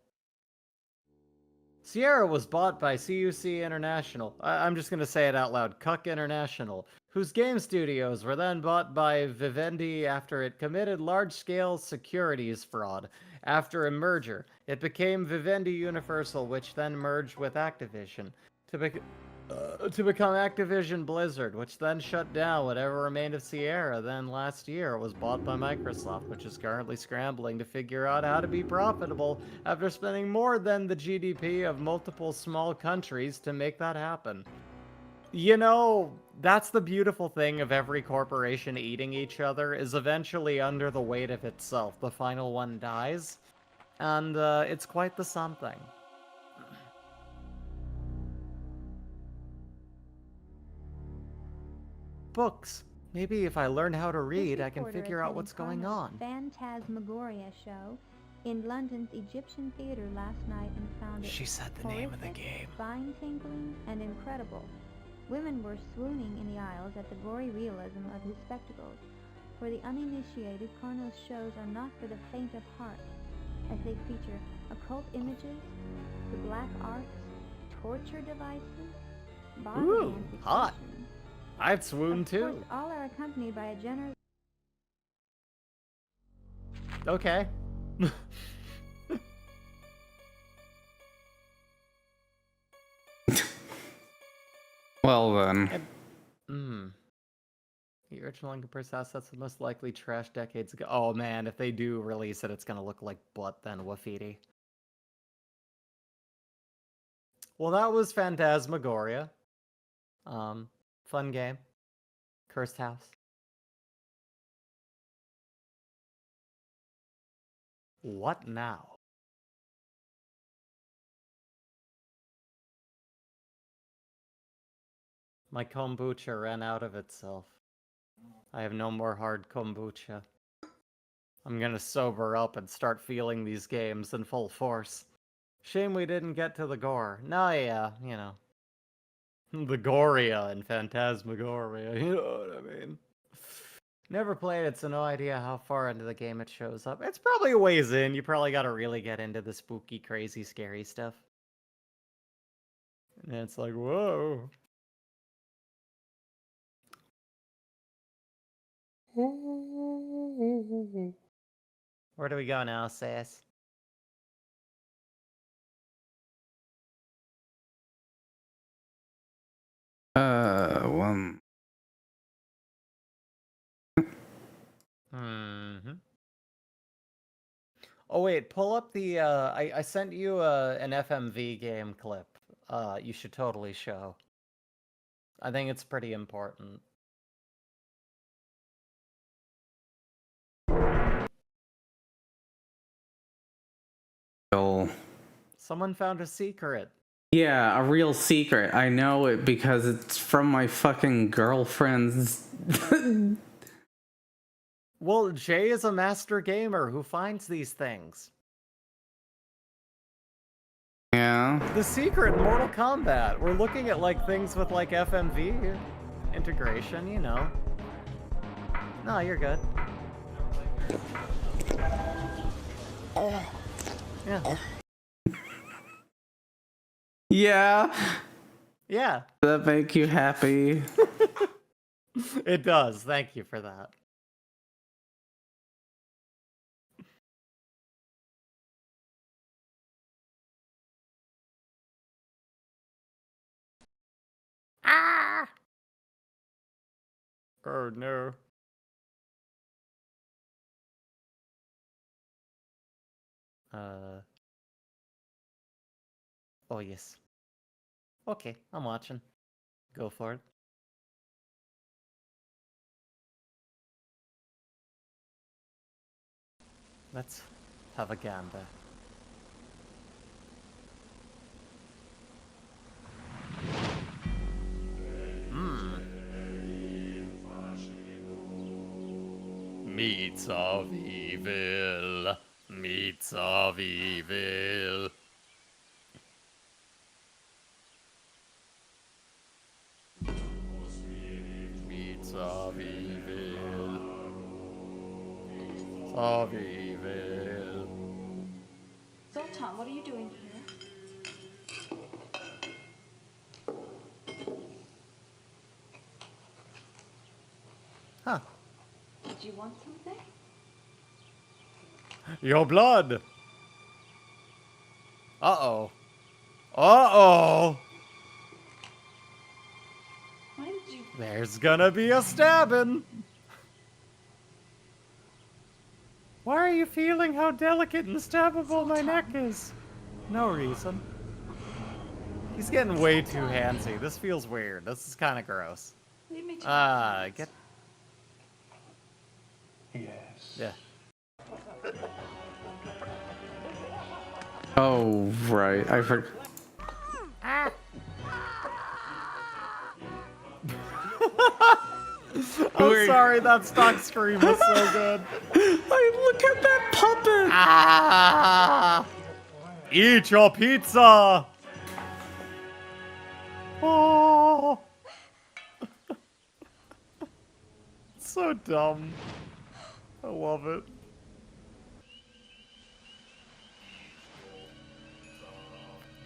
Sierra was bought by CUC International. I'm just going to say it out loud. Cuck International. Whose game studios were then bought by Vivendi after it committed large-scale securities fraud. After a merger, it became Vivendi Universal, which then merged with Activision. To become Activision Blizzard, which then shut down whatever remained of Sierra. Then last year it was bought by Microsoft, which is currently scrambling to figure out how to be profitable after spending more than the GDP of multiple small countries to make that happen. You know, that's the beautiful thing of every corporation eating each other, is eventually under the weight of itself. The final one dies, and it's quite the something. Books. Maybe if I learn how to read, I can figure out what's going on. Phantasmagoria show in London's Egyptian theater last night and found it She said the name of the horrific, game. spine-tingling, and incredible. Women were swooning in the aisles at the gory realism of his spectacles. For the uninitiated, Karno's shows are not for the faint of heart, as they feature occult images, the black arts, torture devices, body Ooh, hot. I'd swoon too. Of course, all are accompanied by a generous... Okay. Well then. The original uncompressed assets are most likely trash decades ago. Oh man, if they do release it, it's gonna look like butt then, Wafidi. Well, that was Phantasmagoria. Fun game. Cursed house. What now? My kombucha ran out of itself. I have no more hard kombucha. I'm gonna sober up and start feeling these games in full force. Shame we didn't get to the gore. No, yeah, you know. The Goria in Phantasmagoria, you know what I mean? Never played it, so no idea how far into the game it shows up. It's probably a ways in. You probably got to really get into the spooky, crazy, scary stuff. And it's like, whoa. Where do we go now, Sass? One. Oh wait, pull up the I sent you an FMV game clip. You should totally show. I think it's pretty important. Someone found a secret. Yeah, a real secret. I know it because it's from my fucking girlfriend's. Well, Jay is a master gamer who finds these things. Yeah. The secret in Mortal Kombat. We're looking at like things with like FMV integration, you know. No, you're good. Yeah. Yeah. Yeah. Does that make you happy? It does. Thank you for that. Ah! Oh no. Oh yes. Okay, I'm watching. Go for it. Let's have a gander. Meats of evil. Meats of evil. Meats of evil. Of evil. Zoltan, what are you doing here? Huh. Did you want something? Your blood! Uh-oh. Uh-oh! Why did you... There's gonna be a stabbing! Why are you feeling how delicate and stabbable my neck is? No reason. He's getting way too handsy. This feels weird. This is kind of gross. Leave me to Get... Yes. Yeah. Oh, right. I forgot. Ah! I'm sorry, that stock scream was so good. Look at that puppet! Ah! Eat your pizza! Oh! So dumb. I love it.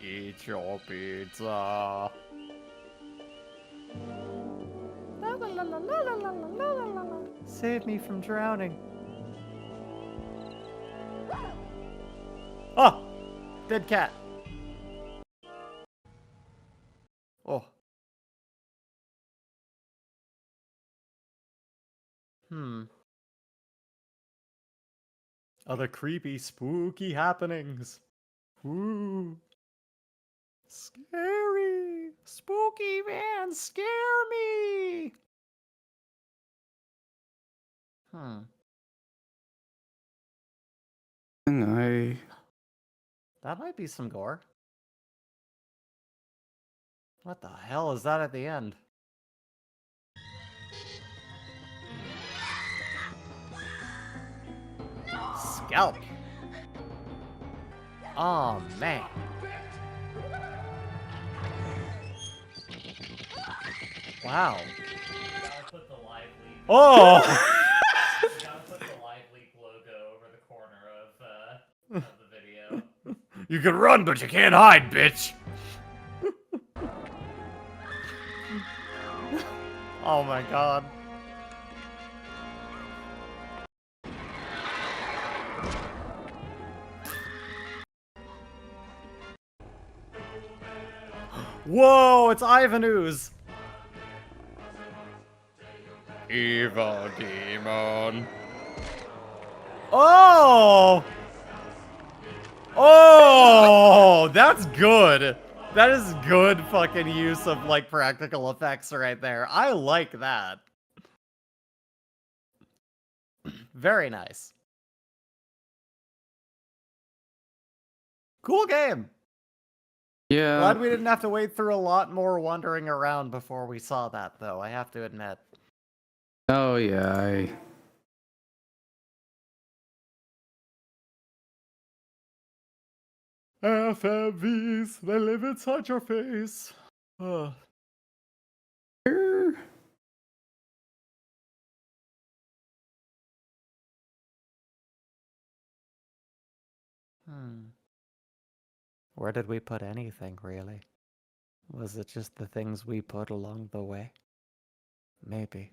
Eat your pizza. Save me from drowning. Oh! Dead cat. Oh. Other creepy, spooky happenings. Ooh. Scary. Spooky, man. Scare me. That might be some gore. What the hell is that at the end? Scalp. Oh, man. Wow. Oh! You can run, but you can't hide, bitch. Oh my god. Whoa, it's Ivan Ooze. Evil demon. Oh! Oh, that's good. That is good fucking use of, like, practical effects right there. I like that. Very nice. Cool game. Yeah. Glad we didn't have to wait through a lot more wandering around before we saw that, though, I have to admit. Oh, yeah, FMVs, they live inside your face. Ugh. Where did we put anything, really? Was it just the things we put along the way? Maybe.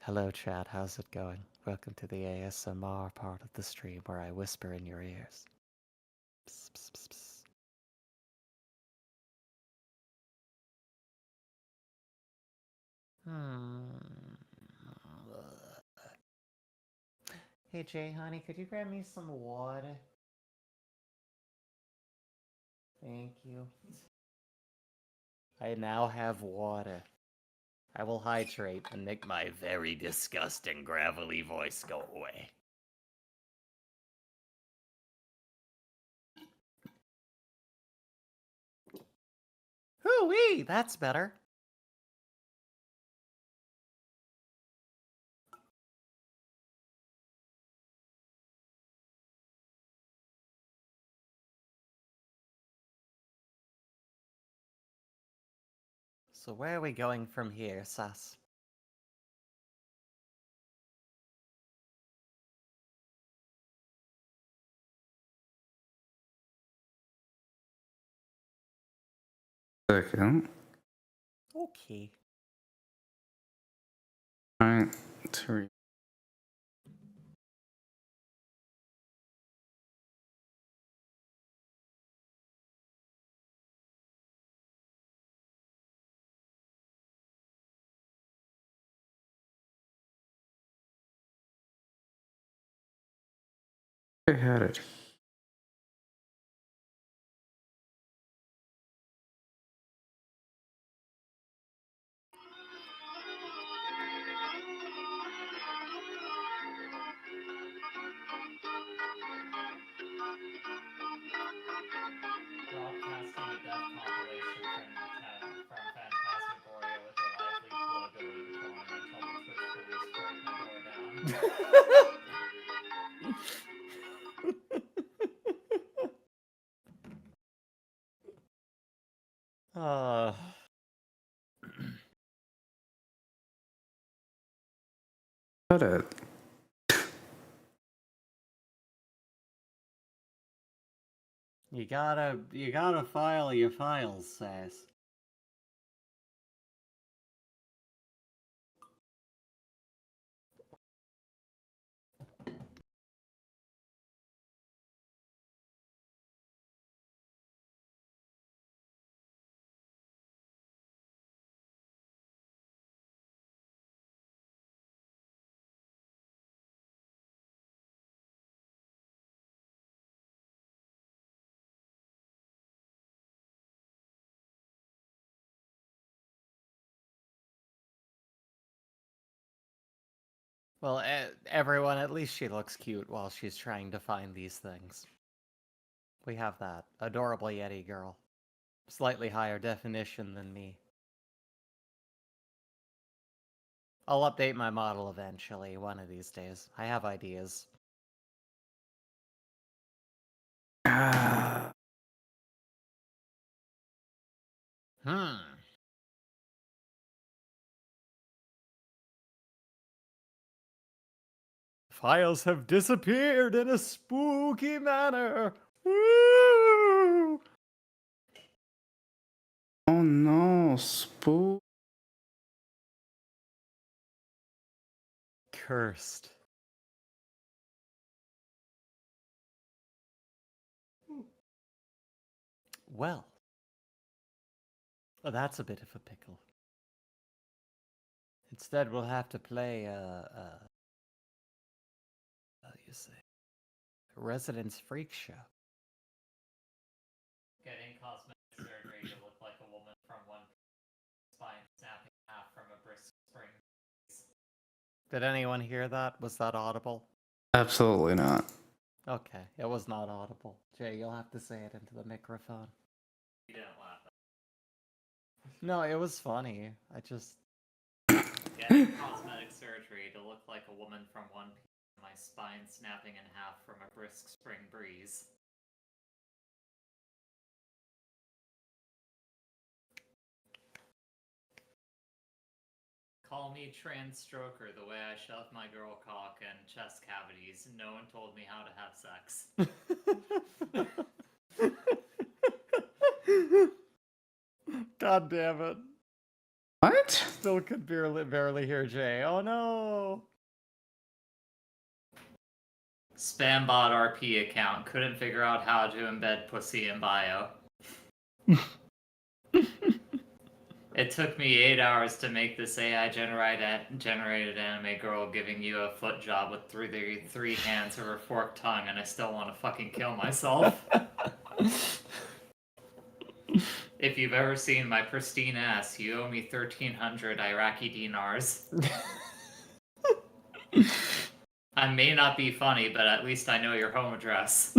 Hello, chat. How's it going? Welcome to the ASMR part of the stream where I whisper in your ears. Psst, psst, psst, psst. Hey, Jay, honey, could you grab me some water? Thank you. I now have water. I will hydrate and make my very disgusting gravelly voice go away. Hoo-wee! That's better. So where are we going from here, Sass? Second. Okay. Alright, three. I had it. Broadcasting a death compilation from Phantasmagoria with a lively plug-a-loon corner until the Twitch police break my door down. Got it. You gotta file your files, Sass. Well, everyone, at least she looks cute while she's trying to find these things. We have that. Adorable Yeti girl. Slightly higher definition than me. I'll update my model eventually, one of these days. I have ideas. Files have disappeared in a spooky manner. Woo! Oh no, spook. Cursed. Well, that's a bit of a pickle. Instead, we'll have to play, how do you say, Residence Freak Show. Getting cosmetic surgery to look like a woman from one spine snapping half from a brisk spring. Did anyone hear that? Was that audible? Absolutely not. Okay, it was not audible. Jay, you'll have to say it into the microphone. You didn't laugh at it. No, it was funny. I just... Getting cosmetic surgery to look like a woman from one piece, my spine snapping in half from a brisk spring breeze. Call me trans stroker the way I shove my girl cock and chest cavities. No one told me how to have sex. God damn it. What? Still could barely hear Jay. Oh no! Spambot RP account. Couldn't figure out how to embed pussy in bio. It took me 8 hours to make this AI generated anime girl giving you a foot job with three hands or a forked tongue, and I still want to fucking kill myself. If you've ever seen my pristine ass, you owe me 1,300 Iraqi dinars. I may not be funny, but at least I know your home address.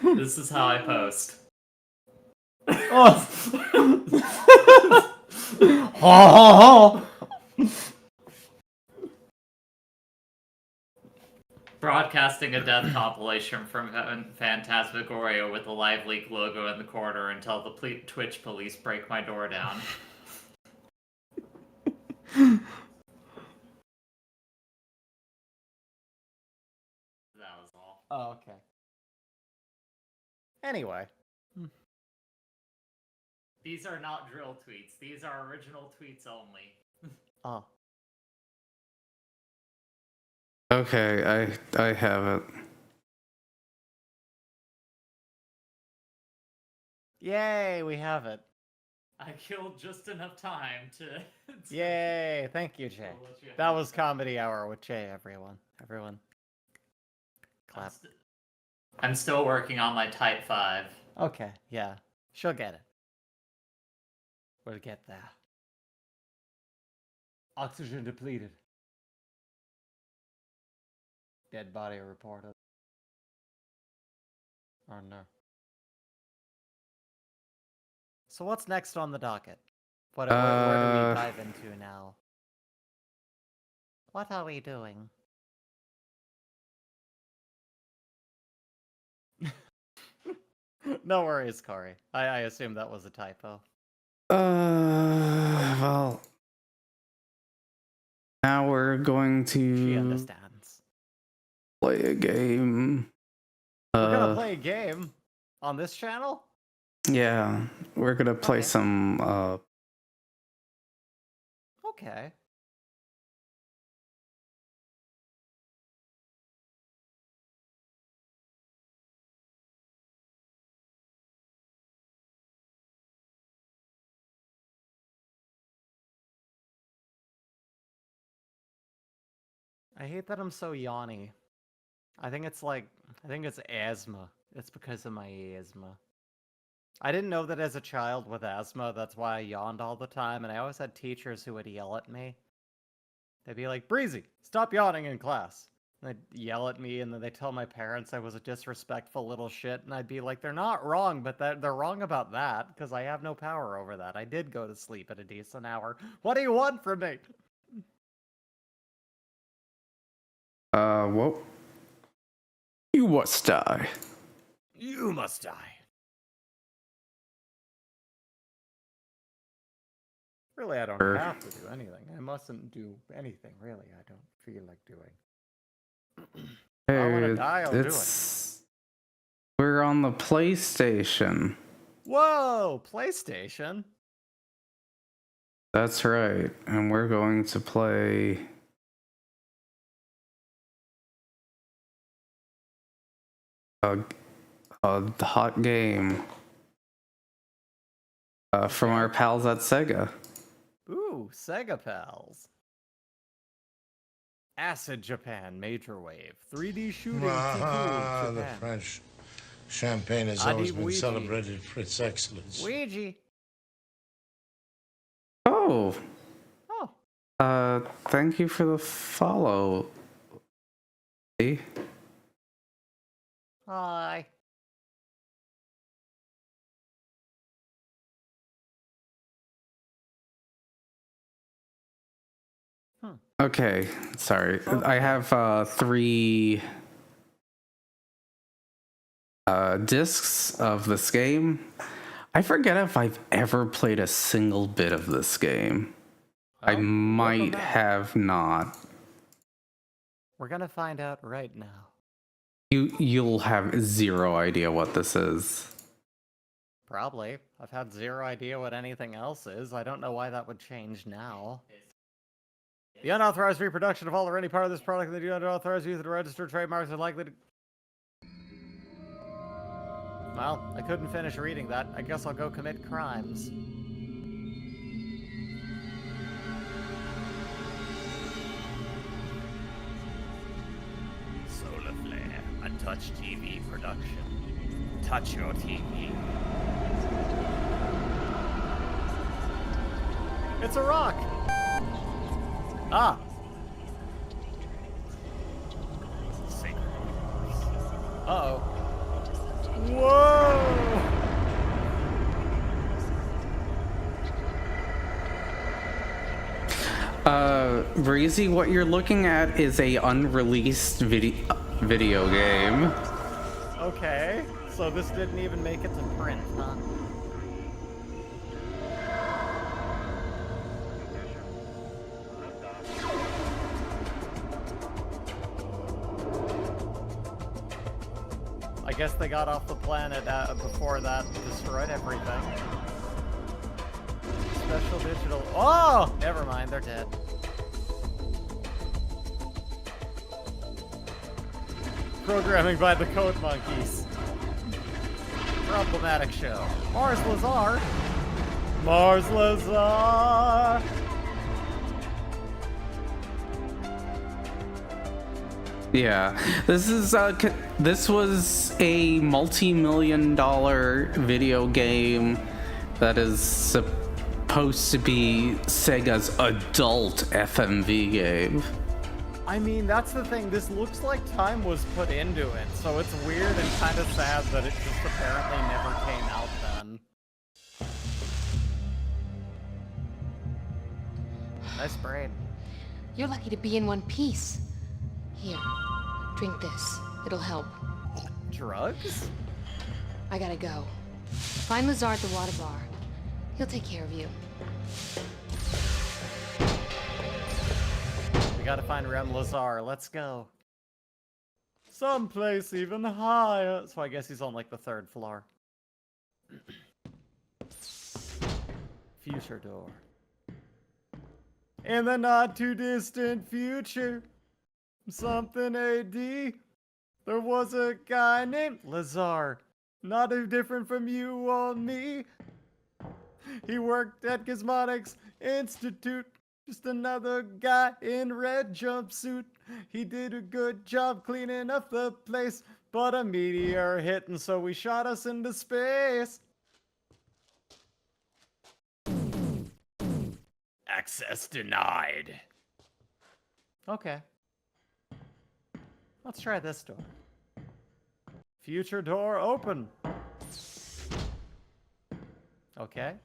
This is how I post. Broadcasting a death compilation from Phantasmagoria with the live leak logo in the corner until the Twitch police break my door down. That was all. Oh, okay. Anyway. These are not drill tweets. These are original tweets only. Oh. Okay, I have it. Yay, we have it. I killed just enough time to... Yay, thank you, Jay. That was Comedy Hour with Jay, everyone. Everyone. Clap. I'm still working on my Type 5. Okay, yeah. She'll get it. We'll get there. Oxygen depleted. Dead body reported. Oh no. So what's next on the docket? Where do we dive into now? What are we doing? No worries, Corey. I assume that was a typo. Well, now we're going to... She understands. Play a game. We're gonna play a game on this channel? Yeah, we're gonna play some, Okay. I hate that I'm so yawny. I think it's asthma. It's because of my asthma. I didn't know that as a child with asthma, that's why I yawned all the time, and I always had teachers who would yell at me. They'd be like, Breezy, stop yawning in class. And they'd yell at me, and then they'd tell my parents I was a disrespectful little shit, and I'd be like, they're not wrong, but they're wrong about that, because I have no power over that. I did go to sleep at a decent hour. What do you want from me? well, you must die. You must die. Really, I don't Sure. have to do anything. I mustn't do anything, really. I don't feel like doing. If I want to die, I'll do it. We're on the PlayStation. Whoa, PlayStation. That's right. And we're going to play a hot game from our pals at Sega. Ooh, Sega pals. Acid Japan, Major Wave. 3D shooting, Ah, Japan. the French. Champagne has Adi always been Ouija. celebrated for its excellence. Ouija. Oh. Oh. Thank you for the follow. See? Hi. Okay, sorry. I have 3 discs of this game. I forget if I've ever played a single bit of this game. I might have not. We're gonna find out right now. You'll have zero idea what this is. Probably. I've had zero idea what anything else is. I don't know why that would change now. The unauthorized reproduction of all or any part of this product that you unauthorized use of the registered trademarks is likely to... Well, I couldn't finish reading that. I guess I'll go commit crimes. Solar Flare, a Touch TV production. Touch your TV. It's a rock! Ah! Uh-oh. Whoa! Breezy, what you're looking at is a unreleased video game. Okay, so this didn't even make it to print, huh? I guess they got off the planet before that destroyed everything. Special digital... Oh! Never mind, they're dead. Programming by the Code Monkeys. Problematic show. Mars Lazar. Mars Lazar! Yeah, this was a multi-million-dollar video game that is supposed to be Sega's adult FMV game. I mean, that's the thing. This looks like time was put into it, so it's weird and kind of sad that it just apparently never came out then. Nice brain. You're lucky to be in one piece. Here, drink this. It'll help. Drugs? I gotta go. Find Lazar at the water bar. He'll take care of you. We gotta find Rem Lazar. Let's go. Someplace even higher. So I guess he's on like the 3rd floor. Future door. In the not too distant future, something AD, there was a guy named Lazar, not too different from you or me. He worked at Gizmonics Institute, just another guy in red jumpsuit. He did a good job cleaning up the place, but a meteor hit and so we shot us into space. Access denied. Okay. Let's try this door. Future door open. Okay.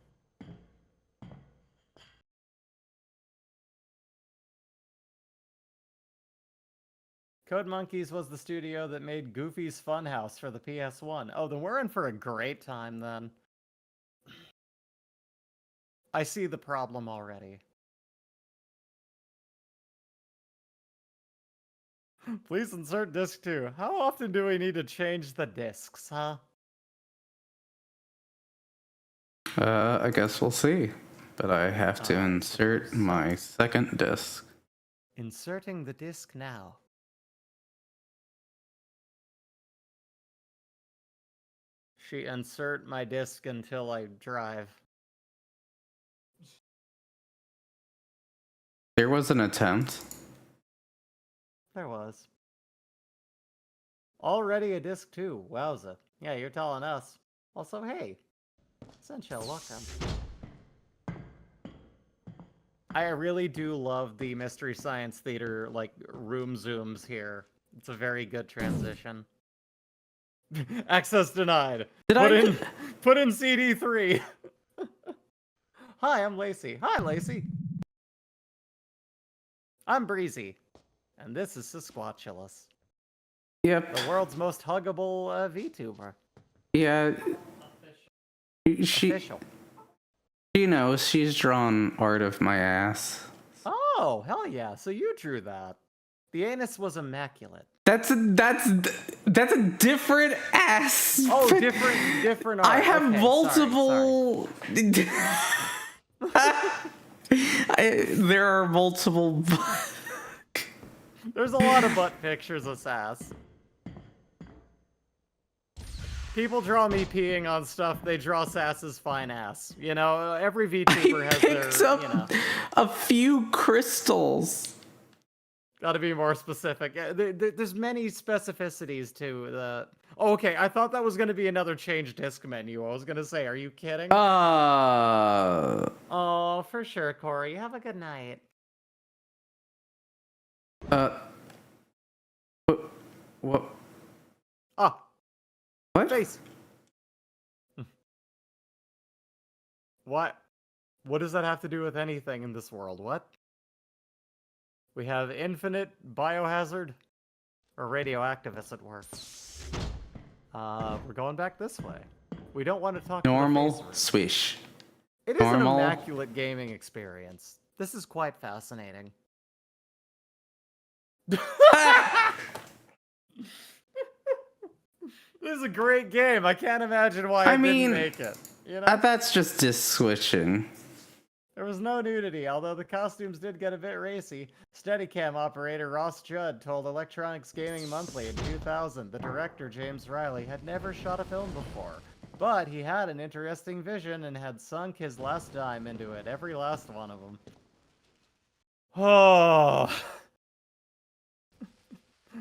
Code Monkeys was the studio that made Goofy's Funhouse for the PS1. Oh, then we're in for a great time then. I see the problem already. Please insert disc 2. How often do we need to change the discs, huh? I guess we'll see. But I have to insert my second disc. Inserting the disc now. She insert my disc until I drive. There was an attempt. There was. Already a disc 2. Wowza. Yeah, you're telling us. Also, hey. Sunshell, welcome. I really do love the Mystery Science Theater, like, room zooms here. It's a very good transition. Access denied. Put in CD3. Hi, I'm Lacey. Hi, Lacey. I'm Breezy. And this is Sasquatchulus. Yep. The world's most huggable VTuber. Yeah. She knows. She's drawn art of my ass. Oh, hell yeah. So you drew that. The anus was immaculate. That's a different ass. Oh, different art. I have multiple. There are multiple. There's a lot of butt pictures of sass. People draw me peeing on stuff. They draw Sass's fine ass. You know, every VTuber has their. A few crystals. Gotta be more specific. There's many specificities to the... Oh, okay, I thought that was going to be another change disc menu. I was going to say, are you kidding? Oh, for sure, Corey. Have a good night. What? Ah. What? Face. What? What does that have to do with anything in this world? What? We have infinite biohazard or radioactive as it were. We're going back this way. We don't want to talk Normal swish. It is an immaculate gaming experience. This is quite fascinating. This is a great game. I can't imagine why I didn't make it. You know? That's just disc switching. There was no nudity, although the costumes did get a bit racy. Steadicam operator Ross Judd told Electronics Gaming Monthly in 2000 the director James Riley had never shot a film before, but he had an interesting vision and had sunk his last dime into it, every last one of them. Oh...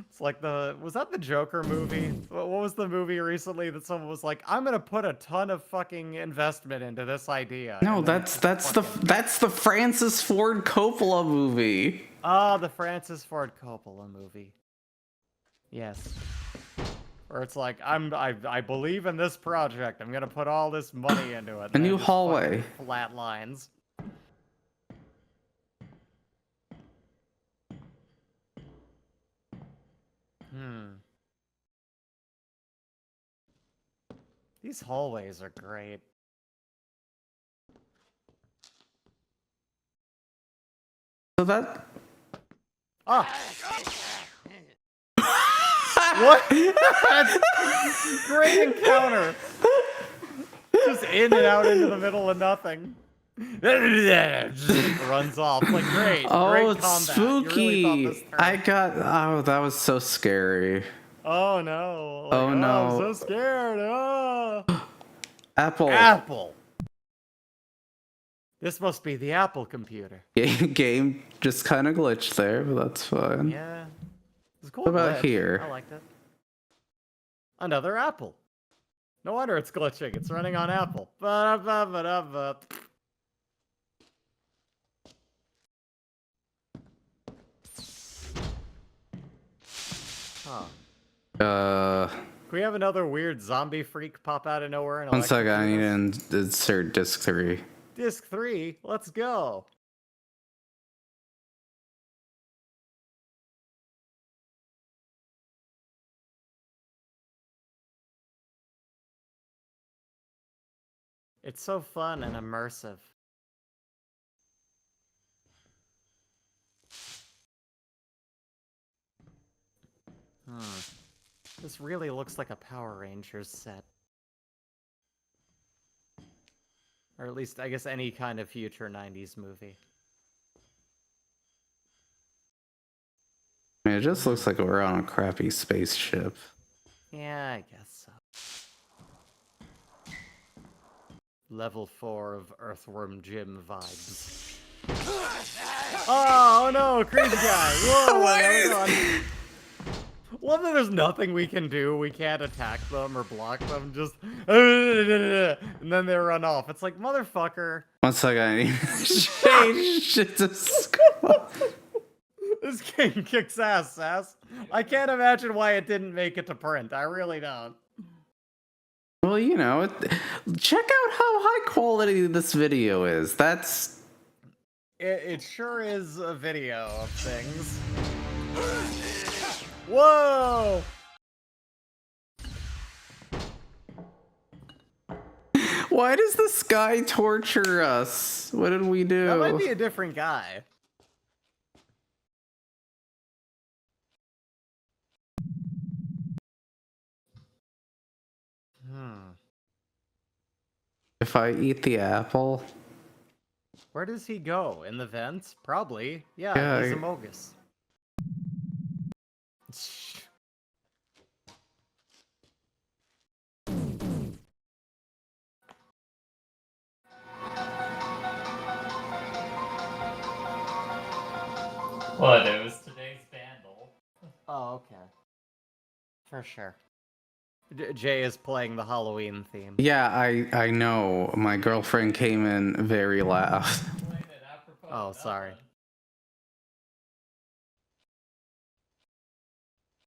It's like was that the Joker movie? What was the movie recently that someone was like, I'm gonna put a ton of fucking investment into this idea? No, that's the Francis Ford Coppola movie. Ah, the Francis Ford Coppola movie. Yes. Or it's like, I believe in this project. I'm gonna put all this money into it. A new hallway. Flat lines. These hallways are great. So that... Ah! What? Great encounter! Just in and out into the middle of nothing. Just runs off. Like, great. Oh, great it's combat. spooky. Really that was so scary. Oh no. Oh no. I'm so scared. Oh. Apple. Apple. This must be the Apple computer. Game just kind of glitched there, but that's fine. Yeah. It's a cool What about glitch. here? I liked it. Another Apple. No wonder it's glitching. It's running on Apple. Ba-da-ba-ba-da-ba. Huh. Can we have another weird zombie freak pop out of nowhere? And One second, I need to insert disc 3. Disc 3, let's go. It's so fun and immersive. This really looks like a Power Rangers set. Or at least, I guess, any kind of future 90s movie. I mean, it just looks like we're on a crappy spaceship. Yeah, I guess so. Level 4 of Earthworm Jim vibes. Oh no, crazy guy! Whoa, that was on. Love that there's nothing we can do. We can't attack them or block them. Just and then they run off. It's like, motherfucker. One second, I need to change shit to skull. This game kicks ass, Sass. I can't imagine why it didn't make it to print. I really don't. Well, you know, check out how high quality this video is. That's... It sure is a video of things. Whoa! Why does the sky torture us? What did we do? That might be a different guy. If I eat the apple... Where does he go? In the vents? Probably. Yeah, Yeah, he's a Mogus. What, it was today's vandal. Oh, okay. For sure. Jay is playing the Halloween theme. Yeah, I know. My girlfriend came in very loud. Oh, sorry.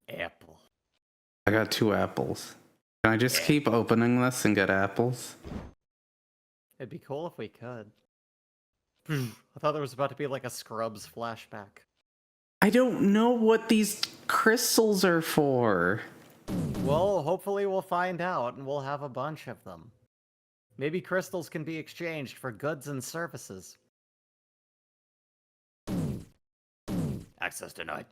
Apple. I got 2 apples. Can I just keep opening this and get apples? It'd be cool if we could. I thought there was about to be like a Scrubs flashback. I don't know what these crystals are for. Well, hopefully we'll find out and we'll have a bunch of them. Maybe crystals can be exchanged for goods and services. Access denied.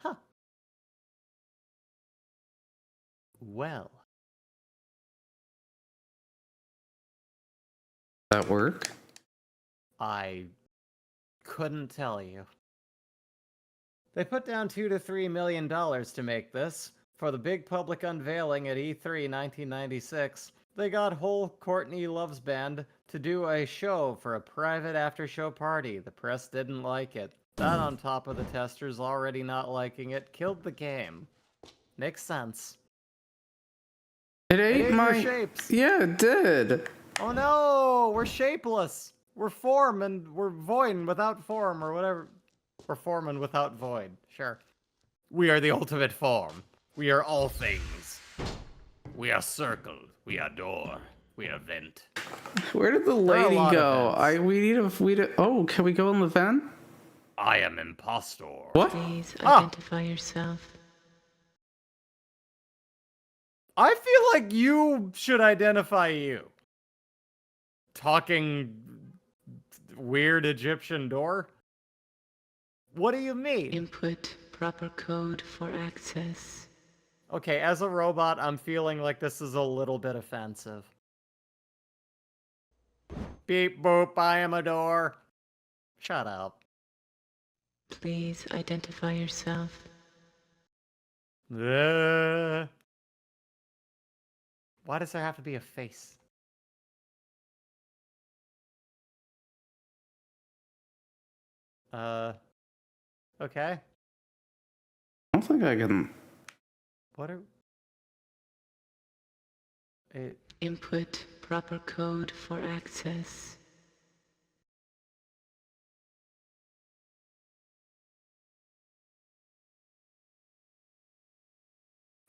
Huh. Well. That work? I couldn't tell you. They put down $2 to $3 million to make this. For the big public unveiling at E3 1996, they got whole Courtney Love's band to do a show for a private after-show party. The press didn't like it. That, on top of the testers already not liking it, killed the game. Makes sense. It ate your my shapes. Yeah, it did. Oh no, we're shapeless. We're form and we're void without form or whatever. We're form and without void. Sure. We are the ultimate form. We are all things. We are circle. We are door. We are vent. Where did the lady go? Oh, can we go in the vent? I am impostor. What? Please identify yourself. I feel like you should identify you. Talking weird Egyptian door? What do you mean? Input proper code for access. Okay, as a robot, I'm feeling like this is a little bit offensive. Beep boop, I am a door. Shut up. Please identify yourself. Why does there have to be a face? Okay. I don't think I can... What are... Input proper code for access.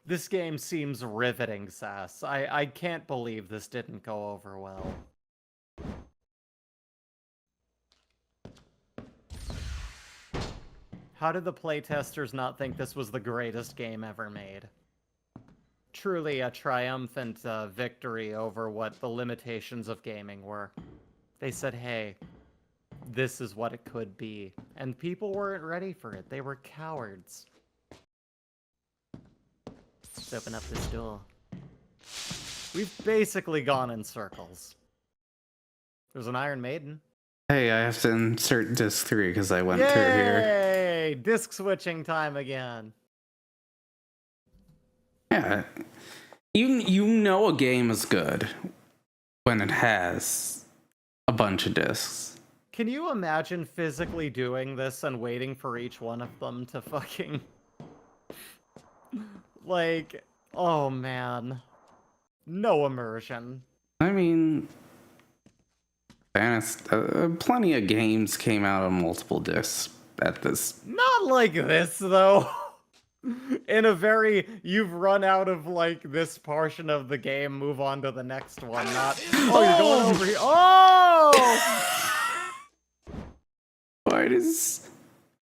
This game seems riveting, Sass. I can't believe this didn't go over well. How did the playtesters not think this was the greatest game ever made? Truly a triumphant victory over what the limitations of gaming were. They said, hey, this is what it could be. And people weren't ready for it. They were cowards. Let's open up this door. We've basically gone in circles. There's an Iron Maiden. Hey, I have to insert disc 3 because I went through here. Yay! Disc switching time again. Yeah. You know a game is good when it has a bunch of discs. Can you imagine physically doing this and waiting for each one of them to fucking... like, oh man. No immersion. I mean, plenty of games came out on multiple discs at this. Not like this, though. In a very, you've run out of, like, this portion of the game, move on to the next one, not, oh, you're going over here. Oh!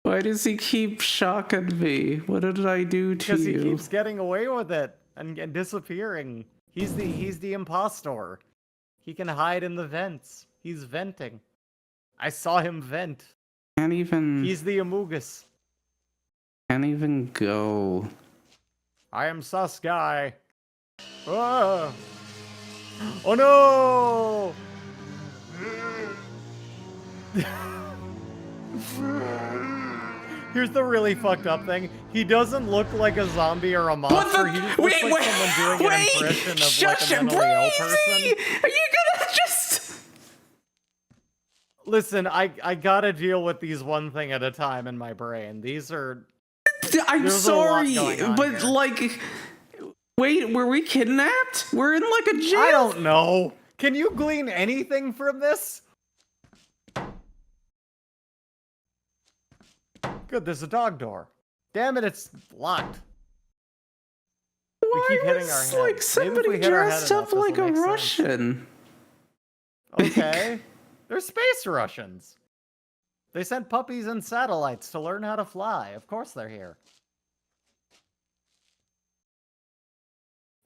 Why does he keep shocking me? What did I do to you? Because he keeps getting away with it and disappearing. He's the impostor. He can hide in the vents. He's venting. I saw him vent. Can't even. He's the Amogus. Can't even go. I am sus guy. Ah. Oh no! Here's the really fucked up thing. He doesn't look like a zombie or a monster. He just looks like someone doing an impression of like a mentally ill person. Are you gonna just... Listen, I gotta deal with these one thing at a time in my brain. These are... I'm sorry, but like... Wait, were we kidnapped? We're in like a jail? I don't know. Can you glean anything from this? Good, there's a dog door. Damn it, it's locked. We keep hitting our head. Like somebody dressed up like a Russian. Okay. They're space Russians. They sent puppies and satellites to learn how to fly. Of course they're here.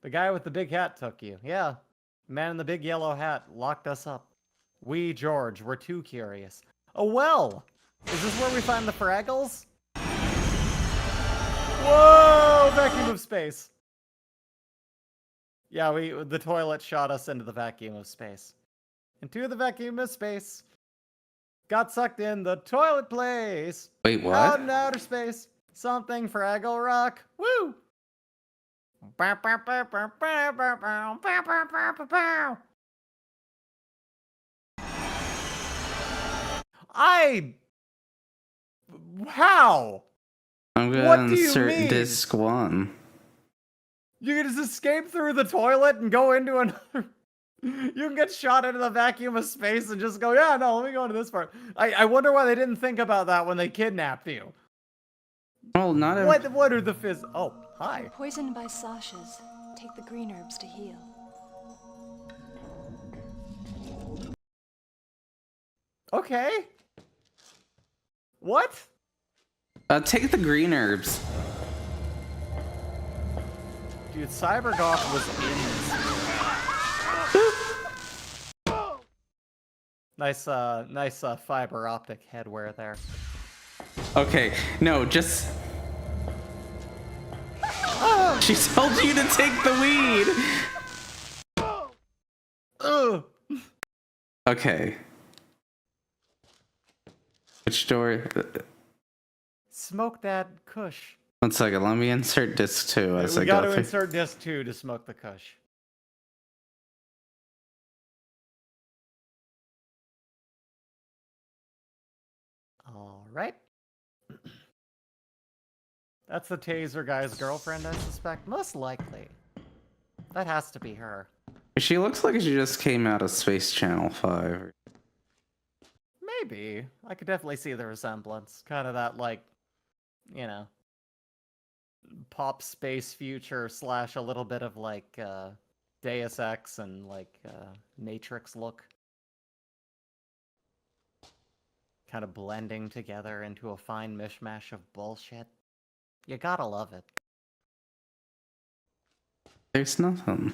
The guy with the big hat took you. Yeah. The man in the big yellow hat locked us up. We, George, were too curious. A well! Is this where we find the Fraggles? Whoa! Vacuum of space. Yeah, the toilet shot us into the vacuum of space. Into the vacuum of space. Got sucked in the toilet place. Wait, what? Out in outer space. Something Fraggle Rock. Woo! How? I'm gonna What do you insert mean? disc 1. You can just escape through the toilet and go into another... You can get shot into the vacuum of space and just go, yeah, no, let me go into this part. I wonder why they didn't think about that when they kidnapped you. Oh, not a... What are the fizz... Oh, hi. Poisoned by Sasha's. Take the green herbs to heal. Okay. What? Take the green herbs. Dude, Cybergoth was in this. Nice fiber optic headwear there. Okay, no, just... She told you to take the weed! Okay. Which door? Smoke that kush. 1 second, let me insert disc 2 as I We go gotta through. insert disc 2 to smoke the kush. Alright. That's the taser guy's girlfriend, I suspect. Most likely. That has to be her. She looks like she just came out of Space Channel 5. Maybe. I could definitely see the resemblance. Kind of that, like, you know, pop space future / a little bit of, like, Deus Ex and, like, Matrix look. Kind of blending together into a fine mishmash of bullshit. You gotta love it. There's nothing.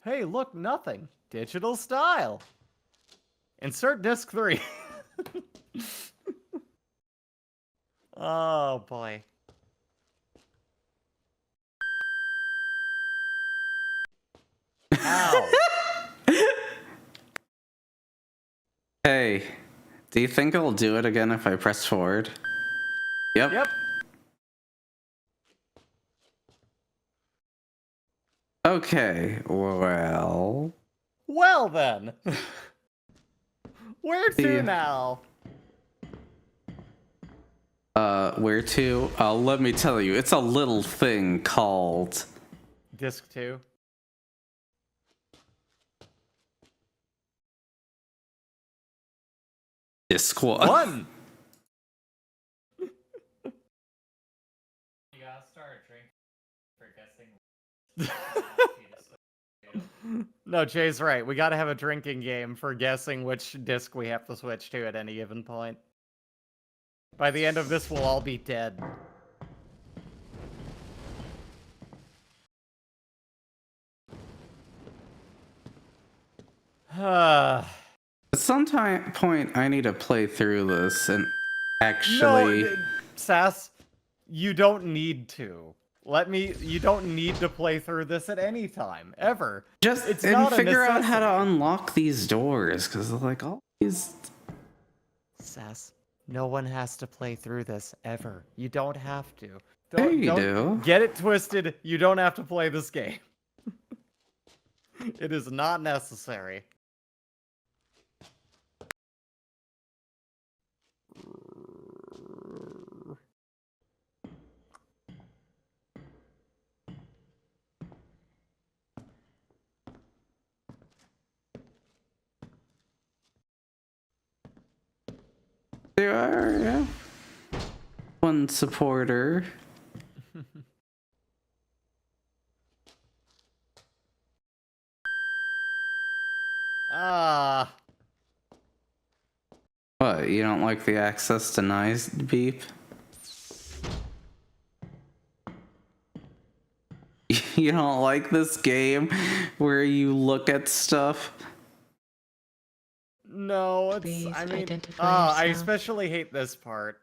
Hey, look, nothing. Digital style. Insert disc 3. Oh boy. Ow. Hey, do you think it'll do it again if I press forward? Yep. Yep. Okay, well... Well then. Where to Yeah. now? Where to? Let me tell you, it's a little thing called... Disc 2. Disc 1. 1! You gotta start drinking for guessing. No, Jay's right. We gotta have a drinking game for guessing which disc we have to switch to at any given point. By the end of this, we'll all be dead. At some point, I need to play through this and actually... No, Sass, you don't need to. You don't need to play through this at any time, ever. Just it's and not figure out how to necessity. unlock these doors, because like all these... Sass, no one has to play through this, ever. You don't have to. Yeah, you don't do. Get it twisted, you don't have to play this game. It is not necessary. You are, yeah. One supporter. Ah. What, you don't like the access denied beep? You don't like this game where you look at stuff? No, it's, Please I mean, identify I yourself. especially hate this part.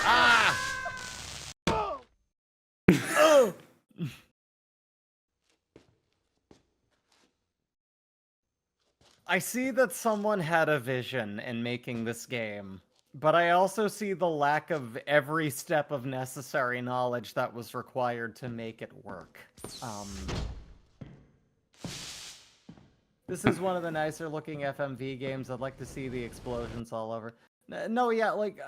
Ah! Oh! I see that someone had a vision in making this game, but I also see the lack of every step of necessary knowledge that was required to make it work. This is one of the nicer looking FMV games. I'd like to see the explosions all over. No, yeah, like...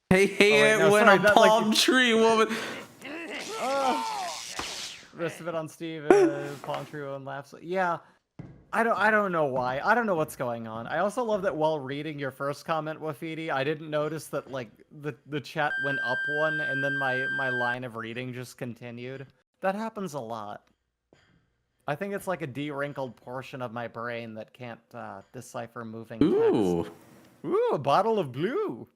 Hey, Oh, wait, it no, went sorry, a that, like- palm tree woman. Rest of it on Steve, Palm Tree and laughs. Yeah, I don't know why. I don't know what's going on. I also love that while reading your first comment, Wafidi, I didn't notice that like the chat went up one and then my line of reading just continued. That happens a lot. I think it's like a de-wrinkled portion of my brain that can't decipher moving Ooh. text. Ooh, a bottle of blue.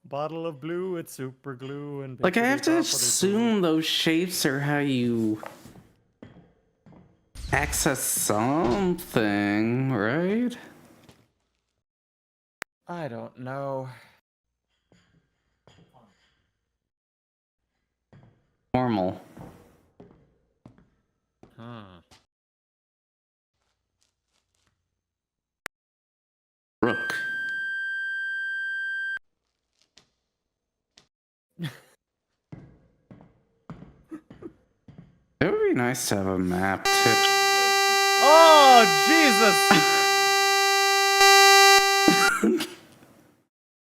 Bottle of blue, it's super glue and Like, I have to bippity-boppity-boo. assume those shapes are how you access something, right? I don't know. Normal. Rook. It would be nice to have a map too. Oh, Jesus!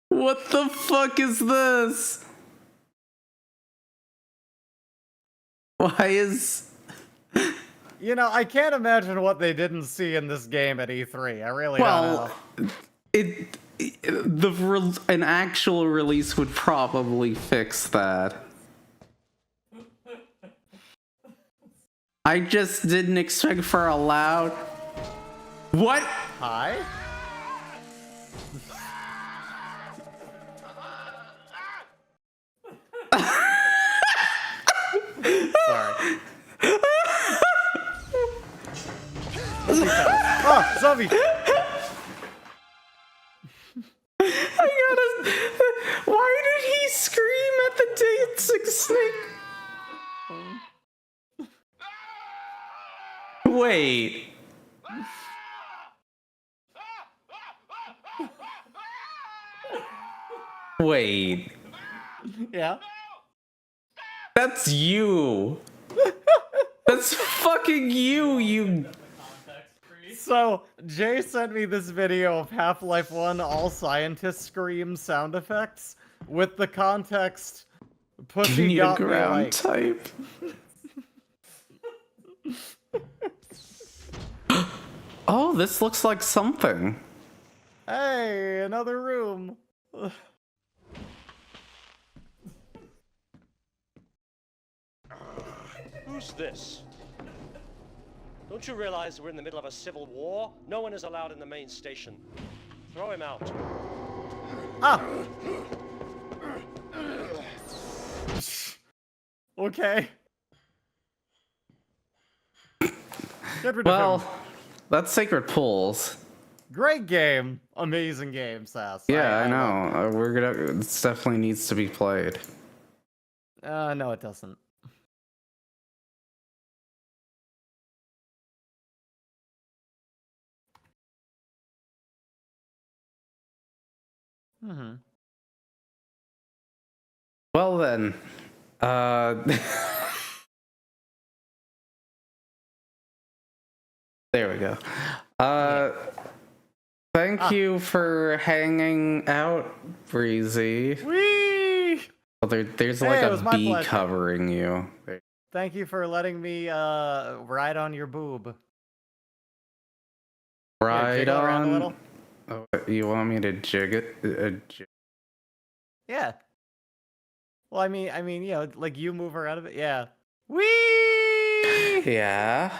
What the fuck is this? Why is... You know, I can't imagine what they didn't see in this game at E3. I really don't know. An actual release would probably fix that. I just didn't expect for a loud... What? Hi? Sorry. Oh, zombie! I gotta... Why did he scream at the dancing snake? Wait. Wait. Yeah? That's you. That's fucking you, you... So, Jay sent me this video of Half-Life 1 all scientists scream sound effects with the context You pussy need a got me ground like... type. Oh, this looks like something. Hey, another room. Who's this? Don't you realize we're in the middle of a civil war? No one is allowed in the main station. Throw him out. Ah! Okay. Get rid of Well, him. that's Sacred Pools. Great game. Amazing game, Sass. Yeah, I love know. We're gonna... It definitely needs to be played. it. No, it doesn't. Mm-hmm. Well then, there we go. Thank you for hanging out, Breezy. Whee! Oh, there's Hey, like it was a my bee pleasure. covering you. Thank you for letting me ride on your boob. Right jiggle around a on. little? Oh, you want me to jig it? Yeah. Well, I mean, you know, like you move around a bit. Yeah. Whee! Yeah.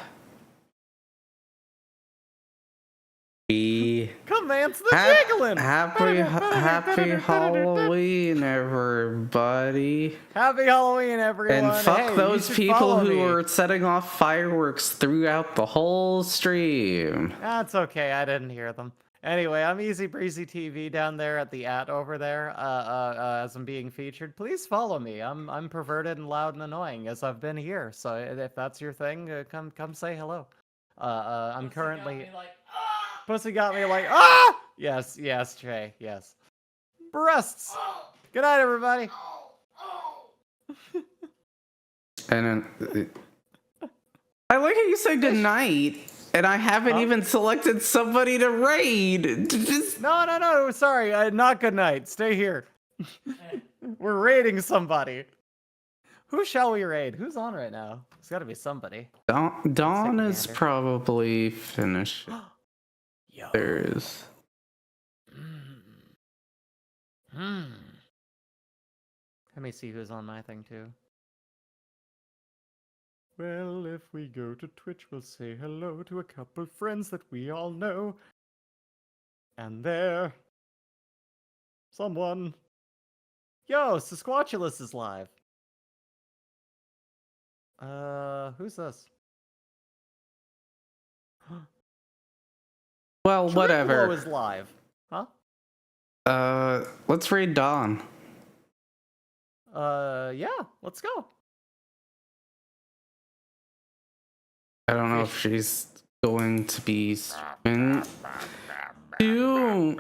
Come on, it's the jiggling. Happy Halloween, everybody. Happy Halloween, everyone. And fuck Hey, those you should people follow who me. were setting off fireworks throughout the whole stream. That's okay. I didn't hear them. Anyway, I'm Easy Breezy TV down there at the over there. As I'm being featured, please follow me. I'm perverted and loud and annoying as I've been here. So if that's your thing, come say hello. I'm currently. Pussy got me like ah. Yes, Trey. Yes. Breasts. Good night, everybody. And I like how you say goodnight, and I haven't even selected somebody to raid. No. Sorry, not good night. Stay here. We're raiding somebody. Who shall we raid? Who's on right now? There's got to be somebody. Dawn is probably finished. There's. Let me see who's on my thing too. Well, if we go to Twitch, we'll say hello to a couple friends that we all know. And there. Someone. Yo, Sasquatchulus is live. Who's this? Well, whatever. is live. Huh? Let's raid Dawn. Yeah, let's go. I don't know if she's going to be streaming. Oh,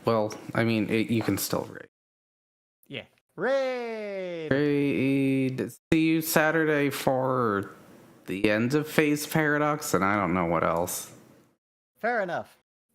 well, I mean, you can still raid. Yeah. Raid! Raid. See you Saturday for the end of Phase Paradox, and I don't know what else. Fair enough.